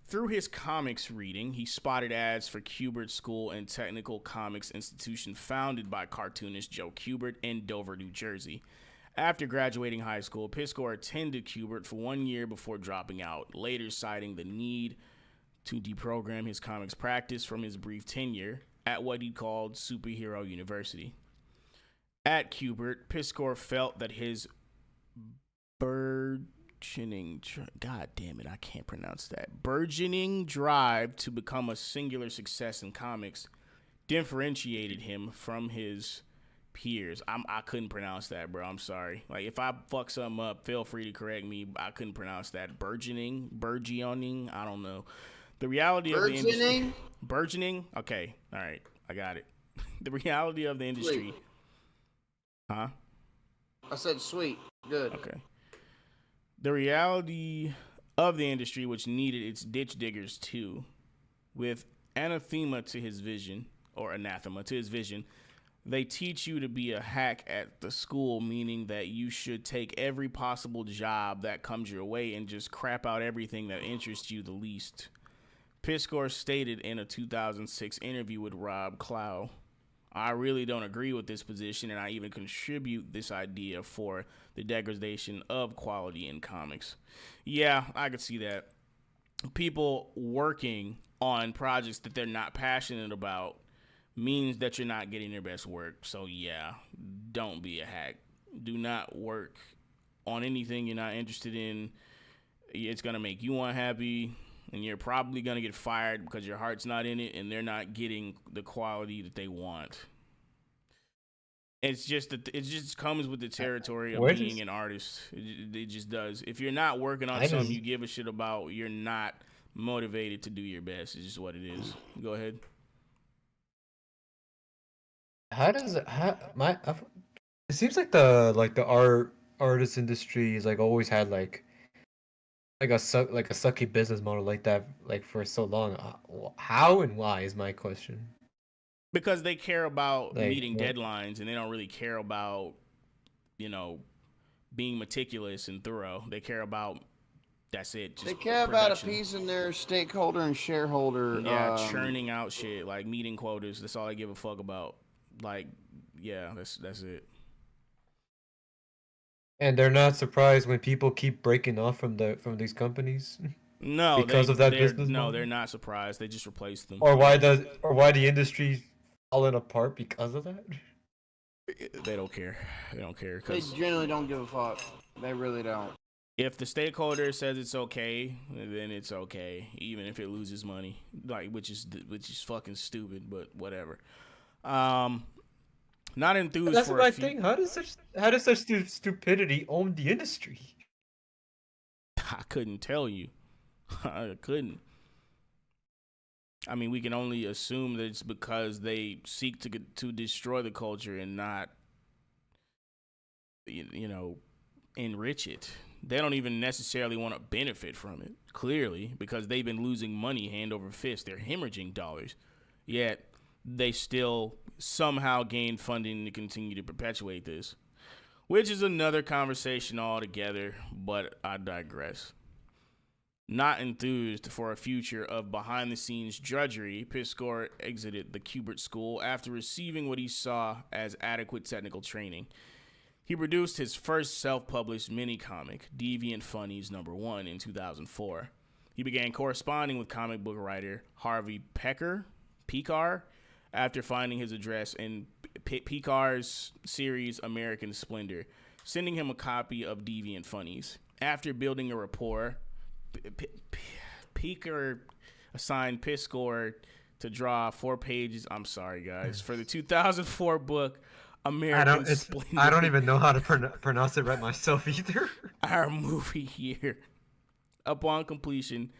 Through his comics reading, he spotted ads for Kubert School and Technical Comics Institution founded by cartoonist Joe Kubert in Dover, New Jersey. After graduating high school, Piskor attended Kubert for 1 year before dropping out, later citing the need to deprogram his comics practice from his brief tenure at what he called Superhero University. At Kubert, Piskor felt that his burgeoning drive to become a singular success in comics differentiated him from his peers. I couldn't pronounce that, bro. I'm sorry. Like, if I fuck something up, feel free to correct me. I couldn't pronounce that. Burgeoning, I don't know. The reality of the industry. Burgeoning? Okay. All right. I got it. The reality of the industry. Sweet. Huh? I said sweet. Good. Okay. The reality of the industry, which needed its ditch diggers too, with anathema to his vision, they teach you to be a hack at the school, meaning that you should take every possible job that comes your way and just crap out everything that interests you the least. Piskor stated in a 2006 interview with Rob Clow, I really don't agree with this position, and I even contribute this idea for the degradation of quality in comics. Yeah, I could see that. People working on projects that they're not passionate about means that you're not getting their best work. So yeah, don't be a hack. Do not work on anything you're not interested in. It's going to make you unhappy, and you're probably going to get fired because your heart's not in it and they're not getting the quality that they want. It's just that it just comes with the territory of being an artist. It just does. If you're not working on something you give a shit about, you're not motivated to do your best. It's just what it is. Go ahead. It seems like the artist industry is like always had like a sucky business model like that like for so long. How and why is my question. Because they care about meeting deadlines, and they don't really care about, being meticulous and thorough. They care about, that's it. They care about appeasing their stakeholder and shareholder. Yeah, churning out shit, like meeting quotas. That's all they give a fuck about. Like, yeah, that's it. And they're not surprised when people keep breaking off from these companies. No, because of that business. No, they're not surprised. They just replace them. Or why the industry's falling apart because of that? They don't care. They don't care. They generally don't give a fuck. They really don't. If the stakeholder says it's okay, then it's okay, even if it loses money, like which is fucking stupid, but whatever. Not enthused. That's for my thing. How does such stupidity own the industry? I couldn't tell you. I couldn't. I mean, we can only assume that it's because they seek to destroy the culture and not, enrich it. They don't even necessarily want to benefit from it, clearly, because they've been losing money hand over fist. They're hemorrhaging dollars. Yet, they still somehow gain funding to continue to perpetuate this, which is another conversation altogether, but I digress. Not enthused for a future of behind-the-scenes drudgery, Piskor exited the Kubert School after receiving what he saw as adequate technical training. He produced his first self-published mini-comic, Deviant Funnies #1, in 2004. He began corresponding with comic book writer Harvey Pekar, after finding his address in Pekar's series American Splendor, sending him a copy of Deviant Funnies. After building a rapport, Pekar assigned Piscor to draw 4 pages. I'm sorry, guys, for the 2004 book American Splendor. I don't even know how to pronounce it right myself either. Our movie year. Upon completion,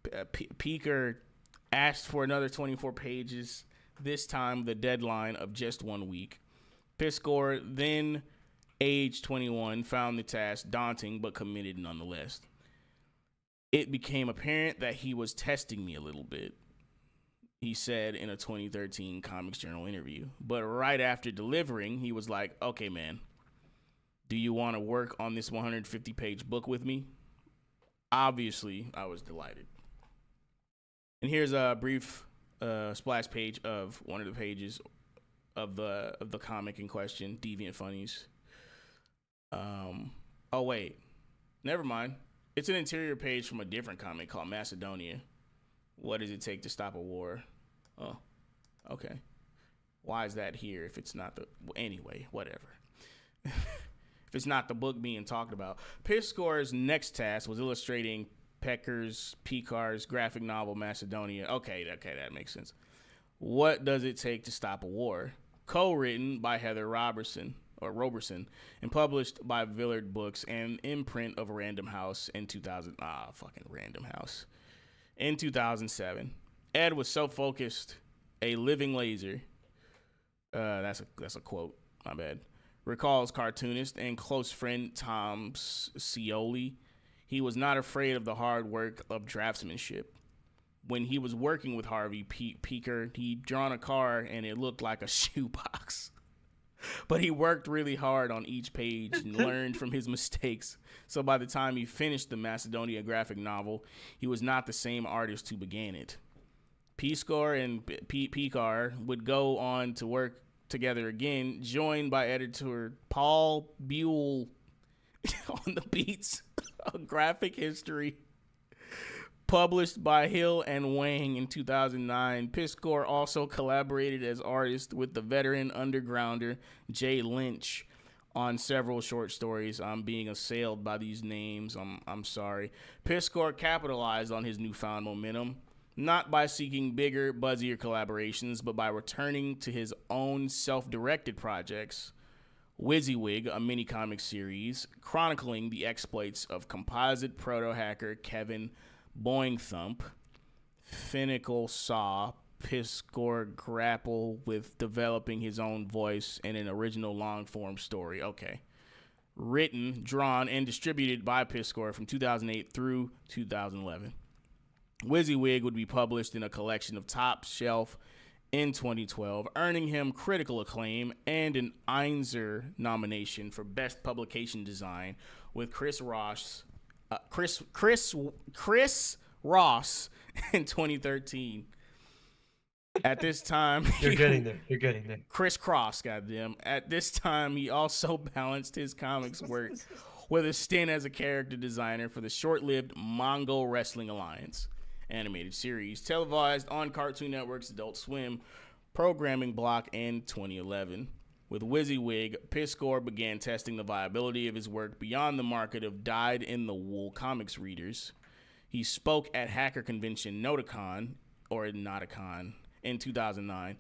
Pekar asked for another 24 pages. This time, the deadline of just 1 week. Piscor, then age 21, found the task daunting but committed nonetheless. It became apparent that he was testing me a little bit, he said in a 2013 Comics Journal interview. But right after delivering, he was like, okay, man, do you want to work on this 150-page book with me? Obviously, I was delighted. And here's a brief splash page of one of the pages of the comic in question, Deviant Funnies. Oh, wait. Never mind. It's an interior page from a different comic called Macedonia. What does it take to stop a war? Oh, okay. Why is that here if it's not the... Anyway, whatever. If it's not the book being talked about. Piscor's next task was illustrating Pekar's graphic novel Macedonia. Okay, that makes sense. What does it take to stop a war? Co-written by Heather Roberson, and published by Villard Books and imprint of Random House in 2000. Random House. In 2007. Ed was so focused, a living laser. That's a quote. My bad. Recalls cartoonist and close friend Tom Scioli. He was not afraid of the hard work of draftsmanship. When he was working with Harvey Pekar, he'd drawn a car and it looked like a shoebox. But he worked really hard on each page and learned from his mistakes. So by the time he finished the Macedonia graphic novel, he was not the same artist who began it. Piscor and Pekar would go on to work together again, joined by editor Paul Buell on the beats of graphic history. Published by Hill and Wang in 2009, Piscor also collaborated as artist with the veteran undergrounder Jay Lynch on several short stories. I'm being assailed by these names. I'm sorry. Piscor capitalized on his newfound momentum, not by seeking bigger, buzzier collaborations, but by returning to his own self-directed projects. WYSIWYG, a mini-comic series chronicling the exploits of composite proto-hacker Kevin Boingthump. Finical saw Piscor grapple with developing his own voice in an original long-form story. Okay. Written, drawn, and distributed by Piscor from 2008 through 2011. WYSIWYG would be published in a collection of Top Shelf in 2012, earning him critical acclaim and an Eisner nomination for Best Publication Design with Chris Ross in 2013. At this time, You're getting there. Chris Cross, goddamn. At this time, he also balanced his comics work with a stint as a character designer for the short-lived Mongol Wrestling Alliance animated series, televised on Cartoon Network's Adult Swim programming block in 2011. With WYSIWYG, Piscor began testing the viability of his work beyond the market of dyed-in-the-wool comics readers. He spoke at hacker convention Noticon in 2009,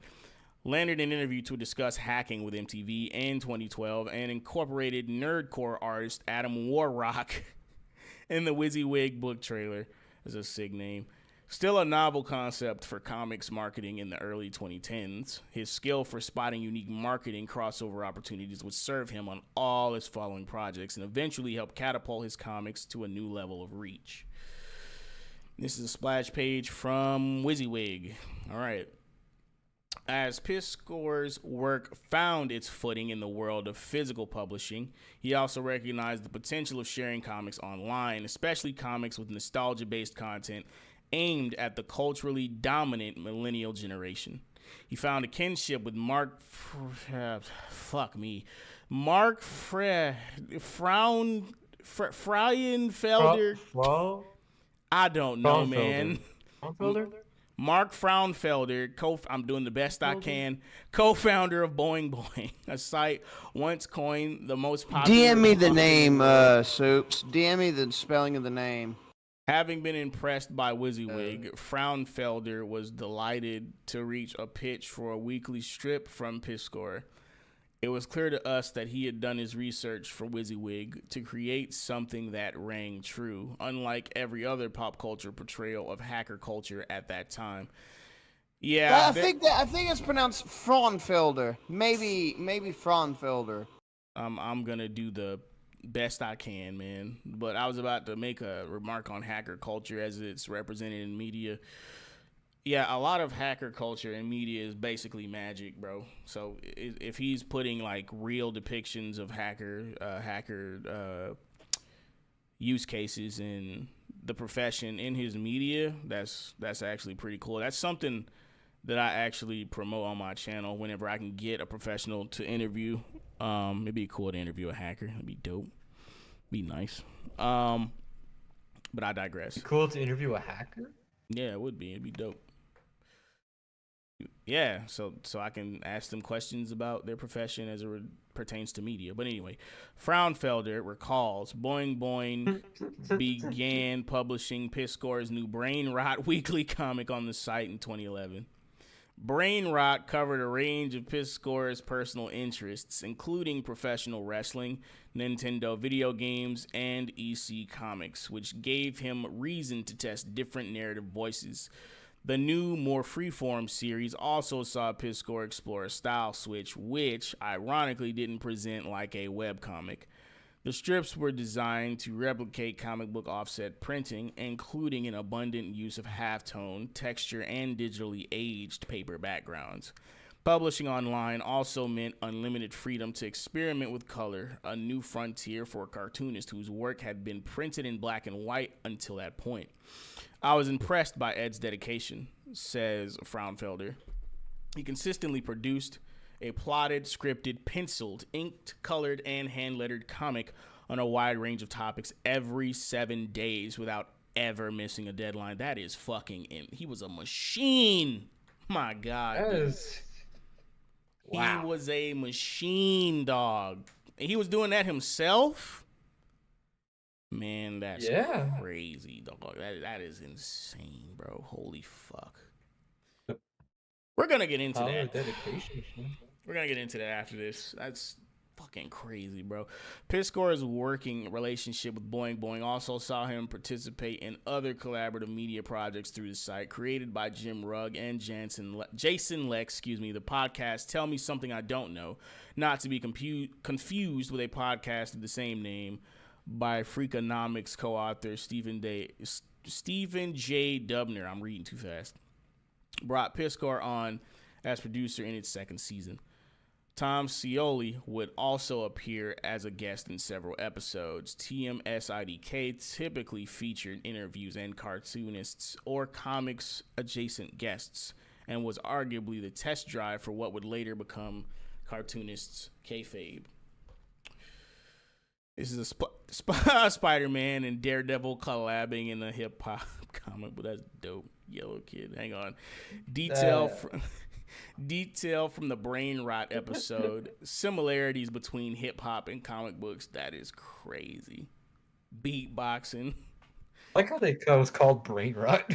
landed an interview to discuss hacking with MTV in 2012, and incorporated nerdcore artist Adam Warrock in the WYSIWYG book trailer. That's a sick name. Still a novel concept for comics marketing in the early 2010s, his skill for spotting unique marketing crossover opportunities would serve him on all his following projects and eventually help catapult his comics to a new level of reach. This is a splash page from WYSIWYG. All right. As Piscor's work found its footing in the world of physical publishing, he also recognized the potential of sharing comics online, especially comics with nostalgia-based content aimed at the culturally dominant millennial generation. He found a kinship with Mark Frauenfelder. I don't know, man. Frauenfelder? Mark Frauenfelder, I'm doing the best I can, co-founder of Boing Boing, a site once coined the most popular. DM me the blog in name, world. Soups. DM me the spelling of the name. Having been impressed by WYSIWYG, Frauenfelder was delighted to reach a pitch for a weekly strip from Piscore. It was clear to us that he had done his research for WYSIWYG to create something that rang true, unlike every other pop culture portrayal of hacker culture at that time. Yeah, I think it's pronounced Frauenfelder. Maybe Frauenfelder. I'm gonna do the best I can, man. But I was about to make a remark on hacker culture as it's represented in media. Yeah, a lot of hacker culture in media is basically magic, bro. So if he's putting like real depictions of hacker use cases in the profession in his media, that's actually pretty cool. That's something that I actually promote on my channel whenever I can get a professional to interview. It'd be cool to interview a hacker. It'd be dope. Be nice. But I digress. Cool to interview a hacker? Yeah, it would be. It'd be dope. Yeah, so I can ask them questions about their profession as it pertains to media. But anyway, Frauenfelder recalls Boing Boing began publishing Piscore's new Brain Rot weekly comic on the site in 2011. Brain Rot covered a range of Piscore's personal interests, including professional wrestling, Nintendo video games, and EC comics, which gave him reason to test different narrative voices. The new, more freeform series also saw Piscore explore a style switch, which, ironically, didn't present like a webcomic. The strips were designed to replicate comic book offset printing, including an abundant use of halftone, texture, and digitally aged paper backgrounds. Publishing online also meant unlimited freedom to experiment with color, a new frontier for a cartoonist whose work had been printed in black and white until that point. I was impressed by Ed's dedication, says Frauenfelder. He consistently produced a plotted, scripted, penciled, inked, colored, and hand-lettered comic on a wide range of topics every 7 days without ever missing a deadline. That is fucking... He was a machine. My God. That is... Wow. He was a machine, dog. And he was doing that himself? Man, that's crazy, dog. That is insane, bro. Holy fuck. We're gonna get into that. Dedication. We're gonna get into that after this. That's fucking crazy, bro. Piscore's working relationship with Boing Boing also saw him participate in other collaborative media projects through the site, created by Jim Rugg and Jason Lex. The podcast "Tell Me Something I Don't Know," not to be confused with a podcast of the same name by Freakonomics co-author Stephen J. Dubner. I'm reading too fast. Brought Piscore on as producer in its second season. Tom Scioli would also appear as a guest in several episodes. TMSIDK typically featured interviews and cartoonists or comics adjacent guests, and was arguably the test drive for what would later become cartoonists kayfabe. This is a Spider-Man and Daredevil collabing in a hip-hop comic, but that's dope. Yellow Kid, hang on. Detail from the Brain Rot episode. Similarities between hip-hop and comic books. That is crazy. Beatboxing. I like how it was called Brain Rot.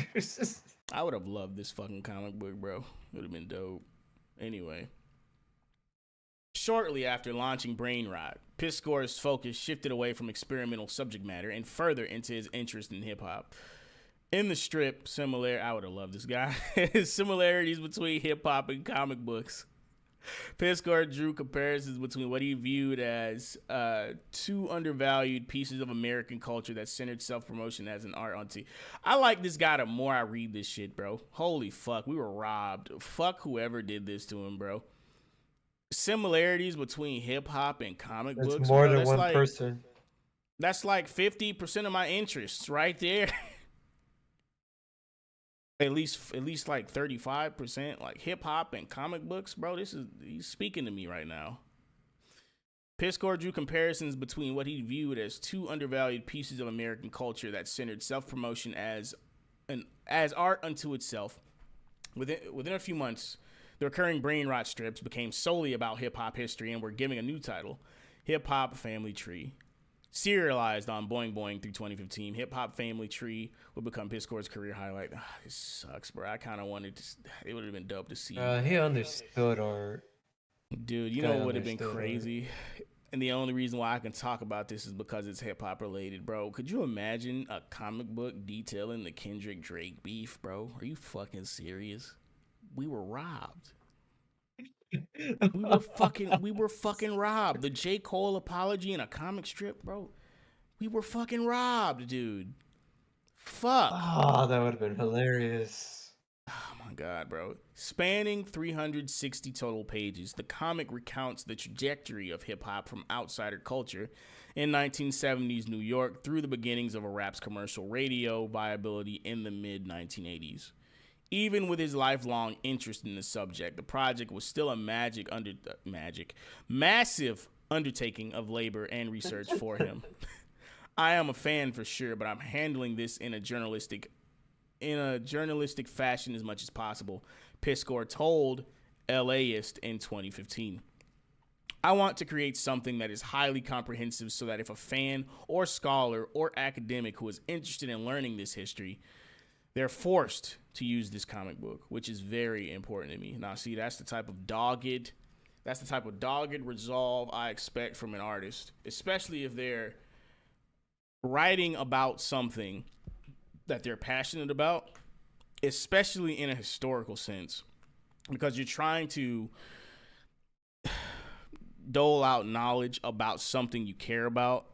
I would have loved this fucking comic book, bro. It would have been dope. Anyway. Shortly after launching Brain Rot, Piscore's focus shifted away from experimental subject matter and further into his interest in hip-hop. In the strip, I would have loved this guy. Similarities between hip-hop and comic books. Piscore drew comparisons between what he viewed as two undervalued pieces of American culture that centered self-promotion as an art on T. I like this guy the more I read this shit, bro. Holy fuck, we were robbed. Fuck whoever did this to him, bro. Similarities between hip-hop and comic books. That's more bro. than one person. That's like 50% of my interests right there. At least like 35%, like hip hop and comic books, bro. He's speaking to me right now. Piscor drew comparisons between what he viewed as two undervalued pieces of American culture that centered self-promotion as art unto itself. Within a few months, the recurring brain rot strips became solely about hip-hop history and were given a new title, Hip Hop Family Tree. Serialized on Boing Boing through 2015, Hip Hop Family Tree would become Piscor's career highlight. This sucks, bro. I kind of wanted to. It would have been dope to see. He understood art. Dude, you know what would have been crazy? And the only reason why I can talk about this is because it's hip hop related, bro. Could you imagine a comic book detailing the Kendrick Drake beef, bro? Are you fucking serious? We were robbed. We were fucking robbed. The J. Cole apology in a comic strip, bro. We were fucking robbed, dude. Fuck. Oh, that would have been hilarious. Oh my god, bro. Spanning 360 total pages, the comic recounts the trajectory of hip-hop from outsider culture in 1970s New York through the beginnings of a rap's commercial radio viability in the mid-1980s. Even with his lifelong interest in the subject, the project was still a massive undertaking of labor and research for him. I am a fan for sure, but I'm handling this in a journalistic fashion as much as possible, Piscor told LAist in 2015. I want to create something that is highly comprehensive so that if a fan or scholar or academic who is interested in learning this history, they're forced to use this comic book, which is very important to me. Now, see, that's the type of dogged resolve I expect from an artist, especially if they're writing about something that they're passionate about, especially in a historical sense, because you're trying to dole out knowledge about something you care about,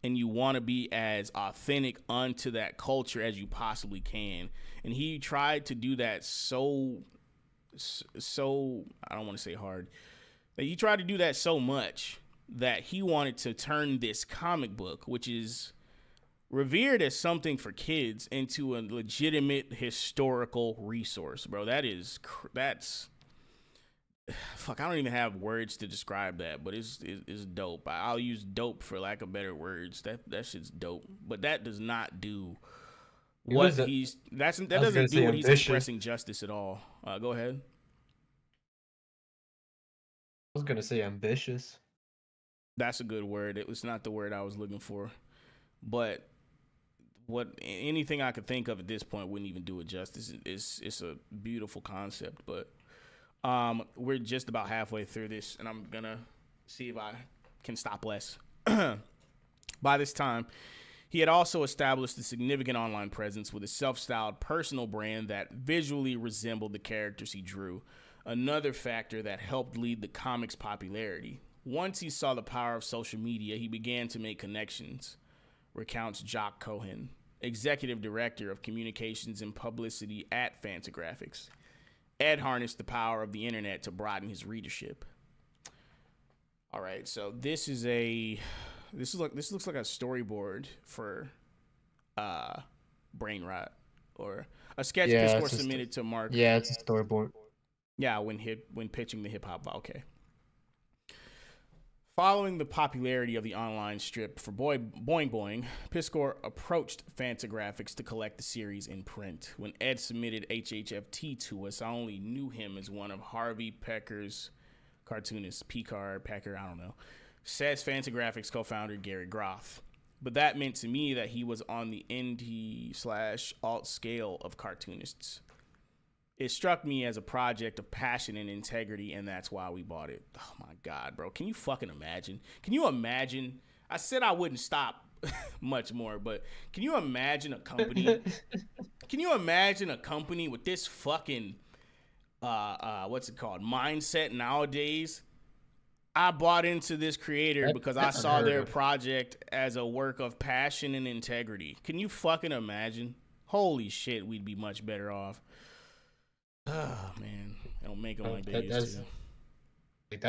and you want to be as authentic unto that culture as you possibly can. And he tried to do that so I don't want to say hard. He tried to do that so much that he wanted to turn this comic book, which is revered as something for kids, into a legitimate historical resource, bro. That's fuck. I don't even have words to describe that, but it's dope. I'll use dope for lack of better words. That shit's dope. But that does not do what that doesn't do what he's expressing justice at all. Go ahead. I was gonna say ambitious. That's a good word. It was not the word I was looking for, but anything I could think of at this point wouldn't even do it justice. It's a beautiful concept, but we're just about halfway through this, and I'm gonna see if I can stop less. By this time, he had also established a significant online presence with a self-styled personal brand that visually resembled the characters he drew, another factor that helped lead the comic's popularity. Once he saw the power of social media, he began to make connections, recounts Jock Cohen, executive director of communications and publicity at Fantagraphics. Ed harnessed the power of the internet to broaden his readership. All right, so this looks like a storyboard for Brain Rot, or a sketch Piscor submitted to Mark. Yeah, it's a storyboard. Yeah, when pitching the hip hop. Okay. Following the popularity of the online strip for Boing Boing, Piscor approached Fantagraphics to collect the series in print. When Ed submitted HHFT to us, I only knew him as one of Harvey Pecker's cartoonists. Pecker, I don't know. Says Fantagraphics co-founder Gary Groth. But that meant to me that he was on the indie/alt scale of cartoonists. It struck me as a project of passion and integrity, and that's why we bought it. Oh my God, bro. Can you fucking imagine? Can you imagine? I said I wouldn't stop much more, but can you imagine a company? Can you imagine a company with this fucking, what's it called, mindset nowadays? I bought into this creator because I saw their project as a work of passion and integrity. Can you fucking imagine? Holy shit, we'd be much better off. Oh man, they don't make them like they used to. Like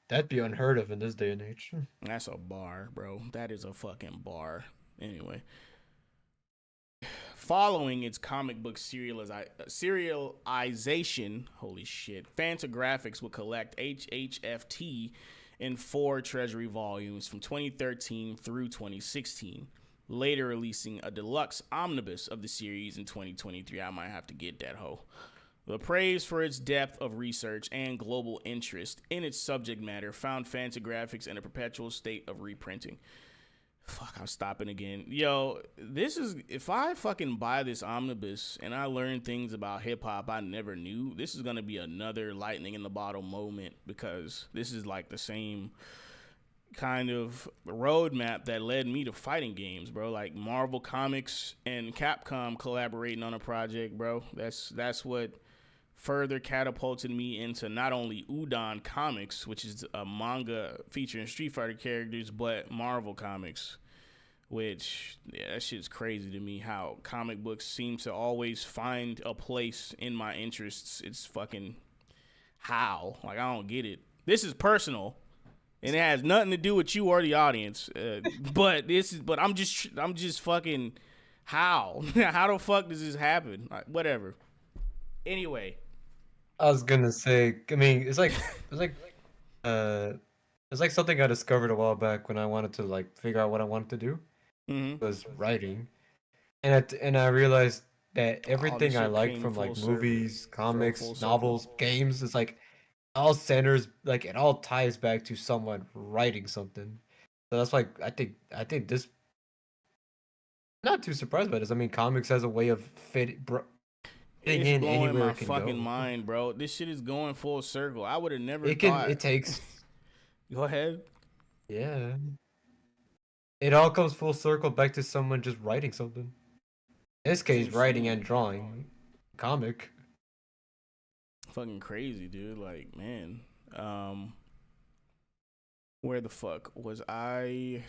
that'd be unheard of in this day and age. That's a bar, bro. That is a fucking bar. Anyway, following its comic book serialization, holy shit, Fantagraphics would collect HHFT in 4 treasury volumes from 2013 through 2016, later releasing a deluxe omnibus of the series in 2023. I might have to get that hoe. The praise for its depth of research and global interest in its subject matter found Fantagraphics in a perpetual state of reprinting. Fuck, I'm stopping again. Yo, this is, if I fucking buy this omnibus and I learn things about hip hop I never knew, this is gonna be another lightning in the bottle moment, because this is like the same kind of roadmap that led me to fighting games, bro. Like Marvel Comics and Capcom collaborating on a project, bro. That's what further catapulted me into not only Udon Comics, which is a manga featuring Street Fighter characters, but Marvel Comics, which, yeah, that shit's crazy to me, how comic books seem to always find a place in my interests. It's fucking how. Like, I don't get it. This is personal, and it has nothing to do with you or the audience. But I'm just fucking, how? How the fuck does this happen? Like, whatever. Anyway. I was gonna say, I mean, it's like something I discovered a while back when I wanted to like figure out what I wanted to do. Was writing, and I realized that everything I like from like movies, comics, novels, games, is like all centers, like it all ties back to someone writing something. So that's like I think this. Not too surprised by this. I mean, comics has a way of fitting in blowing anywhere my it can fucking go. mind, bro. This shit is going full circle. I would have never It thought. It takes. Go ahead. Yeah. It all comes full circle back to someone just writing something. In this case, writing and drawing. Comic. Fucking crazy, dude. Like, man. Where the fuck was I?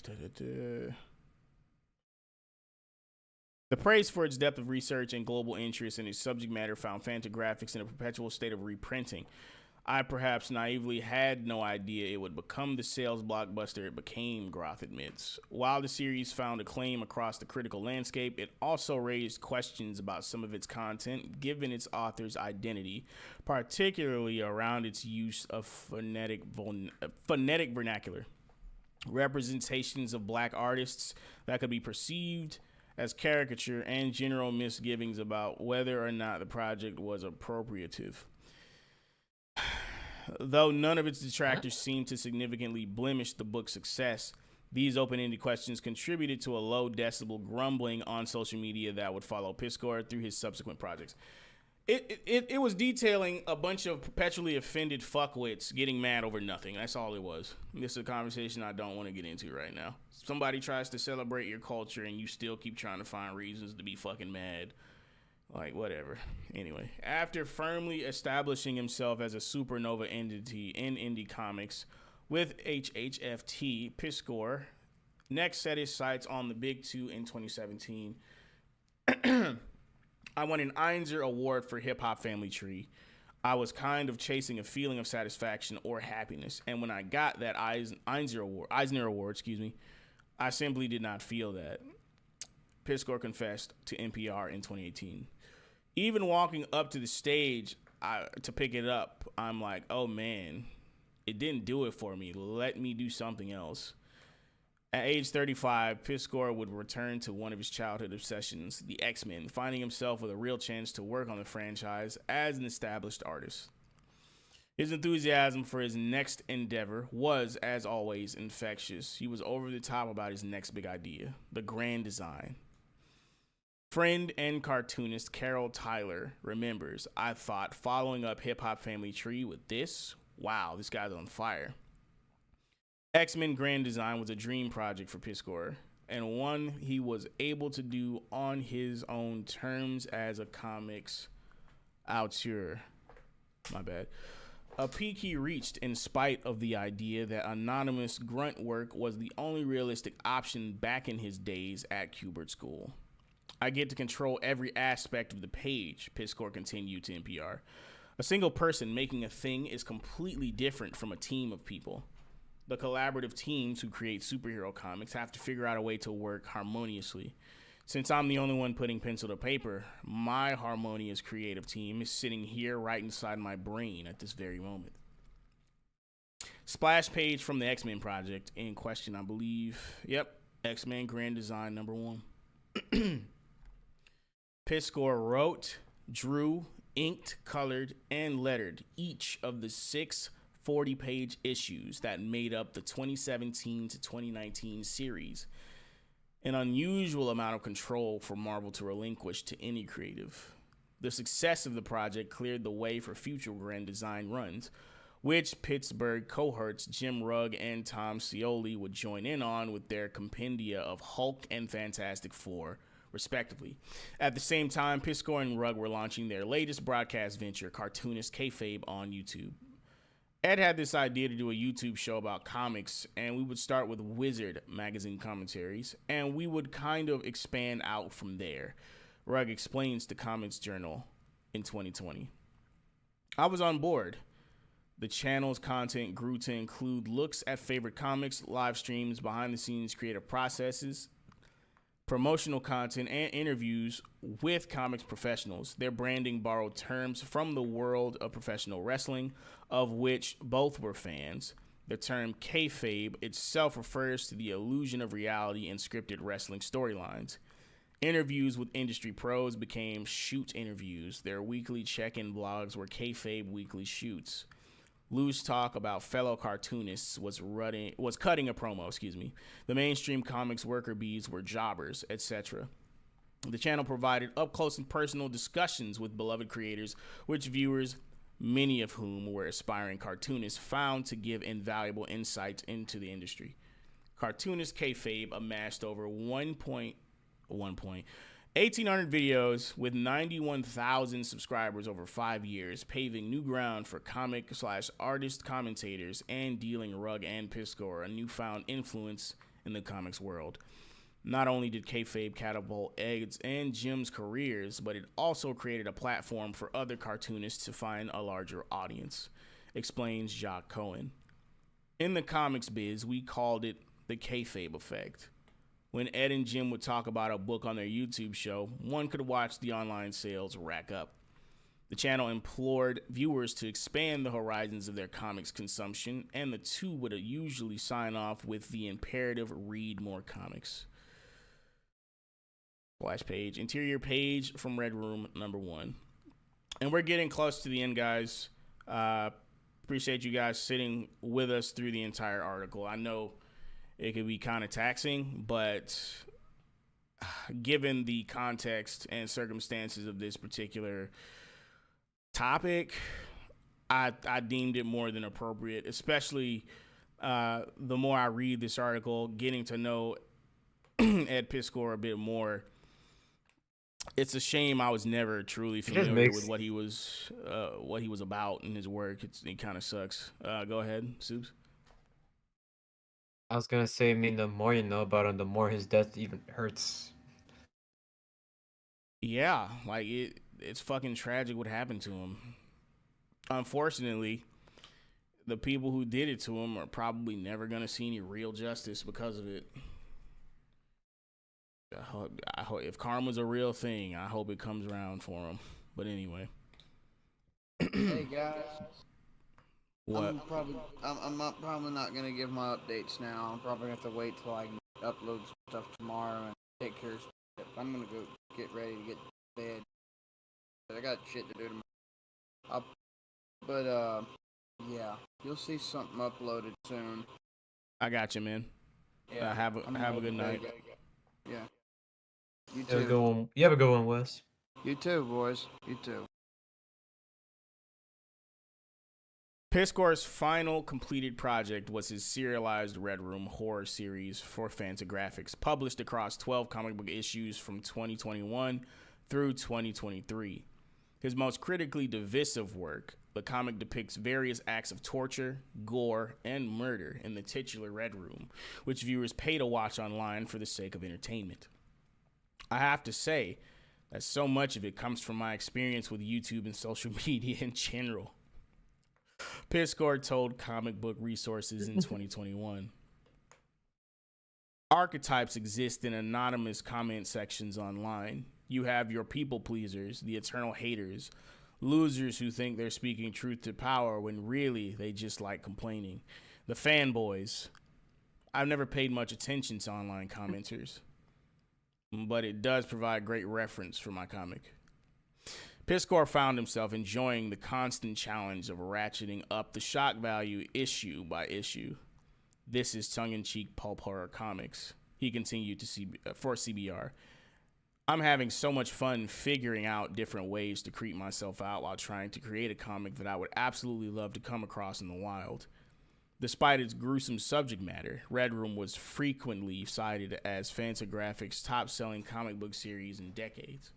The praise for its depth of research and global interest in its subject matter found Fantagraphics in a perpetual state of reprinting. I perhaps naively had no idea it would become the sales blockbuster it became, Groth admits. While the series found acclaim across the critical landscape, it also raised questions about some of its content, given its author's identity, particularly around its use of phonetic vernacular, representations of black artists that could be perceived as caricature, and general misgivings about whether or not the project was appropriative. Though none of its detractors seemed to significantly blemish the book's success, these open-ended questions contributed to a low decibel grumbling on social media that would follow Piskor through his subsequent projects. It was detailing a bunch of perpetually offended fuckwits getting mad over nothing. That's all it was. This is a conversation I don't want to get into right now. Somebody tries to celebrate your culture and you still keep trying to find reasons to be fucking mad. Like, whatever. Anyway, after firmly establishing himself as a supernova entity in indie comics with HHFT, Piskor next set his sights on the Big Two in 2017. I won an Eisner Award for Hip Hop Family Tree. I was kind of chasing a feeling of satisfaction or happiness, and when I got that Eisner Award, I simply did not feel that. Piskor confessed to NPR in 2018. Even walking up to the stage to pick it up, I'm like, oh man, it didn't do it for me. Let me do something else. At age 35, Piskor would return to one of his childhood obsessions, the X-Men, finding himself with a real chance to work on the franchise as an established artist. His enthusiasm for his next endeavor was, as always, infectious. He was over the top about his next big idea, the grand design. Friend and cartoonist Carol Tyler remembers, I thought, following up Hip Hop Family Tree with this, wow, this guy's on fire. X-Men Grand Design was a dream project for Piskor, and one he was able to do on his own terms as a comics auteur. My bad. A peak he reached in spite of the idea that anonymous grunt work was the only realistic option back in his days at Kubert School. I get to control every aspect of the page, Piskor continued to NPR. A single person making a thing is completely different from a team of people. The collaborative teams who create superhero comics have to figure out a way to work harmoniously. Since I'm the only one putting pencil to paper, my harmonious creative team is sitting here right inside my brain at this very moment. Splash page from the X-Men project in question, I believe. Yep, X-Men Grand Design #1. Piscor wrote, drew, inked, colored, and lettered each of the 6 40-page issues that made up the 2017 to 2019 series. An unusual amount of control for Marvel to relinquish to any creative. The success of the project cleared the way for future Grand Design runs, which Pittsburgh cohorts Jim Rugg and Tom Scioli would join in on with their compendia of Hulk and Fantastic Four, respectively. At the same time, Piscor and Rugg were launching their latest broadcast venture, Cartoonist Kayfabe, on YouTube. Ed had this idea to do a YouTube show about comics, and we would start with Wizard magazine commentaries, and we would kind of expand out from there. Rugg explains to Comics Journal in 2020. I was on board. The channel's content grew to include looks at favorite comics, live streams, behind-the-scenes creative processes, promotional content, and interviews with comics professionals. Their branding borrowed terms from the world of professional wrestling, of which both were fans. The term kayfabe itself refers to the illusion of reality in scripted wrestling storylines. Interviews with industry pros became shoot interviews. Their weekly check-in blogs were kayfabe weekly shoots. Loose talk about fellow cartoonists was cutting a promo, The mainstream comics worker bees were jobbers, etc. The channel provided up-close and personal discussions with beloved creators, which viewers, many of whom were aspiring cartoonists, found to give invaluable insights into the industry. Cartoonist Kayfabe amassed over 1,800 videos with 91,000 subscribers over 5 years, paving new ground for comic/artist commentators and dealing Rugg and Piscor a newfound influence in the comics world. Not only did kayfabe catapult Ed's and Jim's careers, but it also created a platform for other cartoonists to find a larger audience, explains Jock Cohen. In the comics biz, we called it the kayfabe effect. When Ed and Jim would talk about a book on their YouTube show, one could watch the online sales rack up. The channel implored viewers to expand the horizons of their comics consumption, and the two would usually sign off with the imperative, read more comics. Splash page, interior page from Red Room #1. And we're getting close to the end, guys. Appreciate you guys sitting with us through the entire article. I know it could be kind of taxing, but given the context and circumstances of this particular topic, I deemed it more than appropriate, especially the more I read this article, getting to know Ed Piscor a bit more. It's a shame I was never truly familiar with what he was about in his work. It kind of sucks. Go ahead, Soups. I was gonna say, I mean, the more you know about him, the more his death even hurts. Yeah, like it's fucking tragic what happened to him. Unfortunately, the people who did it to him are probably never gonna see any real justice because of it. I hope if karma's a real thing, I hope it comes around for him. But anyway. Hey guys. What? I'm probably not gonna give my updates now. I'm probably gonna have to wait till I can upload some stuff tomorrow and take care of stuff. I'm gonna go get ready to get to bed. I got shit to do tomorrow. Yeah, you'll see something uploaded soon. I got you, man. Yeah, have a good night. Yeah. You You have a too. good one. You have a good one, Wes. You too, boys. You too. Piscor's final completed project was his serialized Red Room horror series for Fantagraphics, published across 12 comic book issues from 2021 through 2023. His most critically divisive work, the comic depicts various acts of torture, gore, and murder in the titular Red Room, which viewers pay to watch online for the sake of entertainment. I have to say that so much of it comes from my experience with YouTube and social media in general. Piscor told Comic Book Resources in 2021. Archetypes exist in anonymous comment sections online. You have your people pleasers, the eternal haters, losers who think they're speaking truth to power when really they just like complaining. The fanboys. I've never paid much attention to online commenters, but it does provide great reference for my comic. Piscore found himself enjoying the constant challenge of ratcheting up the shock value issue by issue. This is tongue-in-cheek pulp horror comics. He continued for CBR. I'm having so much fun figuring out different ways to creep myself out while trying to create a comic that I would absolutely love to come across in the wild. Despite its gruesome subject matter, Red Room was frequently cited as Fantagraphics' top-selling comic book series in decades.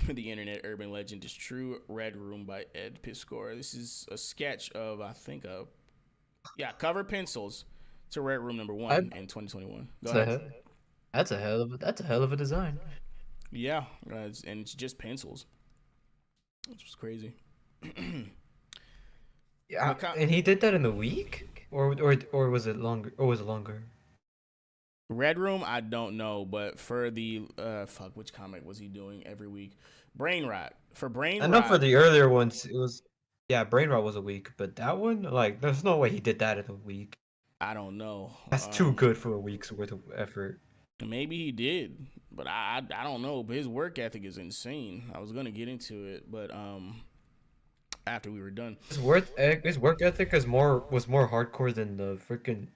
The internet urban legend is true. Red Room by Ed Piscore. This is a sketch of, cover pencils to Red Room #1 in 2021. Go ahead. That's a hell of a design. Yeah, and it's just pencils. Which was crazy. Yeah, and he did that in a week, or was it longer? Or was it longer? Red Room, I don't know, but for the which comic was he doing every week? Brain Rot. For Brain Rot. I know for the earlier ones it was, Brain Rot was a week, but that one, like, there's no way he did that in a week. I don't know. That's too good for a week's worth of effort. Maybe he did, but I don't know. But his work ethic is insane. I was gonna get into it, but after we were done, His work ethic was more hardcore than the freaking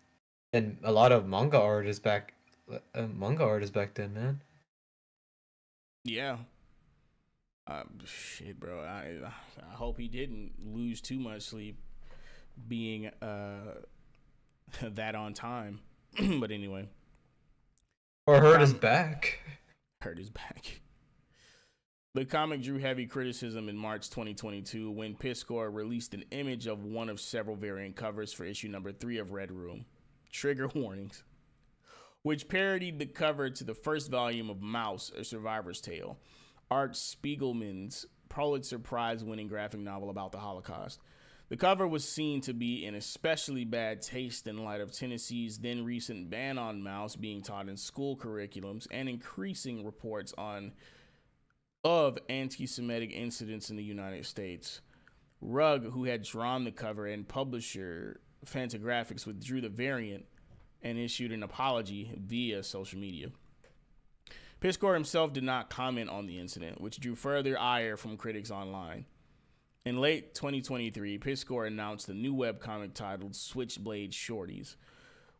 and a lot of manga artists back then, man. yeah. Shit, bro. I hope he didn't lose too much sleep being that on time. But anyway. Or hurt his back. Hurt his back. The comic drew heavy criticism in March 2022 when Piscore released an image of one of several variant covers for issue #3 of Red Room, Trigger Warnings, which parodied the cover to the first volume of Mouse, A Survivor's Tale, Art Spiegelman's Pulitzer Prize-winning graphic novel about the Holocaust. The cover was seen to be in especially bad taste in light of Tennessee's then recent ban on mouse being taught in school curriculums and increasing reports of anti-Semitic incidents in the United States. Rugg, who had drawn the cover, and publisher Fantagraphics withdrew the variant and issued an apology via social media. Piscore himself did not comment on the incident, which drew further ire from critics online. In late 2023, Piscore announced a new webcomic titled Switchblade Shorties,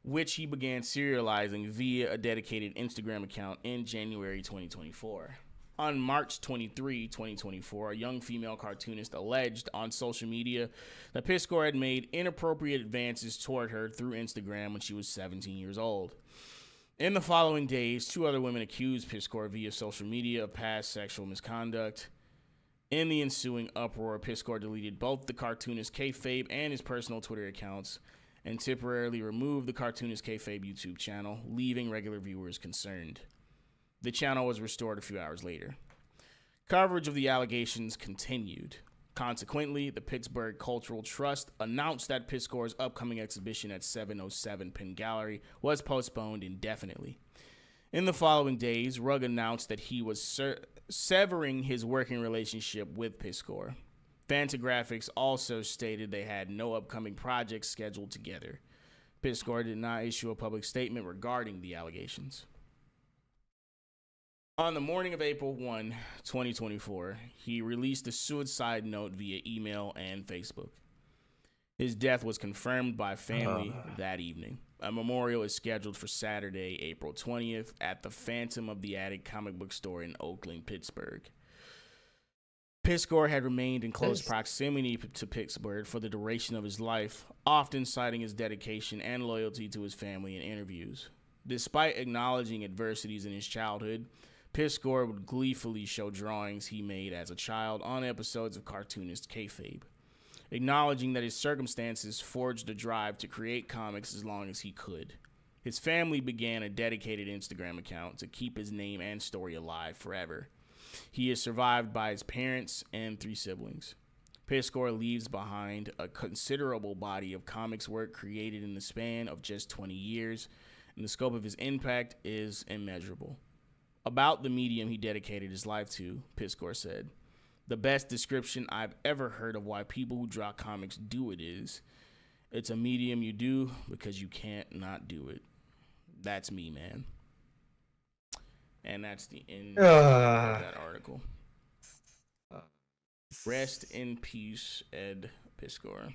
which he began serializing via a dedicated Instagram account in January 2024. On March 23, 2024, a young female cartoonist alleged on social media that Piscore had made inappropriate advances toward her through Instagram when she was 17 years old. In the following days, 2 other women accused Piscore via social media of past sexual misconduct. In the ensuing uproar, Piscore deleted both the cartoonist kayfabe and his personal Twitter accounts and temporarily removed the cartoonist kayfabe YouTube channel, leaving regular viewers concerned. The channel was restored a few hours later. Coverage of the allegations continued. Consequently, the Pittsburgh Cultural Trust announced that Piscore's upcoming exhibition at 707 Penn Gallery was postponed indefinitely. In the following days, Rugg announced that he was severing his working relationship with Piscore. Fantagraphics also stated they had no upcoming projects scheduled together. Piscore did not issue a public statement regarding the allegations. On the morning of April 1, 2024, he released a suicide note via email and Facebook. His death was confirmed by family that evening. A memorial is scheduled for Saturday, April 20th at the Phantom of the Attic comic book store in Oakland, Pittsburgh. Piscore had remained in close proximity to Pittsburgh for the duration of his life, often citing his dedication and loyalty to his family in interviews. Despite acknowledging adversities in his childhood, Piscore would gleefully show drawings he made as a child on episodes of cartoonist kayfabe, acknowledging that his circumstances forged a drive to create comics as long as he could. His family began a dedicated Instagram account to keep his name and story alive forever. He is survived by his parents and 3 siblings. Piscore leaves behind a considerable body of comics work created in the span of just 20 years, and the scope of his impact is immeasurable. About the medium he dedicated his life to, Piscore said, "The best description I've ever heard of why people who draw comics do it is, It's a medium you do because you can't not do it. That's me, man. And that's the end of that article. Rest in peace, Ed Piskor.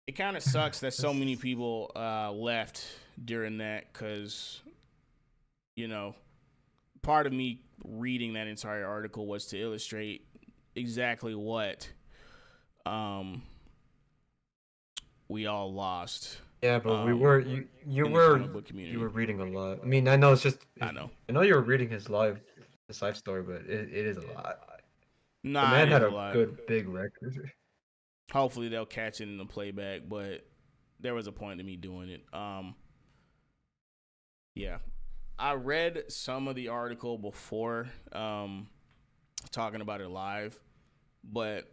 It kind of sucks that so many people left during that because, you know, part of me reading that entire article was to illustrate exactly what we all lost. Yeah, but we were you were reading a lot. I mean, I know it's just I know you were reading his life story, but it is a lot. Nah, the man had a lot. good big record. Hopefully they'll catch it in the playback, but there was a point to me doing it. Yeah. I read some of the article before talking about it live, but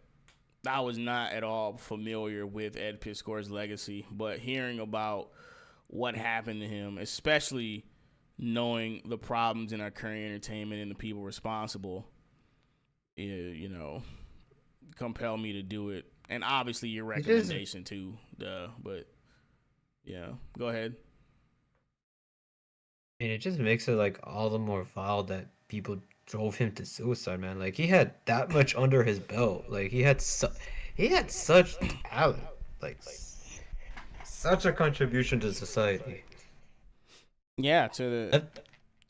I was not at all familiar with Ed Piskor's legacy. But hearing about what happened to him, especially knowing the problems in our current entertainment and the people responsible, you know, compel me to do it. And obviously your recommendation too, but yeah, go ahead. And it just makes it like all the more vile that people drove him to suicide, man. Like he had that much under his belt. Like he had such talent. Like such a contribution to society. Yeah, to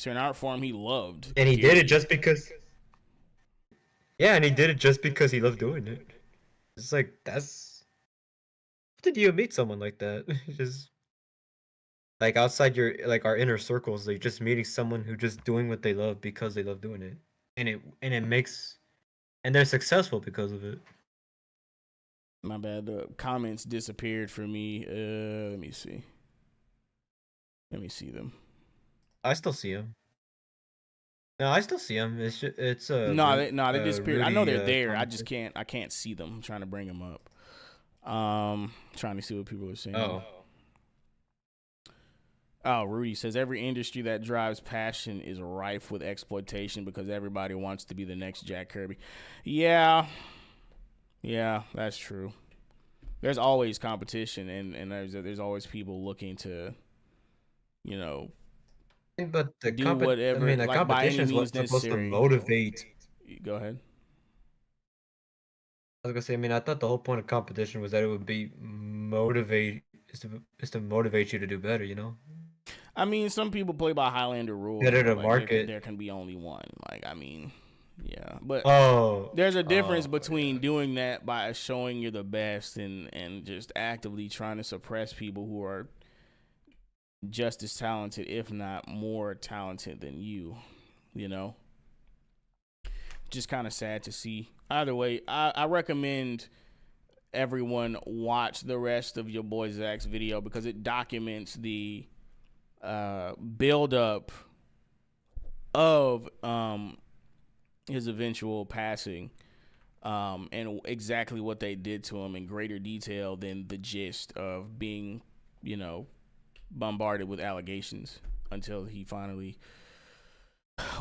an art form he loved. And he did it just because. Yeah, and he did it just because he loved doing it. It's like that's. How did you meet someone like that? Just. Like outside your our inner circles, like just meeting someone who just doing what they love because they love doing it, and it makes, and they're successful because of it. My bad. The comments disappeared for me. Let me see. Let me see them. I still see them. No, I still see them. It's just, no, they disappeared. I know they're there. I commented. just I can't see them. I'm trying to bring them up. Trying to see what people are saying. Oh, Rudy says every industry that drives passion is rife with exploitation because everybody wants to be the next Jack Kirby. Yeah, that's true. There's always competition, and there's always people looking to, you know, but the do whatever. I mean, the like, competition is what's supposed to motivate. Go ahead. I was gonna say, I mean, I thought the whole point of competition was that it would be is to motivate you to do better, you know. I mean, some people play by Highlander rules. Better to like, market. There can be only one. Like, I mean, yeah. But there's a difference between doing that by showing you're the best and just actively trying to suppress people who are just as talented, if not more talented than you, you know? Just kind of sad to see. Either way, I recommend everyone watch the rest of your boy Zach's video because it documents the build up of his eventual passing and exactly what they did to him in greater detail than the gist of being, you know, bombarded with allegations until he finally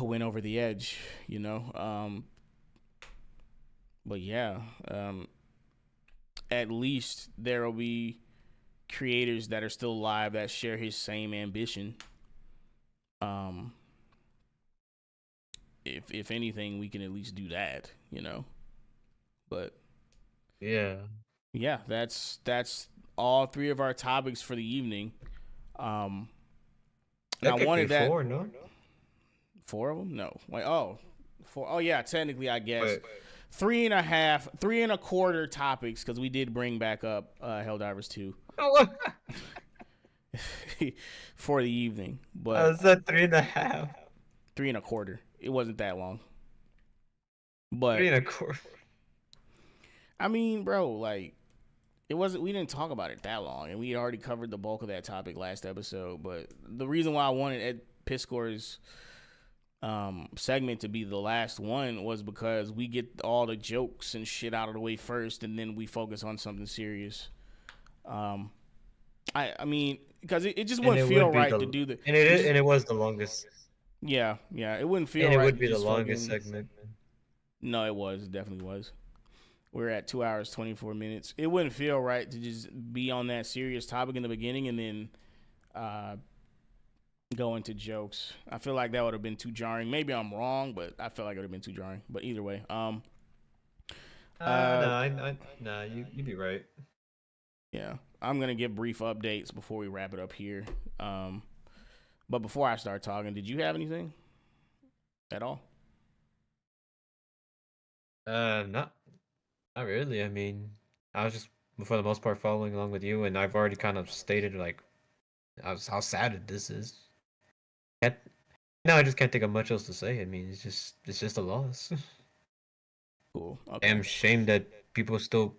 went over the edge, you know. But yeah, at least there will be creators that are still alive that share his same ambition. If anything, we can at least do that, you know. But yeah, that's all three of our topics for the evening. I wanted that 4, no? 4 of them? No. Like, four. Oh yeah, technically I guess. Wait. 3.5, 3.25 topics because we did bring back up Helldivers 2 for the evening. But I said 3.5. 3.25. It wasn't that long. But 3.25. I mean, bro, like it wasn't. We didn't talk about it that long, and we had already covered the bulk of that topic last episode. But the reason why I wanted Ed Piskor's segment to be the last one was because we get all the jokes and shit out of the way first, and then we focus on something serious. I mean, because it just wouldn't feel right to do the and it was the longest. Yeah, it wouldn't feel and right. It would be the longest segment. No, it definitely was. We're at 2 hours 24 minutes. It wouldn't feel right to just be on that serious topic in the beginning and then go into jokes. I feel like that would have been too jarring. Maybe I'm wrong, but I feel like it would have been too jarring. But either way, Nah, you'd be right. yeah, I'm gonna give brief updates before we wrap it up here. But before I start talking, did you have anything at all? Not really. I mean, I was just for the most part following along with you, and I've already kind of stated like how sad this is. I just can't think of much else to say. I mean, it's just a loss. Cool. Okay. Damn shame that people still.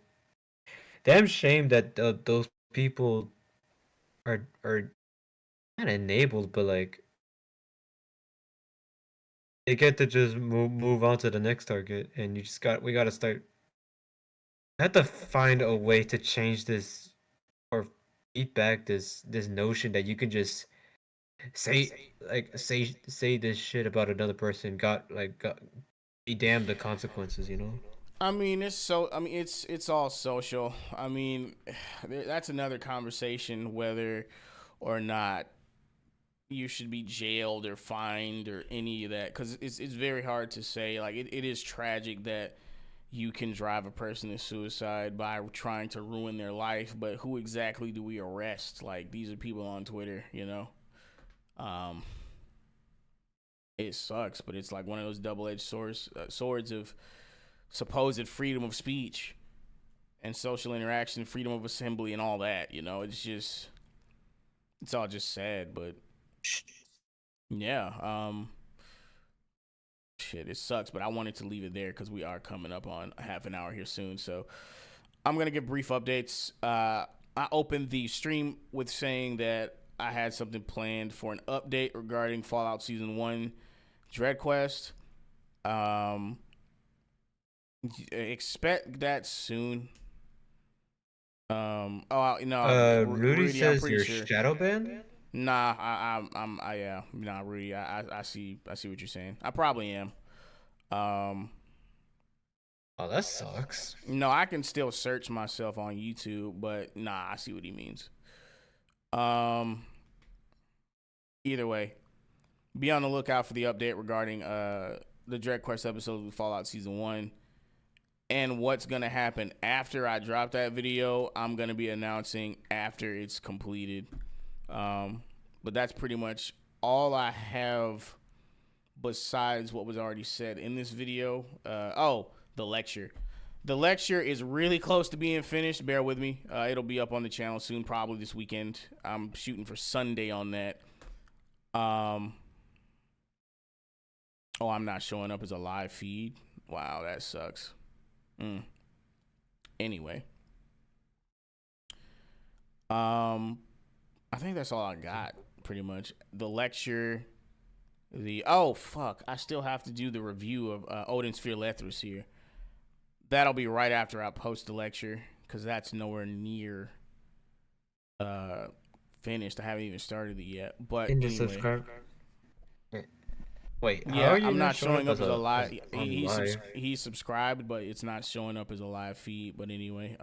Damn shame that those people are not enabled, but like they get to just move on to the next target, and we gotta start. I have to find a way to change this or beat back this notion that you can just say this shit about another person. Got be damned the consequences, you know. I mean, it's all social. I mean, that's another conversation whether or not you should be jailed or fined or any of that, because it's very hard to say. Like, it is tragic that you can drive a person to suicide by trying to ruin their life, but who exactly do we arrest? Like, these are people on Twitter, you know. It sucks, but it's like one of those double-edged swords of supposed freedom of speech and social interaction, freedom of assembly, and all that. You know, it's all just sad. But yeah, shit, it sucks. But I wanted to leave it there because we are coming up on half an hour here soon. So I'm gonna give brief updates. I opened the stream with saying that I had something planned for an update regarding Fallout Season 1 Dread Quest. Expect that soon. Rudy says you're shadow banned? Nah, Rudy. I see what you're saying. I probably am. Oh, that sucks. No, I can still search myself on YouTube, but nah, I see what he means. Either way, be on the lookout for the update regarding the Dread Quest episodes of Fallout Season 1. And what's going to happen after I drop that video, I'm going to be announcing after it's completed. But that's pretty much all I have besides what was already said in this video. The lecture. The lecture is really close to being finished. Bear with me. It'll be up on the channel soon, probably this weekend. I'm shooting for Sunday on that. I'm not showing up as a live feed. Wow, that sucks. Anyway, I think that's all I got, pretty much. The lecture, I still have to do the review of Odin's Fear Lethrus here. That'll be right after I post the lecture, because that's nowhere near finished. I haven't even started it yet. But Can you anyway. subscribe? Wait, yeah, I'm not showing up as a live. live? He's subscribed, but it's not showing up as a live feed. But anyway,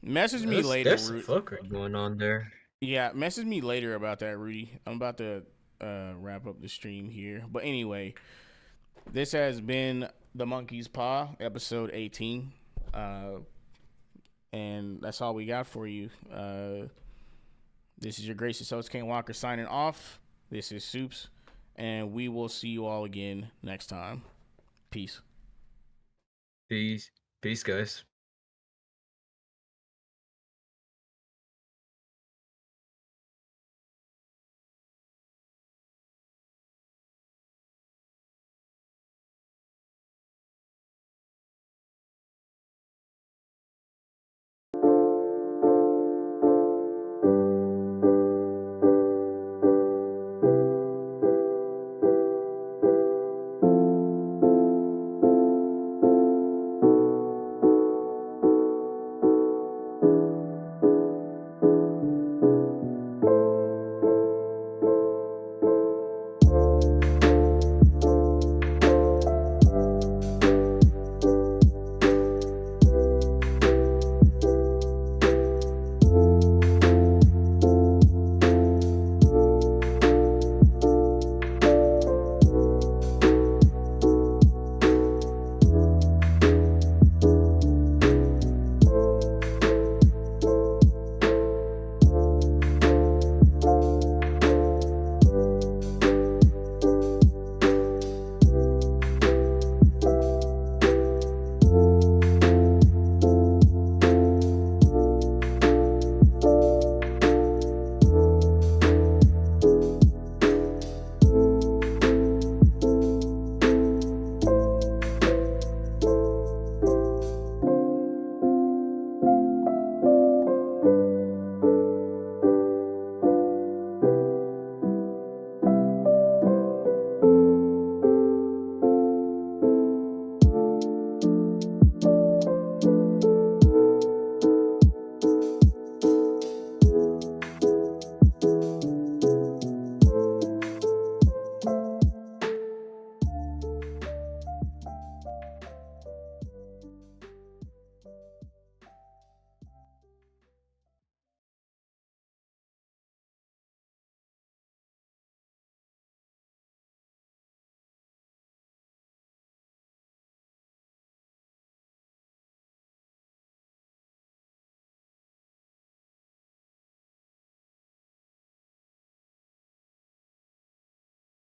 message me later. There's some fuckery going on there. Yeah, message me later about that, Rudy. I'm about to wrap up the stream here. But anyway, this has been the Monkey's Paw, episode 18. And that's all we got for you. This is your gracious host, Kaine Walker, signing off. This is Soups. And we will see you all again next time. Peace. Peace, guys.